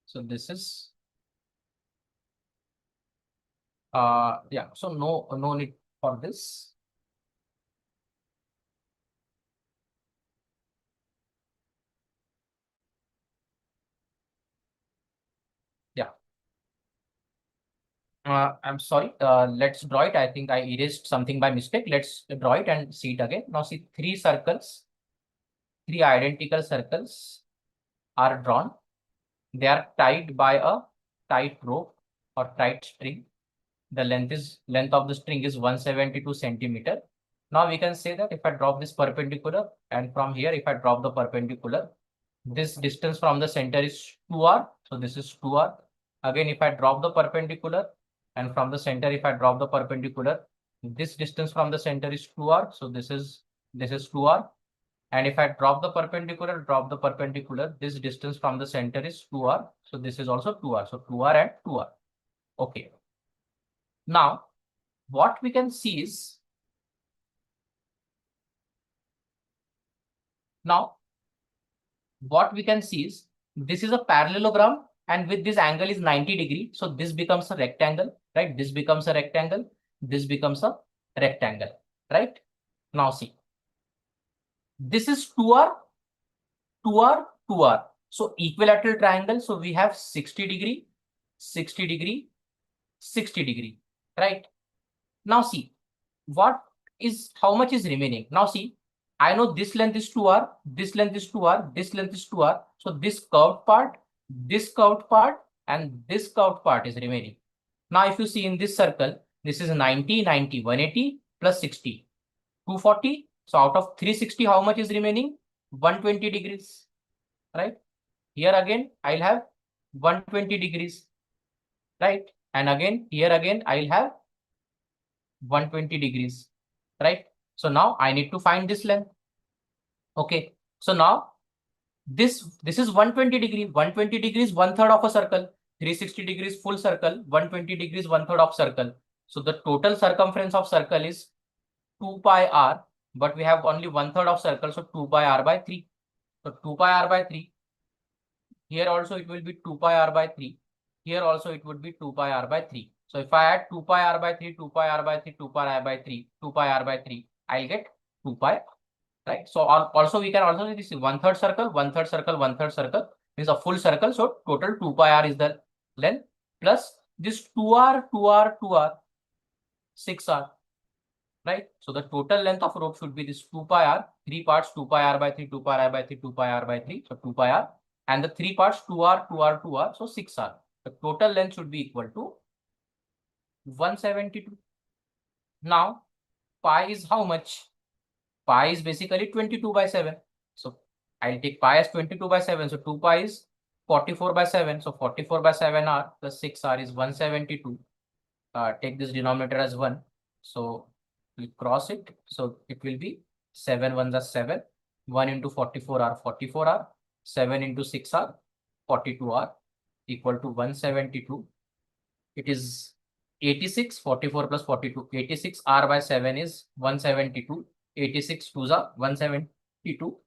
So this is yeah, so no need for this. Yeah. I'm sorry. Let's draw it. I think I erased something by mistake. Let's draw it and see it again. Now see, three circles, three identical circles are drawn. They are tied by a tight rope or tight string. The length of the string is 172 centimeter. Now we can say that if I drop this perpendicular, and from here, if I drop the perpendicular, this distance from the center is 2r. So this is 2r. Again, if I drop the perpendicular, and from the center, if I drop the perpendicular, this distance from the center is 2r. So this is 2r. And if I drop the perpendicular, this distance from the center is 2r. So this is also 2r. So 2r and 2r. Okay. Now, what we can see is, this is a parallelogram, and with this angle is 90 degree. So this becomes a rectangle, right? This becomes a rectangle. This becomes a rectangle, right? Now see, this is 2r, 2r, 2r. So equilateral triangle. So we have 60 degree, 60 degree, 60 degree, right? Now see, how much is remaining? Now see, I know this length is 2r, this length is 2r, this length is 2r. So this curved part, and this curved part is remaining. Now if you see in this circle, this is 90, 90, 180 plus 60, 240. So out of 360, how much is remaining? 120 degrees, right? Here again, I'll have 120 degrees, right? And again, here again, I'll have 120 degrees, right? So now I need to find this length. Okay, so now this is 120 degree. 120 degrees, 1/3 of a circle. 360 degrees full circle. 120 degrees, 1/3 of circle. So the total circumference of circle is 2 pi r, but we have only 1/3 of circle, so 2 pi r by 3. So 2 pi r by 3. Here also it will be 2 pi r by 3. Here also it would be 2 pi r by 3. So if I add 2 pi r by 3, 2 pi r by 3, 2 pi r by 3, 2 pi r by 3, I'll get 2 pi, right? So also we can also see 1/3 circle, 1/3 circle, 1/3 circle means a full circle. So total 2 pi r is the length plus this 2r, 2r, 2r, 6r, right? So the total length of rope should be this 2 pi r, 3 parts 2 pi r by 3, 2 pi r by 3, 2 pi r by 3, so 2 pi r, and the 3 parts 2r, 2r, 2r, so 6r. The total length should be equal to 172. Now pi is how much? Pi is basically 22 by 7. So I'll take pi as 22 by 7. So 2 pi is 44 by 7. So 44 by 7r plus 6r is 172. Take this denominator as 1. So we cross it. So it will be 7 1s are 7. 1 into 44r, 44r. 7 into 6r, 42r equal to 172. It is 86, 44 plus 42. 86 r by 7 is 172. 86 2s are 172.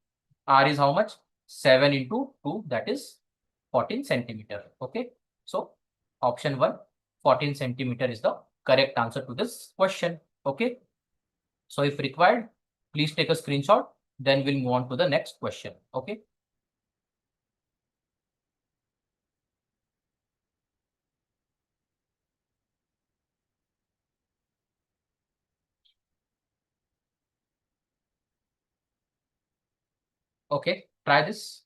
R is how much? 7 into 2, that is 14 centimeter. Okay. So option 1, 14 centimeter is the correct answer to this question. Okay. So if required, please take a screenshot. Then we'll move on to the next question. Okay. Okay, try this.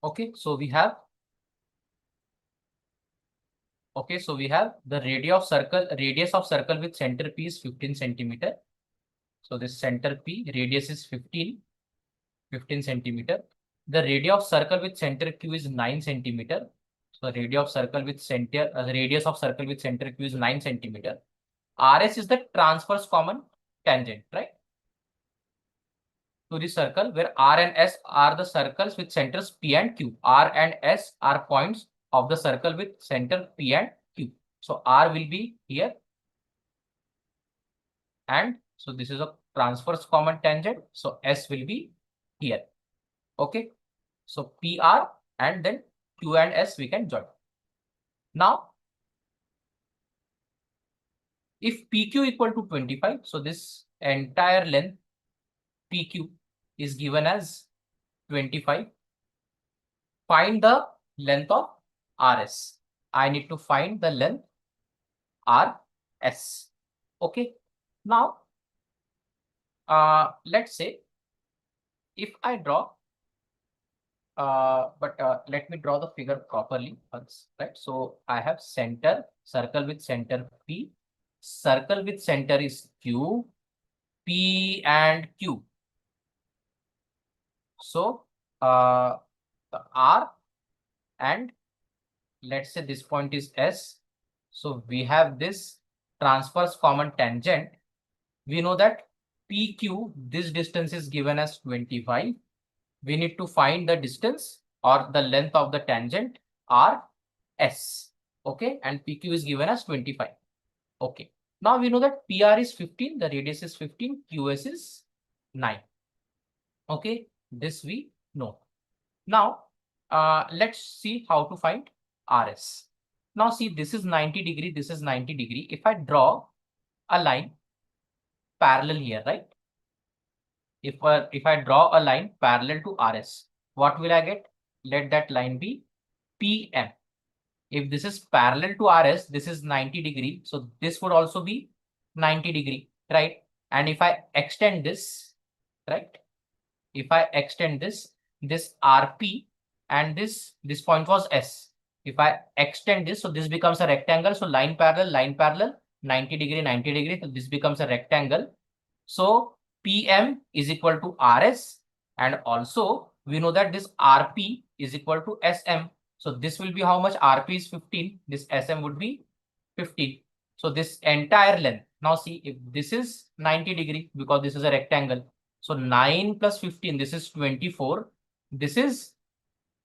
Okay, so we have the radius of circle with center P is 15 centimeter. So this center P radius is 15 centimeter. The radius of circle with center Q is 9 centimeter. So radius of circle with center Q is 9 centimeter. RS is the transverse common tangent, right? To the circle where R and S are the circles with centers P and Q. R and S are points of the circle with center P and Q. So R will be here. And so this is a transverse common tangent. So S will be here. Okay. So PR and then Q and S we can join. Now, if PQ equal to 25, so this entire length PQ is given as 25. Find the length of RS. I need to find the length RS. Okay. Now, let's say if I draw, let me draw the figure properly once, right? So I have circle with center P, circle with center is Q, P and Q. So the R and let's say this point is S. So we have this transverse common tangent. We know that PQ, this distance is given as 25. We need to find the distance or the length of the tangent RS. Okay, and PQ is given as 25. Okay, now we know that PR is 15, the radius is 15, QS is 9. Okay, this we know. Now, let's see how to find RS. Now see, this is 90 degree, this is 90 degree. If I draw a line parallel here, right? If I draw a line parallel to RS, what will I get? Let that line be PM. If this is parallel to RS, this is 90 degree. So this would also be 90 degree, right? And if I extend this, right? If I extend this RP and this point was S. If I extend this, so this becomes a rectangle. So line parallel, 90 degree, 90 degree. So this becomes a rectangle. So PM is equal to RS, and also we know that this RP is equal to SM. So this will be how much? RP is 15. This SM would be 15. So this entire length. Now see, if this is 90 degree because this is a rectangle. So 9 plus 15, this is 24. This is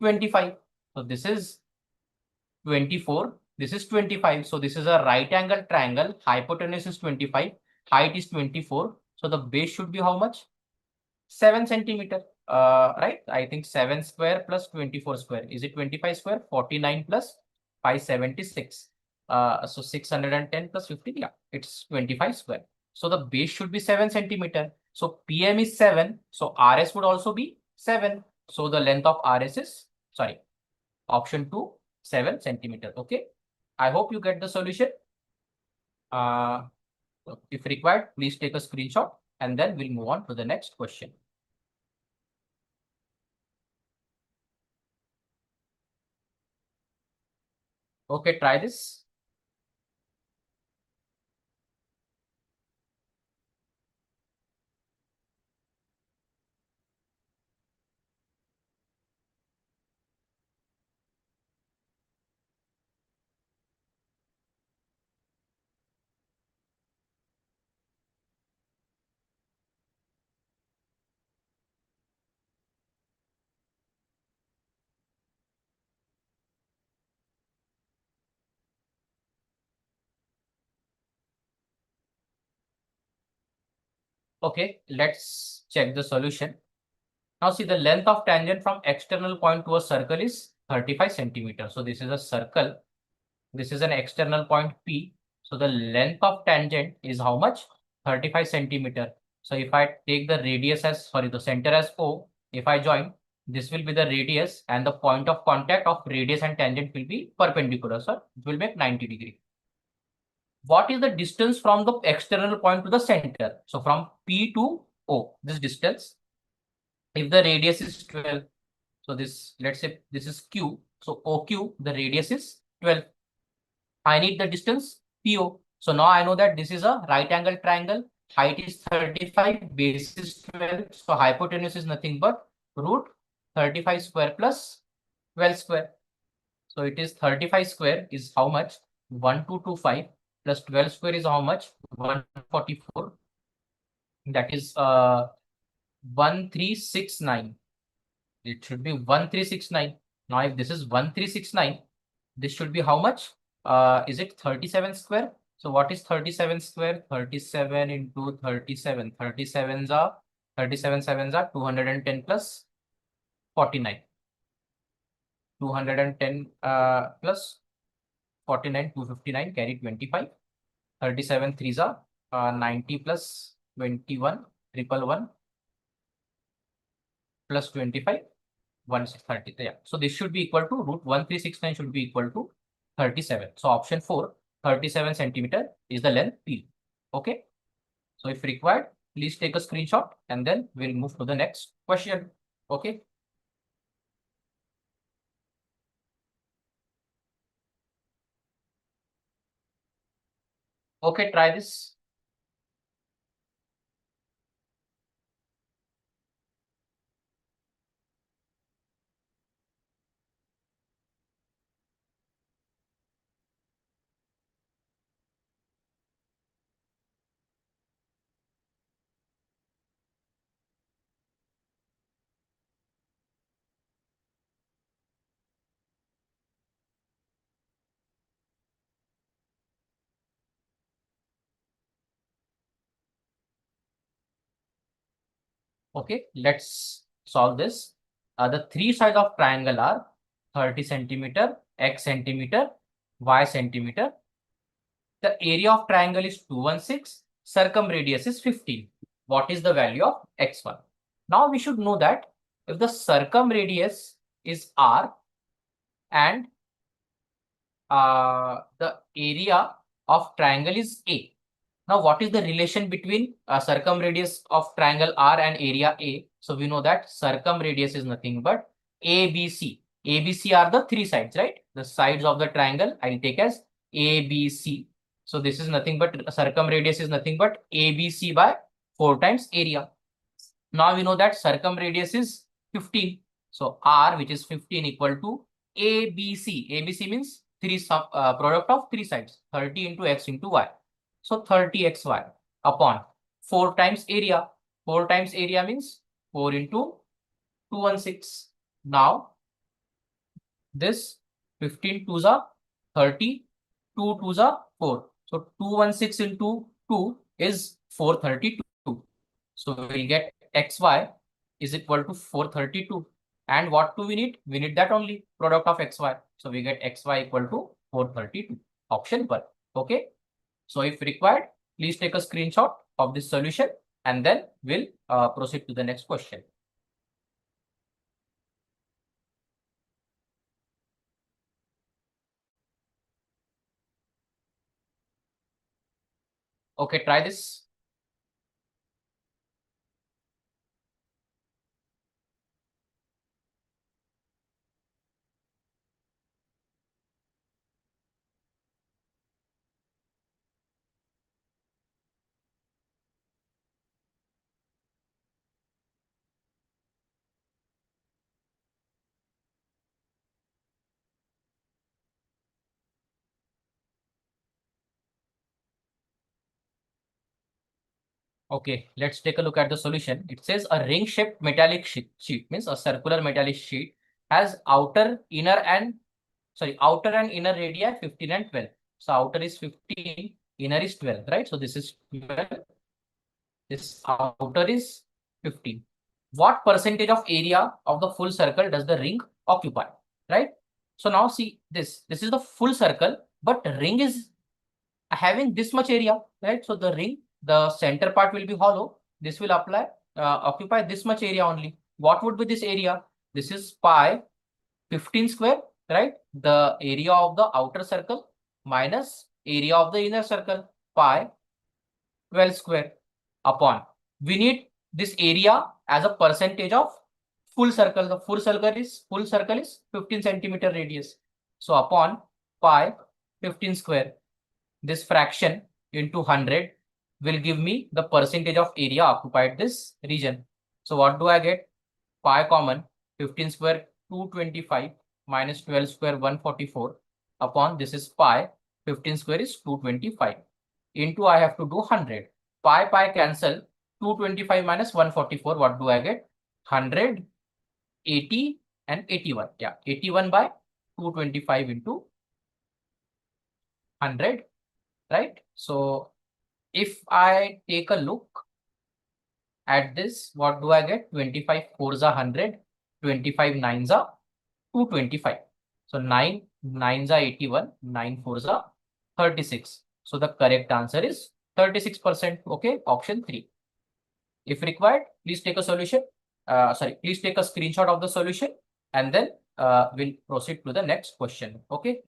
25. So this is 24. This is 25. So this is a right angle triangle. Hypotenuse is 25. Height is 24. So the base should be how much? 7 centimeter. Right? I think 7 square plus 24 square. Is it 25 square? 49 plus 576. So 610 plus 15. Yeah, it's 25 square. So the base should be 7 centimeter. So PM is 7. So RS would also be 7. So the length of RS is, sorry, option 2, 7 centimeter. Okay. I hope you get the solution. If required, please take a screenshot and then we'll move on to the next question. Okay, try this. Okay, let's check the solution. Now see, the length of tangent from external point to a circle is 35 centimeters. So this is a circle. This is an external point P. So the length of tangent is how much? 35 centimeter. So if I take the radius as, sorry, the center as O, if I join, this will be the radius and the point of contact of radius and tangent will be perpendicular. So it will make 90 degree. What is the distance from the external point to the center? So from P to O, this distance. If the radius is 12, so this, let's say this is Q. So OQ, the radius is 12. I need the distance PO. So now I know that this is a right angle triangle. Height is 35, base is 12. So hypotenuse is nothing but root 35 square plus 12 square. So it is 35 square is how much? 1225 plus 12 square is how much? 144. That is 1369. It should be 1369. Now if this is 1369, this should be how much? Is it 37 square? So what is 37 square? 37 into 37. 37s are 37 sevens are 210 plus 49. 210 plus 49, 259, carry 25. 37 threes are 90 plus 21, 111 plus 25, 130. Yeah. So this should be equal to root 1369 should be equal to 37. So option 4, 37 centimeter is the length P. Okay. So if required, please take a screenshot and then we'll move to the next question. Okay. Okay, try this. Okay, let's solve this. The three sides of triangle are 30 centimeter, x centimeter, y centimeter. The area of triangle is 216, circumradius is 15. What is the value of x1? Now we should know that if the circumradius is r and the area of triangle is a. Now, what is the relation between circumradius of triangle R and area A? So we know that circumradius is nothing but ABC. ABC are the three sides, right? The sides of the triangle I'll take as ABC. So this is nothing but circumradius is nothing but ABC by 4 times area. Now we know that circumradius is 15. So R, which is 15, equal to ABC. ABC means product of three sides, 30 into x into y. So 30xy upon 4 times area. 4 times area means 4 into 216. Now this 15 twos are 30, 2 twos are 4. So 216 into 2 is 432. So we'll get xy is equal to 432. And what do we need? We need that only, product of xy. So we get xy equal to 432. Option 1. Okay. So if required, please take a screenshot of this solution and then we'll proceed to the next question. Okay, try this. Okay, let's take a look at the solution. It says a ring-shaped metallic sheet means a circular metallic sheet has outer and inner radii 15 and 12. So outer is 15, inner is 12, right? So this is 12. This outer is 15. What percentage of area of the full circle does the ring occupy, right? So now see this. This is the full circle, but ring is having this much area, right? So the ring, the center part will be hollow. This will occupy this much area only. What would be this area? This is pi 15 square, right? The area of the outer circle minus area of the inner circle, pi 12 square upon. We need this area as a percentage of full circle. The full circle is 15 centimeter radius. So upon pi 15 square. This fraction into 100 will give me the percentage of area occupied this region. So what do I get? Pi common, 15 square 225 minus 12 square 144 upon this is pi, 15 square is 225 into I have to do 100. Pi cancel, 225 minus 144, what do I get? 100, 80 and 81. Yeah, 81 by 225 into 100. Right? So if I take a look at this, what do I get? 25 4s are 100, 25 9s are 225. So 9 9s are 81, 9 4s are 36. So the correct answer is 36%. Okay, option 3. If required, please take a solution. Please take a screenshot of the solution and then we'll proceed to the next question. Okay.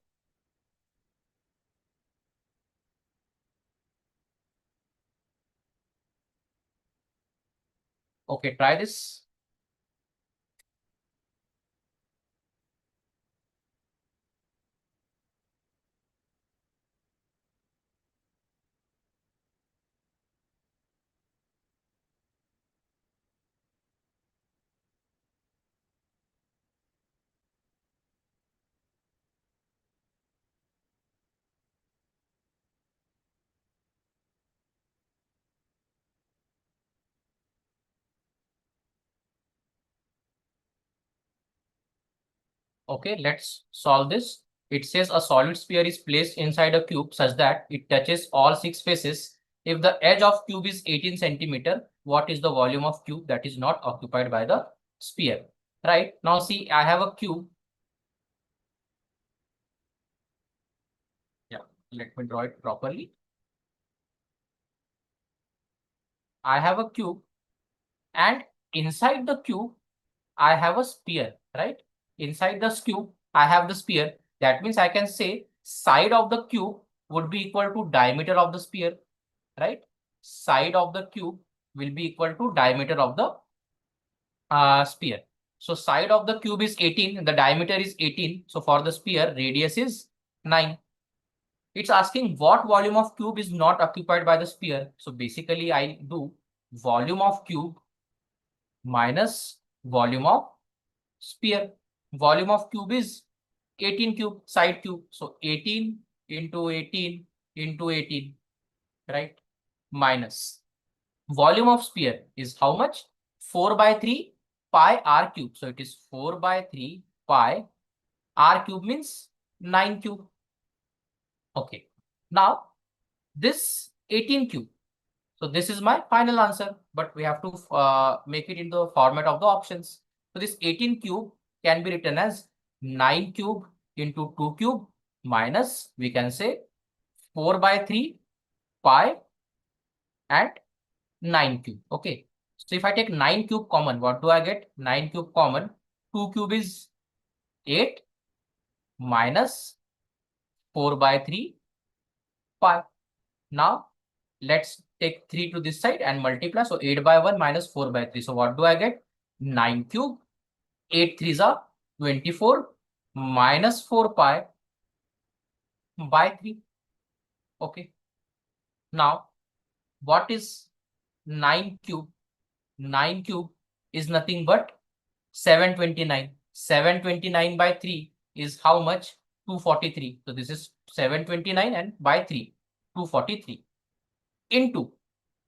Okay, try this. Okay, let's solve this. It says a solid sphere is placed inside a cube such that it touches all 6 faces. If the edge of cube is 18 centimeter, what is the volume of cube that is not occupied by the sphere? Right, now see, I have a cube. Yeah, let me draw it properly. I have a cube and inside the cube, I have a sphere, right? Inside the cube, I have the sphere. That means I can say side of the cube would be equal to diameter of the sphere, right? Side of the cube will be equal to diameter of the sphere. So side of the cube is 18, the diameter is 18. So for the sphere, radius is 9. It's asking what volume of cube is not occupied by the sphere. So basically I do volume of cube minus volume of sphere. Volume of cube is 18 cube, side cube. So 18 into 18 into 18, right? Minus volume of sphere is how much? 4 by 3 pi r cube. So it is 4 by 3 pi r cube means 9 cube. Okay. Now this 18 cube. So this is my final answer, but we have to make it into the format of the options. So this 18 cube can be written as 9 cube into 2 cube minus, we can say 4 by 3 pi and 9 cube. Okay. So if I take 9 cube common, what do I get? 9 cube common, 2 cube is 8 minus 4 by 3 pi. Now let's take 3 to this side and multiply. So 8 by 1 minus 4 by 3. So what do I get? 9 cube. 8 3s are 24 minus 4 pi by 3. Okay. Now what is 9 cube? 9 cube is nothing but 729. 729 by 3 is how much? 243. So this is 729 and by 3, 243. Into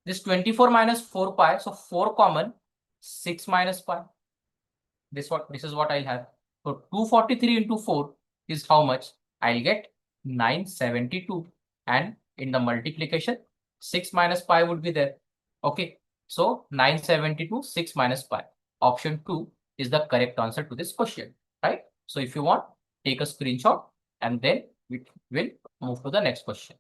this 24 minus 4 pi. So 4 common, 6 minus pi. This is what I'll have. So 243 into 4 is how much? I'll get 972. And in the multiplication, 6 minus pi would be there. Okay. So 972, 6 minus pi. Option 2 is the correct answer to this question, right? So if you want, take a screenshot and then we will move to the next question.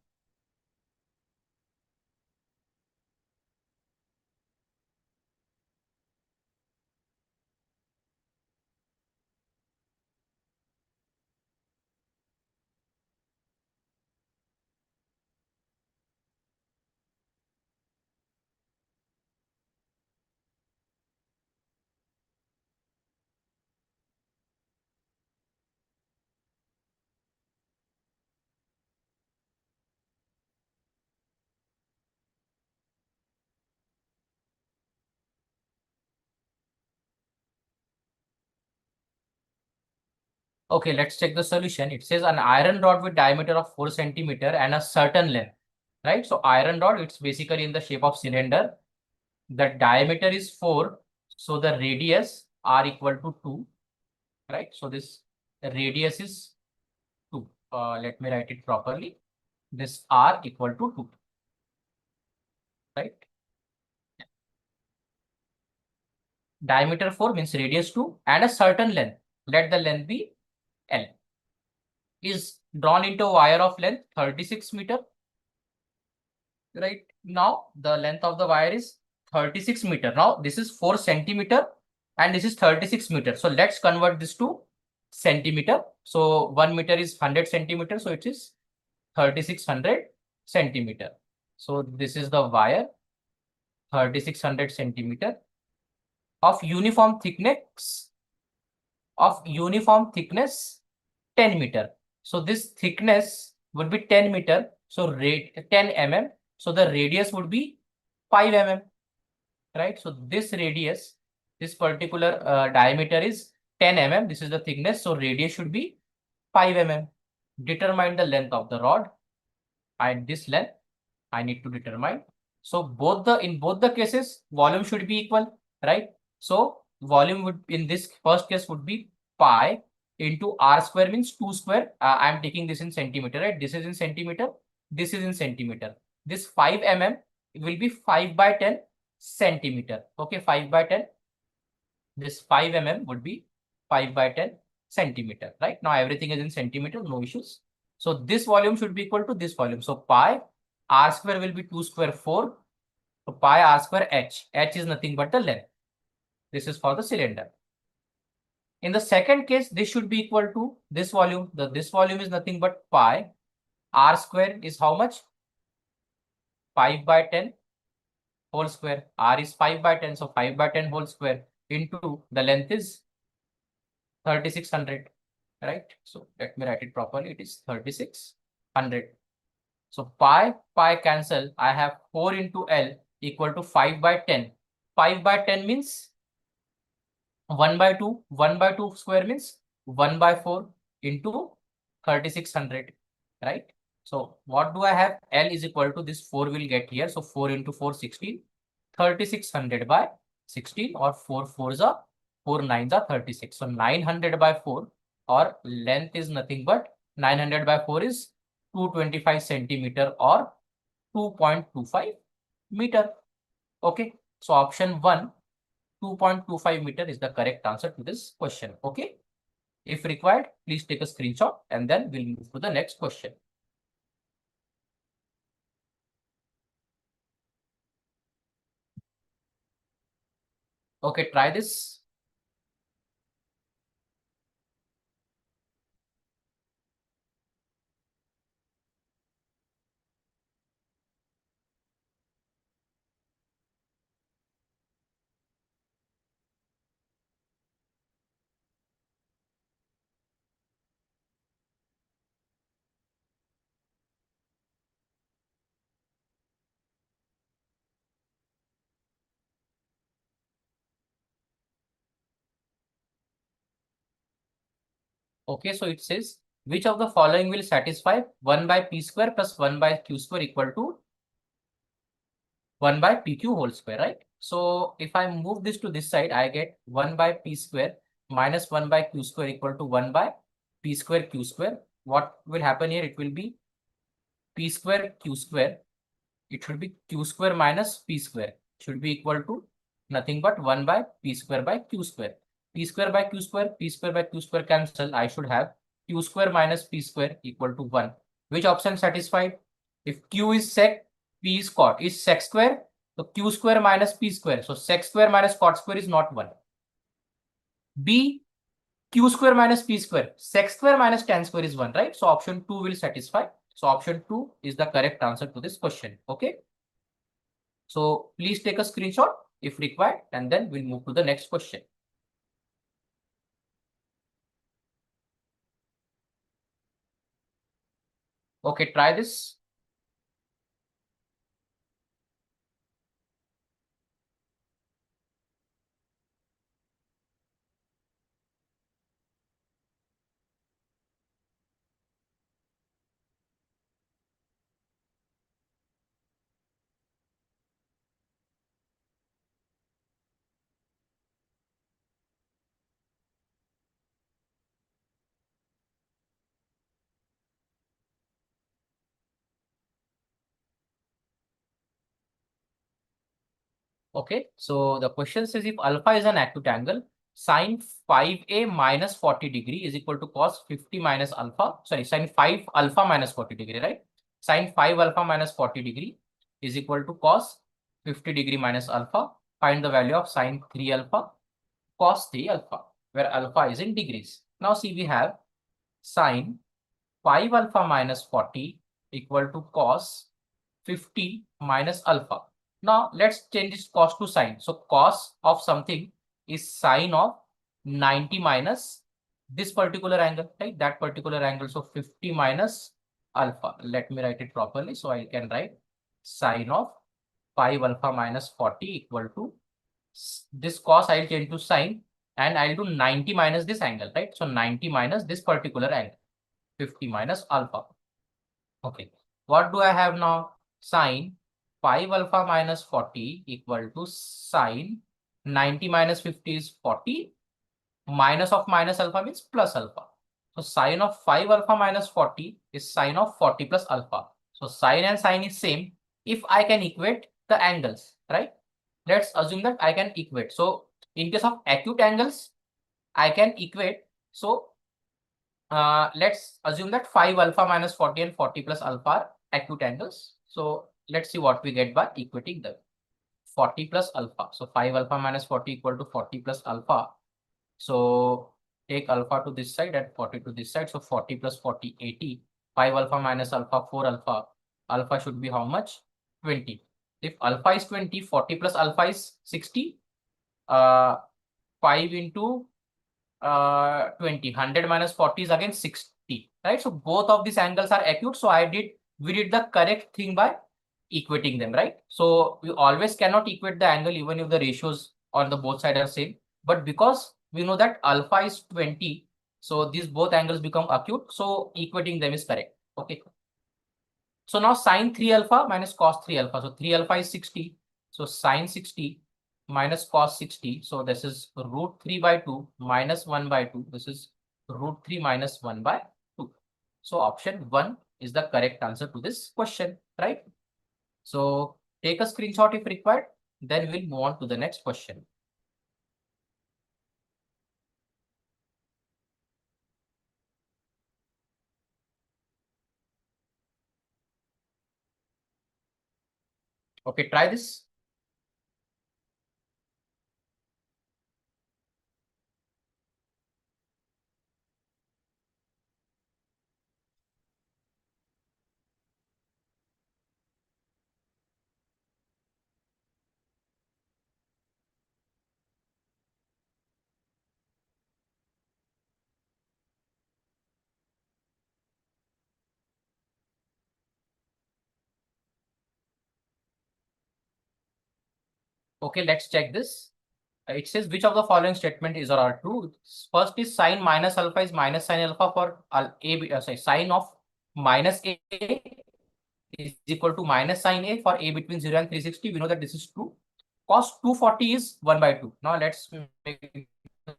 Okay, let's check the solution. It says an iron rod with diameter of 4 centimeter and a certain length, right? So iron rod, it's basically in the shape of cylinder. The diameter is 4. So the radius r equal to 2, right? So this radius is 2. Let me write it properly. This r equal to 2, right? Diameter 4 means radius 2 and a certain length. Let the length be L. Is drawn into a wire of length 36 meter. Right now, the length of the wire is 36 meter. Now, this is 4 centimeter and this is 36 meter. So let's convert this to centimeter. So 1 meter is 100 centimeter. So it is 3600 centimeter. So this is the wire 3600 centimeter of uniform thickness 10 meter. So this thickness would be 10 meter. So 10 mm. So the radius would be 5 mm, right? So this radius, this particular diameter is 10 mm. This is the thickness. So radius should be 5 mm. Determine the length of the rod. And this length I need to determine. So in both the cases, volume should be equal, right? So volume would in this first case would be pi into r square means 2 square. I am taking this in centimeter, right? This is in centimeter. This is in centimeter. This 5 mm will be 5 by 10 centimeter. Okay, 5 by 10. This 5 mm would be 5 by 10 centimeter, right? Now everything is in centimeter, no issues. So this volume should be equal to this volume. So pi r square will be 2 square 4. So pi r square h. H is nothing but the length. This is for the cylinder. In the second case, this should be equal to this volume. This volume is nothing but pi. R square is how much? 5 by 10 whole square. R is 5 by 10. So 5 by 10 whole square into the length is 3600, right? So let me write it properly. It is 3600. So pi cancel. I have 4 into L equal to 5 by 10. 5 by 10 means 1 by 2. 1 by 2 square means 1 by 4. into 3600, right? So what do I have? L is equal to this 4 will get here. So 4 into 4, 16. 3600 by 16, or 4 4s are 4 9s are 36. So 900 by 4, or length is nothing but 900 by 4 is 225 centimeter or 2.25 meter. Okay. So option 1, 2.25 meter is the correct answer to this question. Okay. If required, please take a screenshot and then we'll move to the next question. Okay, try this. Okay, so it says, which of the following will satisfy 1 by p square plus 1 by q square equal to 1 by pq whole square, right? So if I move this to this side, I get 1 by p square minus 1 by q square equal to 1 by p square q square. What will happen here? It will be p square q square. It should be q square minus p square. Should be equal to nothing but 1 by p square by q square. P square by q square, p square by q square cancel. I should have q square minus p square equal to 1. Which option satisfied? If q is sec, p is cot. Is sec square? So q square minus p square. So sec square minus cot square is not 1. B, q square minus p square. Sec square minus tan square is 1, right? So option 2 will satisfy. So option 2 is the correct answer to this question. Okay. So please take a screenshot if required, and then we'll move to the next question. Okay, try this. Okay, so the question says if alpha is an acute angle, sine 5a minus 40 degree is equal to cos 50 minus alpha. Sorry, sine 5 alpha minus 40 degree, right? Sine 5 alpha minus 40 degree is equal to cos 50 degree minus alpha. Find the value of sine 3 alpha, cos 3 alpha, where alpha is in degrees. Now see, we have sine 5 alpha minus 40 equal to cos 50 minus alpha. Now let's change this cos to sine. So cos of something is sine of 90 minus this particular angle, right? That particular angle. So 50 minus alpha. Let me write it properly. So I can write sine of 5 alpha minus 40 equal to this cos. I'll change to sine and I'll do 90 minus this angle, right? So 90 minus this particular angle. 50 minus alpha. Okay. What do I have now? Sine 5 alpha minus 40 equal to sine 90 minus 50 is 40. Minus of minus alpha means plus alpha. So sine of 5 alpha minus 40 is sine of 40 plus alpha. So sine and sine is same if I can equate the angles, right? Let's assume that I can equate. So in case of acute angles, I can equate. So let's assume that 5 alpha minus 40 and 40 plus alpha are acute angles. So let's see what we get by equating them. 40 plus alpha. So 5 alpha minus 40 equal to 40 plus alpha. So take alpha to this side and 40 to this side. So 40 plus 40, 80. 5 alpha minus alpha, 4 alpha. Alpha should be how much? 20. If alpha is 20, 40 plus alpha is 60. 5 into 20, 100 minus 40 is again 60, right? So both of these angles are acute. So we did the correct thing by equating them, right? So we always cannot equate the angle even if the ratios on the both sides are same. But because we know that alpha is 20 So these both angles become acute. So equating them is correct. Okay. So now sine 3 alpha minus cos 3 alpha. So 3 alpha is 60. So sine 60 minus cos 60. So this is root 3 by 2 minus 1 by 2. This is root 3 minus 1 by 2. So option 1 is the correct answer to this question, right? So take a screenshot if required. Then we'll move on to the next question. Okay, try this. Okay, let's check this. It says which of the following statement is or are true. First is sine minus alpha is minus sine alpha for sine of minus a is equal to minus sine a for a between 0 and 360. We know that this is true. Cos 240 is 1 by 2. Now let's make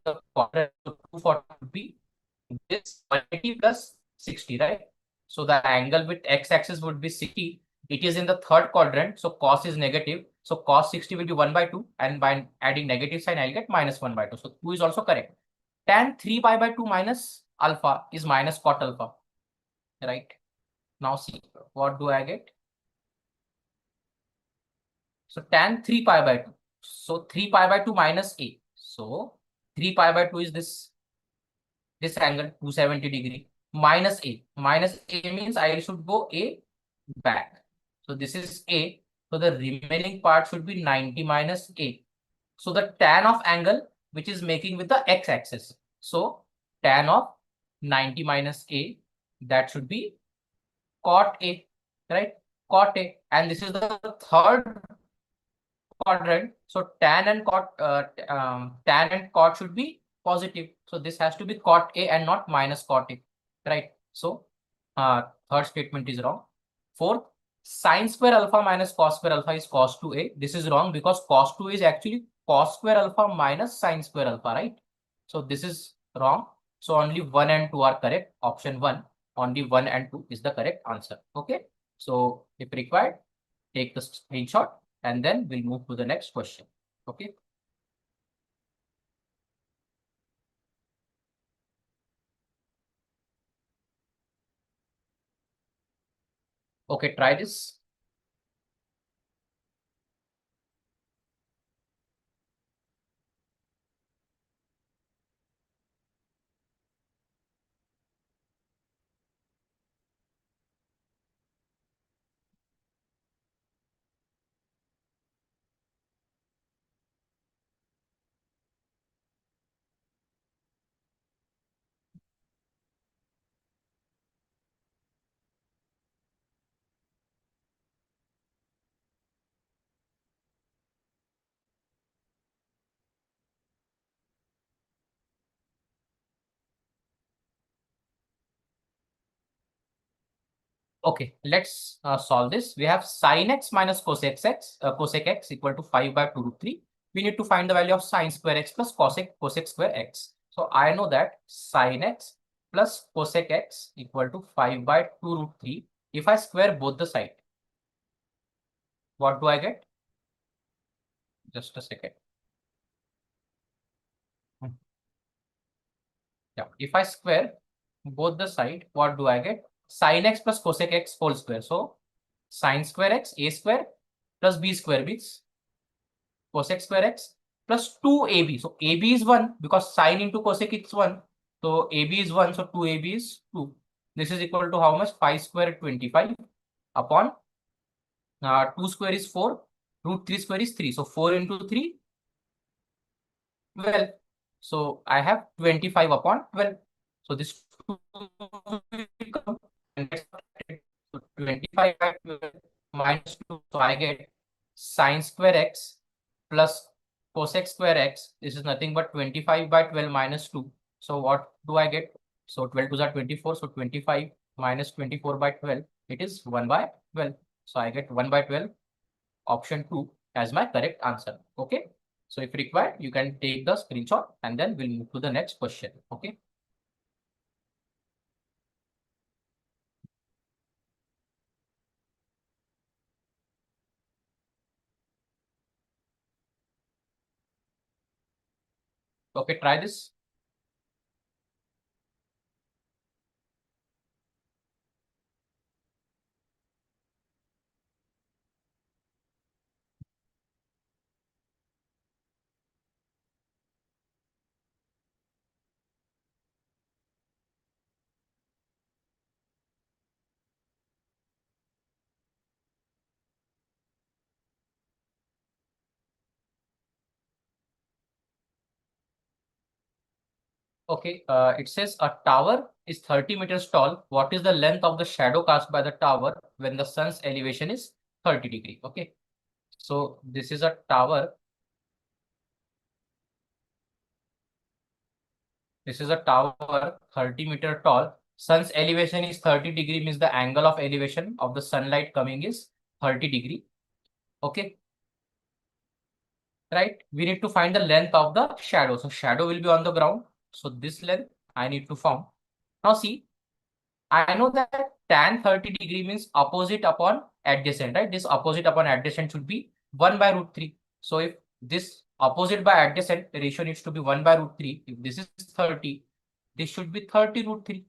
the quadrant. So 240 would be this 180 plus 60, right? So the angle with x-axis would be 60. It is in the third quadrant, so cos is negative. So cos 60 will be 1 by 2, and by adding negative sign, I'll get minus 1 by 2. So 2 is also correct. Tan 3 pi by 2 minus alpha is minus cot alpha, right? Now see, what do I get? So tan 3 pi by 2. So 3 pi by 2 minus a. So 3 pi by 2 is this angle 270 degree minus a. Minus a means I should go a back. So this is a. So the remaining part should be 90 minus a. So the tan of angle which is making with the x-axis. So tan of 90 minus a, that should be cot a, right? Cot a. And this is the third quadrant. So tan and cot should be positive. So this has to be cot a and not minus cot a, right? So third statement is wrong. Fourth, sine square alpha minus cos square alpha is cos 2a. This is wrong because cos 2 is actually cos square alpha minus sine square alpha, right? So this is wrong. So only 1 and 2 are correct. Option 1, only 1 and 2 is the correct answer. Okay. So if required, take the screenshot and then we'll move to the next question. Okay. Okay, try this. Okay, let's solve this. We have sin x minus cosec x equal to 5 by 2 root 3. We need to find the value of sin square x plus cosec square x. So I know that sin x plus cosec x equal to 5 by 2 root 3. If I square both the side, what do I get? Just a second. Yeah, if I square both the side, what do I get? Sin x plus cosec x whole square. So sin square x, a square plus b square means cosec square x plus 2ab. So ab is 1 because sin into cosec is 1. So ab is 1, so 2ab is 2. This is equal to how much? 5 square 25 upon 2 square is 4, root 3 square is 3. So 4 into 3, 12. So I have 25 upon 12. So this 2 will come and get subtracted. So 25 by 12 minus 2. So I get sin square x plus cosec square x. This is nothing but 25 by 12 minus 2. So what do I get? So 12 2s are 24. So 25 minus 24 by 12, it is 1 by 12. So I get 1 by 12, option 2 as my correct answer. Okay. So if required, you can take the screenshot and then we'll move to the next question. Okay. Okay, try this. Okay, it says a tower is 30 meters tall. What is the length of the shadow cast by the tower when the sun's elevation is 30 degree? Okay, so this is a tower. This is a tower 30-meter tall. Sun's elevation is 30 degree, means the angle of elevation of the sunlight coming is 30 degree. Okay, right? We need to find the length of the shadow. So shadow will be on the ground. So this length I need to find. Now see, I know that tan 30 degree means opposite upon adjacent, right? This opposite upon adjacent should be 1 by root 3. So if this opposite by adjacent ratio needs to be 1 by root 3, if this is 30, this should be 30 root 3.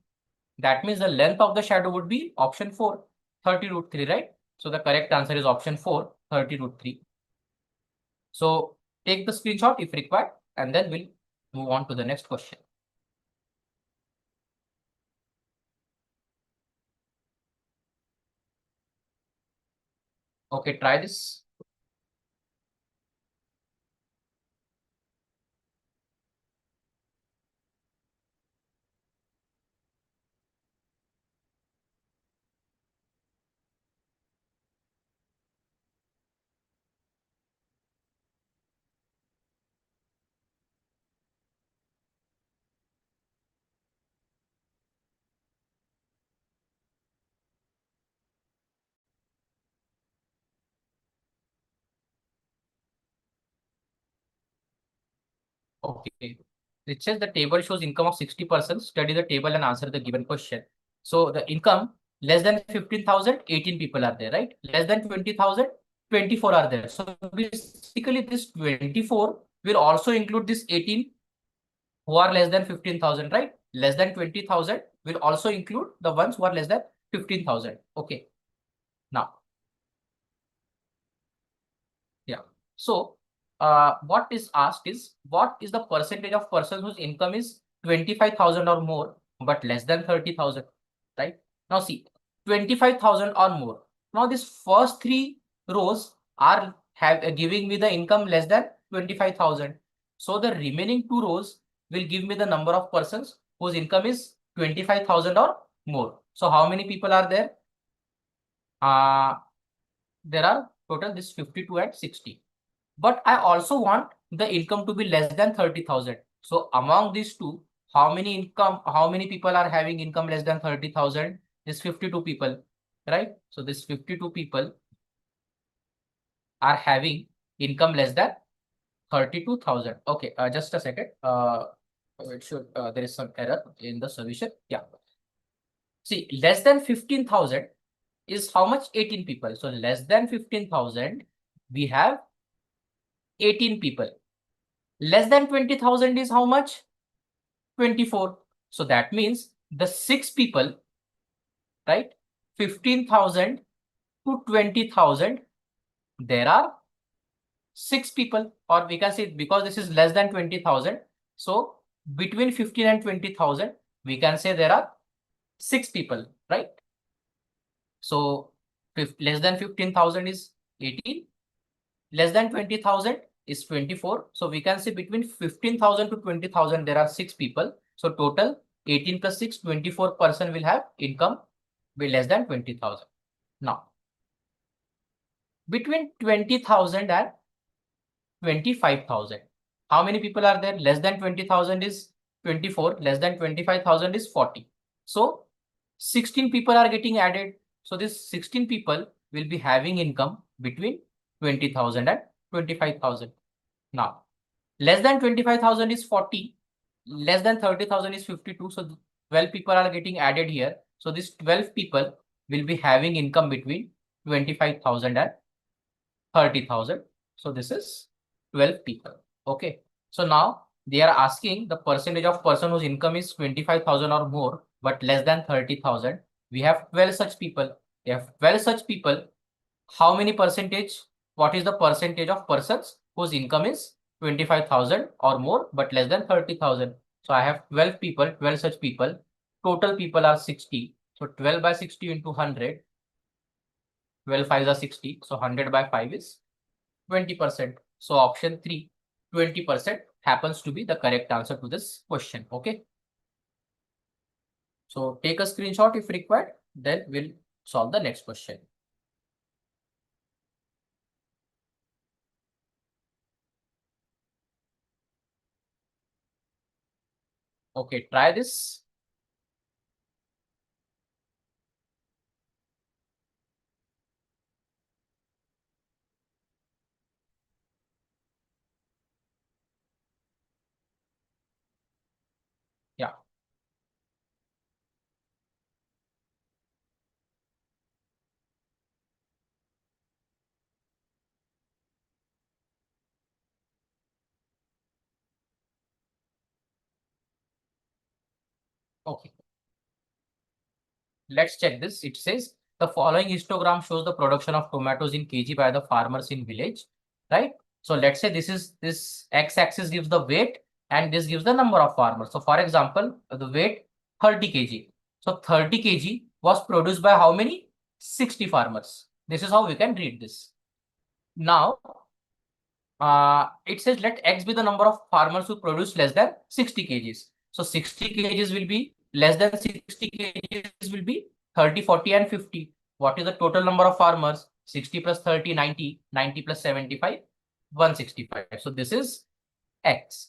That means the length of the shadow would be option 4, 30 root 3, right? So the correct answer is option 4, 30 root 3. So take the screenshot if required, and then we'll move on to the next question. Okay, try this. Okay. It says the table shows income of 60 persons. Study the table and answer the given question. So the income less than 15,000, 18 people are there, right? Less than 20,000, 24 are there. So basically this 24 will also include this 18 who are less than 15,000, right? Less than 20,000 will also include the ones who are less than 15,000. Okay. Now, yeah. So, what is asked is what is the percentage of persons whose income is 25,000 or more but less than 30,000, right? Now see, 25,000 or more. Now these first three rows are giving me the income less than 25,000. So the remaining two rows will give me the number of persons whose income is 25,000 or more. So how many people are there? There are total this 52 and 60. But I also want the income to be less than 30,000. So among these two, how many people are having income less than 30,000? This 52 people, right? So this 52 people are having income less than 32,000. Okay, just a second. It should there is some error in the solution. Yeah. See, less than 15,000 is how much? 18 people. So less than 15,000, we have 18 people. Less than 20,000 is how much? 24. So that means the 6 people, right? 15,000 to 20,000, there are 6 people, or we can say because this is less than 20,000. So between 15 and 20,000, we can say there are 6 people, right? So less than 15,000 is 18, less than 20,000 is 24. So we can say between 15,000 to 20,000, there are 6 people. So total 18 plus 6, 24 person will have income be less than 20,000. Now, between 20,000 and 25,000, how many people are there? Less than 20,000 is 24, less than 25,000 is 40. So 16 people are getting added. So this 16 people will be having income between 20,000 and 25,000. Now, less than 25,000 is 40, less than 30,000 is 52. So 12 people are getting added here. So these 12 people will be having income between 25,000 and 30,000. So this is 12 people. Okay. So now they are asking the percentage of person whose income is 25,000 or more, but less than 30,000. We have 12 such people. We have 12 such people. How many percentage? What is the percentage of persons whose income is 25,000 or more, but less than 30,000? So I have 12 people, 12 such people. Total people are 60. So 12 by 60 into 100. 12 5s are 60. So 100 by 5 is 20%. So option 3, 20% happens to be the correct answer to this question. Okay. So take a screenshot if required, then we'll solve the next question. Okay, try this. Yeah. Okay. Let's check this. It says the following histogram shows the production of tomatoes in kg by the farmers in village, right? So let's say this x-axis gives the weight and this gives the number of farmers. So for example, the weight 30 kg. So 30 kg was produced by how many? 60 farmers. This is how we can read this. Now, it says let x be the number of farmers who produce less than 60 kgs. So 60 kgs will be less than 60 kgs will be 30, 40 and 50. What is the total number of farmers? 60 plus 30, 90, 90 plus 75, 165. So this is x.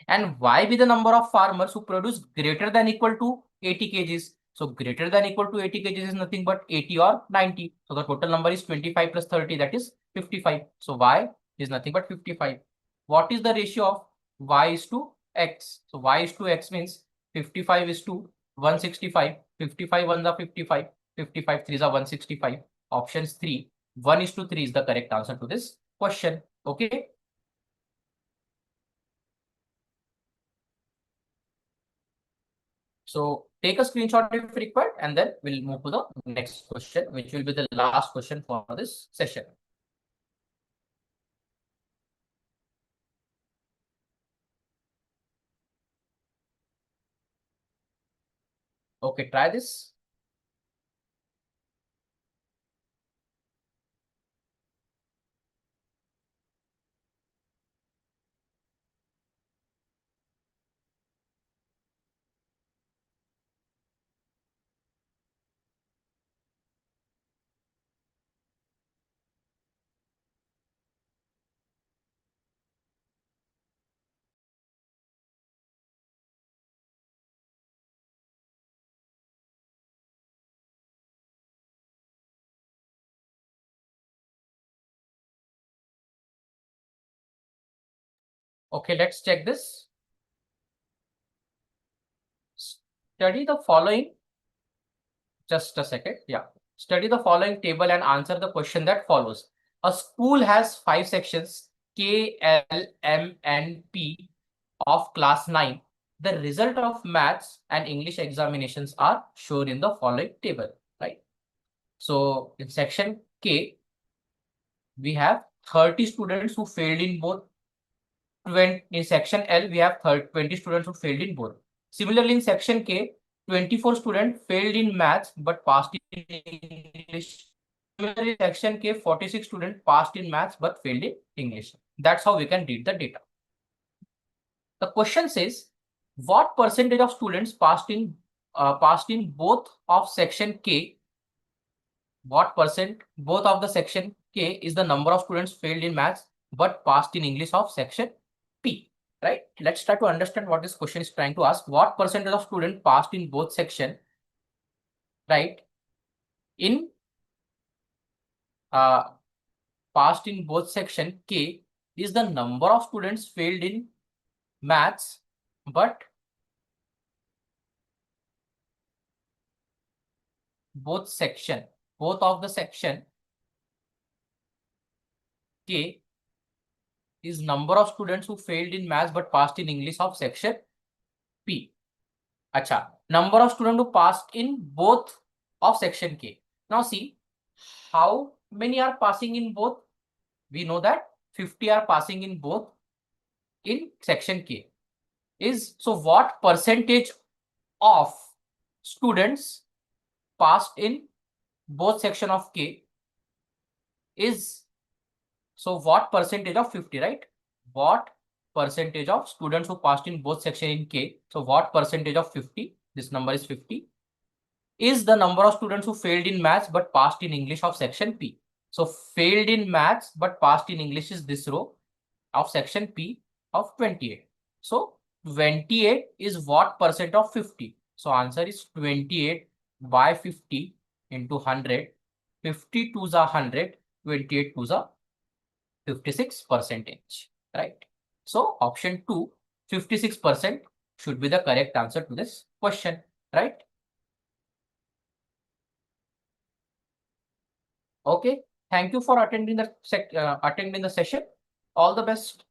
And y be the number of farmers who produce greater than equal to 80 kgs. So greater than equal to 80 kgs is nothing but 80 or 90. So the total number is 25 plus 30, that is 55. So y is nothing but 55. What is the ratio of y is to x? So y is to x means 55 is to 165. 55 ones are 55. 55 threes are 165. Options 3. 1 is to 3 is the correct answer to this question. Okay. So take a screenshot if required, and then we'll move to the next question, which will be the last question for this session. Okay, try this. Okay, let's check this. Study the following. Just a second. Yeah. Study the following table and answer the question that follows. A school has 5 sections K, L, M, and P of class 9. The result of maths and English examinations are shown in the following table, right? So in section K, we have 30 students who failed in both. When in section L, we have 20 students who failed in both. Similarly, in section K, 24 students failed in maths but passed in English. Similarly, in section K, 46 students passed in maths but failed in English. That's how we can read the data. The question says, what percentage of students passed in both of section K? What percent both of the section K is the number of students failed in maths but passed in English of section P? right? Let's try to understand what this question is trying to ask. What percentage of students passed in both section, right? Passed in both section K is the number of students failed in maths, but both of the section K is number of students who failed in maths but passed in English of section P. Acha, number of students who passed in both of section K. Now see, how many are passing in both? We know that 50 are passing in both in section K. So what percentage of students passed in both section of K is, so what percentage of 50, right? What percentage of students who passed in both section in K, so what percentage of 50, this number is 50, is the number of students who failed in maths but passed in English of section P. So failed in maths but passed in English is this row of section P of 28. So 28 is what percent of 50? So answer is 28 by 50 into 100. 50 to the 100, 28 to the 56%, right? So option 2, 56% should be the correct answer to this question, right? Okay, thank you for attending the session. All the best.